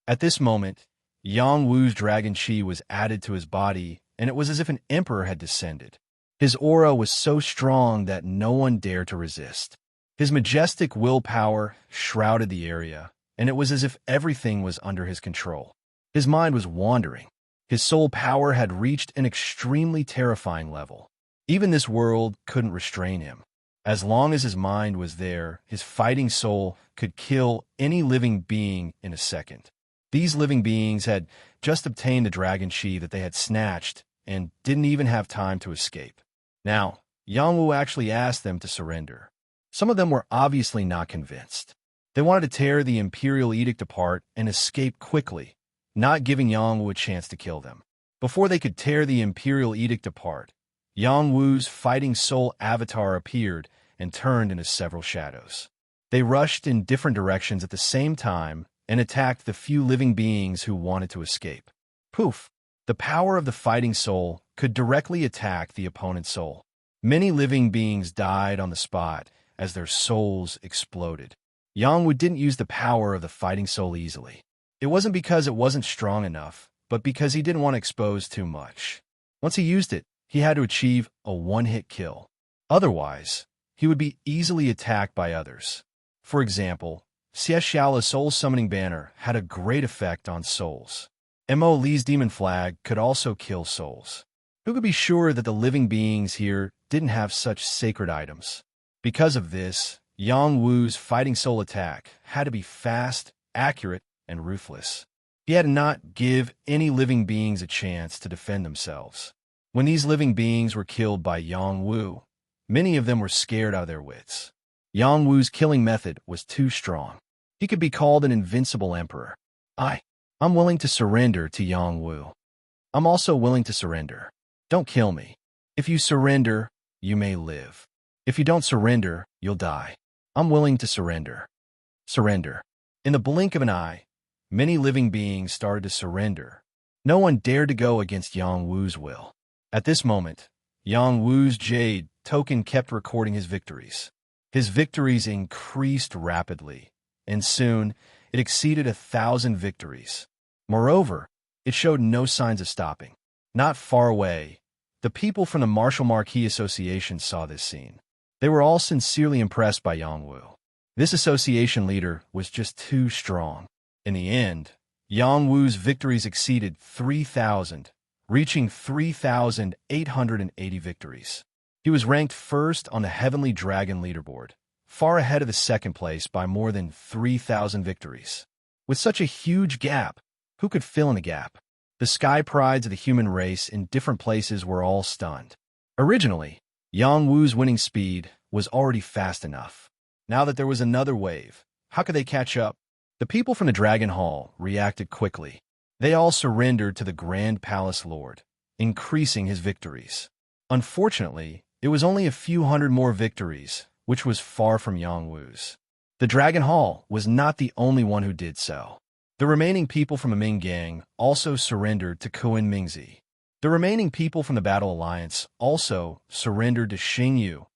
At this moment, Yang Wu's dragon chi was added to his body, and it was as if an emperor had descended. His aura was so strong that no one dared to resist. His majestic willpower shrouded the area, and it was as if everything was under his control. His mind was wandering. His soul power had reached an extremely terrifying level. Even this world couldn't restrain him. As long as his mind was there, his fighting soul could kill any living being in a second. These living beings had just obtained the dragon chi that they had snatched and didn't even have time to escape. Now, Yang Wu actually asked them to surrender. Some of them were obviously not convinced. They wanted to tear the imperial edict apart and escape quickly, not giving Yang Wu a chance to kill them. Before they could tear the imperial edict apart, Yang Wu's fighting soul avatar appeared and turned into several shadows. They rushed in different directions at the same time and attacked the few living beings who wanted to escape. Poof! The power of the fighting soul could directly attack the opponent's soul. Many living beings died on the spot as their souls exploded. Yang Wu didn't use the power of the fighting soul easily. It wasn't because it wasn't strong enough, but because he didn't want to expose too much. Once he used it, he had to achieve a one-hit kill. Otherwise, he would be easily attacked by others. For example, Xie Xiaola's soul summoning banner had a great effect on souls. Mo Li's demon flag could also kill souls. Who could be sure that the living beings here didn't have such sacred items? Because of this, Yang Wu's fighting soul attack had to be fast, accurate, and ruthless. He had to not give any living beings a chance to defend themselves. When these living beings were killed by Yang Wu, many of them were scared out of their wits. Yang Wu's killing method was too strong. He could be called an invincible emperor. I'm willing to surrender to Yang Wu. I'm also willing to surrender. Don't kill me. If you surrender, you may live. If you don't surrender, you'll die. I'm willing to surrender. Surrender. In the blink of an eye, many living beings started to surrender. No one dared to go against Yang Wu's will. At this moment, Yang Wu's Jade token kept recording his victories. His victories increased rapidly, and soon It exceeded 1,000 victories. Moreover, it showed no signs of stopping. Not far away, the people from the Martial Marquis Association saw this scene. They were all sincerely impressed by Yang Wu. This association leader was just too strong. In the end, Yang Wu's victories exceeded 3,000, reaching 3,880 victories. He was ranked first on the Heavenly Dragon leaderboard, far ahead of the second place by more than 3,000 victories. With such a huge gap, who could fill in the gap? The sky prides of the human race in different places were all stunned. Originally, Yang Wu's winning speed was already fast enough. Now that there was another wave, how could they catch up? The people from the Dragon Hall reacted quickly. They all surrendered to the Grand Palace Lord, increasing his victories. Unfortunately, it was only a few hundred more victories, which was far from Yang Wu's. The Dragon Hall was not the only one who did so. The remaining people from the Ming Gang also surrendered to Kuan Mingzi. The remaining people from the Battle Alliance also surrendered to Xingyu.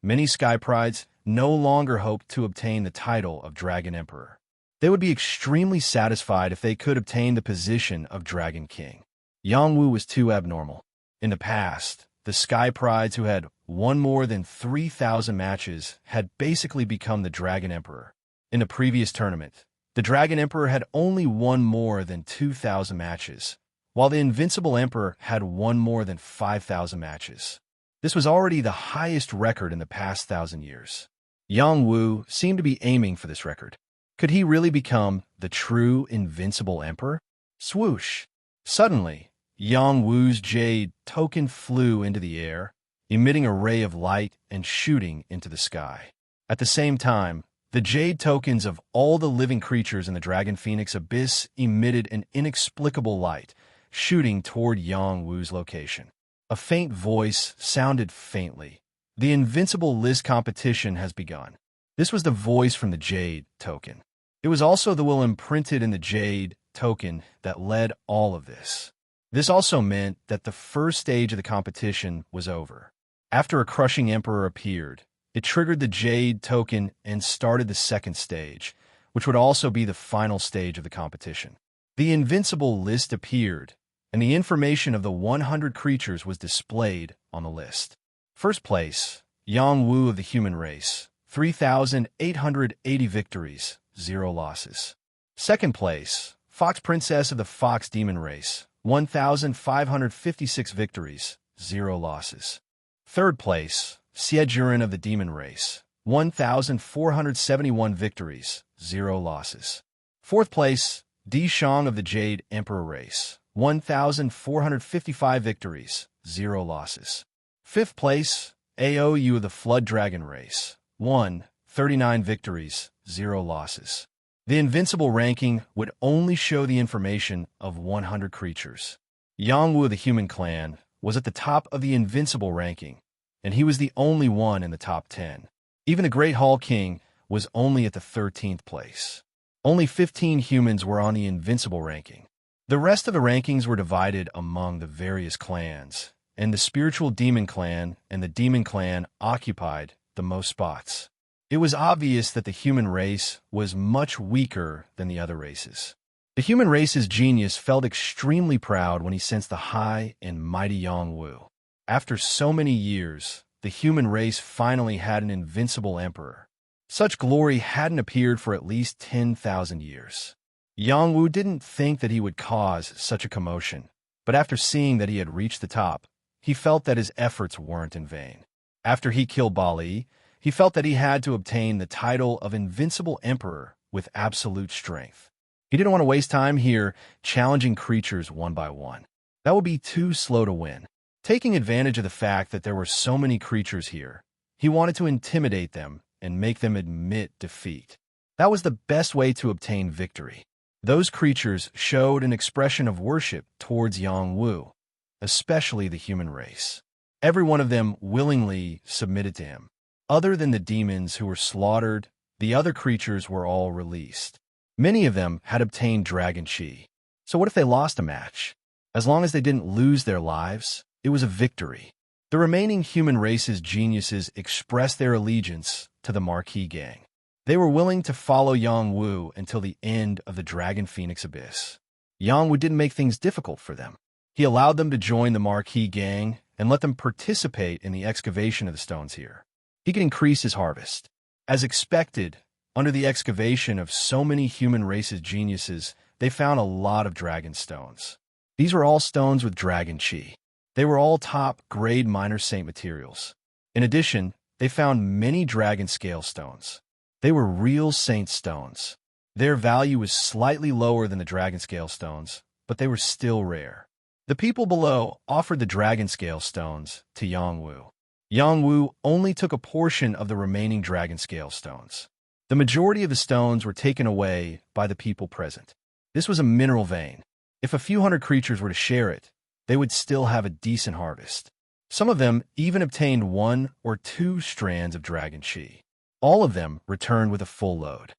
Many Sky Prides no longer hoped to obtain the title of Dragon Emperor. They would be extremely satisfied if they could obtain the position of Dragon King. Yang Wu was too abnormal. In the past, the Sky Prides who had won more than 3,000 matches had basically become the Dragon Emperor. In the previous tournament, the Dragon Emperor had only won more than 2,000 matches, while the Invincible Emperor had won more than 5,000 matches. This was already the highest record in the past 1,000 years. Yang Wu seemed to be aiming for this record. Could he really become the true Invincible Emperor? Swoosh! Suddenly, Yang Wu's jade token flew into the air, emitting a ray of light and shooting into the sky. At the same time, the jade tokens of all the living creatures in the Dragon Phoenix Abyss emitted an inexplicable light, shooting toward Yang Wu's location. A faint voice sounded faintly. The Invincible List competition has begun. This was the voice from the jade token. It was also the will imprinted in the jade token that led all of this. This also meant that the first stage of the competition was over. After a crushing emperor appeared, it triggered the jade token and started the second stage, which would also be the final stage of the competition. The Invincible List appeared, and the information of the 100 creatures was displayed on the list. First place, Yang Wu of the human race, 3,880 victories, 0 losses. Second place, Fox Princess of the Fox Demon race, 1,556 victories, 0 losses. Third place, Xiejuren of the Demon race, 1,471 victories, 0 losses. Fourth place, Di Shang of the Jade Emperor race, 1,455 victories, 0 losses. Fifth place, Aou of the Flood Dragon race, 39 victories, 0 losses. The Invincible ranking would only show the information of 100 creatures. Yang Wu of the Human Clan was at the top of the Invincible ranking, and he was the only one in the top 10. Even the Great Hall King was only at the 13th place. Only 15 humans were on the Invincible ranking. The rest of the rankings were divided among the various clans, and the Spiritual Demon Clan and the Demon Clan occupied the most spots. It was obvious that the human race was much weaker than the other races. The human race's genius felt extremely proud when he sensed the high and mighty Yang Wu. After so many years, the human race finally had an invincible emperor. Such glory hadn't appeared for at least 10,000 years. Yang Wu didn't think that he would cause such a commotion, but after seeing that he had reached the top, he felt that his efforts weren't in vain. After he killed Bali, he felt that he had to obtain the title of Invincible Emperor with absolute strength. He didn't want to waste time here challenging creatures one by one. That would be too slow to win. Taking advantage of the fact that there were so many creatures here, he wanted to intimidate them and make them admit defeat. That was the best way to obtain victory. Those creatures showed an expression of worship towards Yang Wu, especially the human race. Every one of them willingly submitted to him. Other than the demons who were slaughtered, the other creatures were all released. Many of them had obtained Dragon Chi. So what if they lost a match? As long as they didn't lose their lives, it was a victory. The remaining human race's geniuses expressed their allegiance to the Marquis Gang. They were willing to follow Yang Wu until the end of the Dragon Phoenix Abyss. Yang Wu didn't make things difficult for them. He allowed them to join the Marquis gang and let them participate in the excavation of the stones here. He could increase his harvest. As expected, under the excavation of so many human race's geniuses, they found a lot of dragon stones. These were all stones with dragon chi. They were all top-grade minor saint materials. In addition, they found many dragon scale stones. They were real saint stones. Their value was slightly lower than the dragon scale stones, but they were still rare. The people below offered the dragon scale stones to Yang Wu. Yang Wu only took a portion of the remaining dragon scale stones. The majority of the stones were taken away by the people present. This was a mineral vein. If a few hundred creatures were to share it, they would still have a decent harvest. Some of them even obtained 1 or 2 strands of dragon chi. All of them returned with a full load.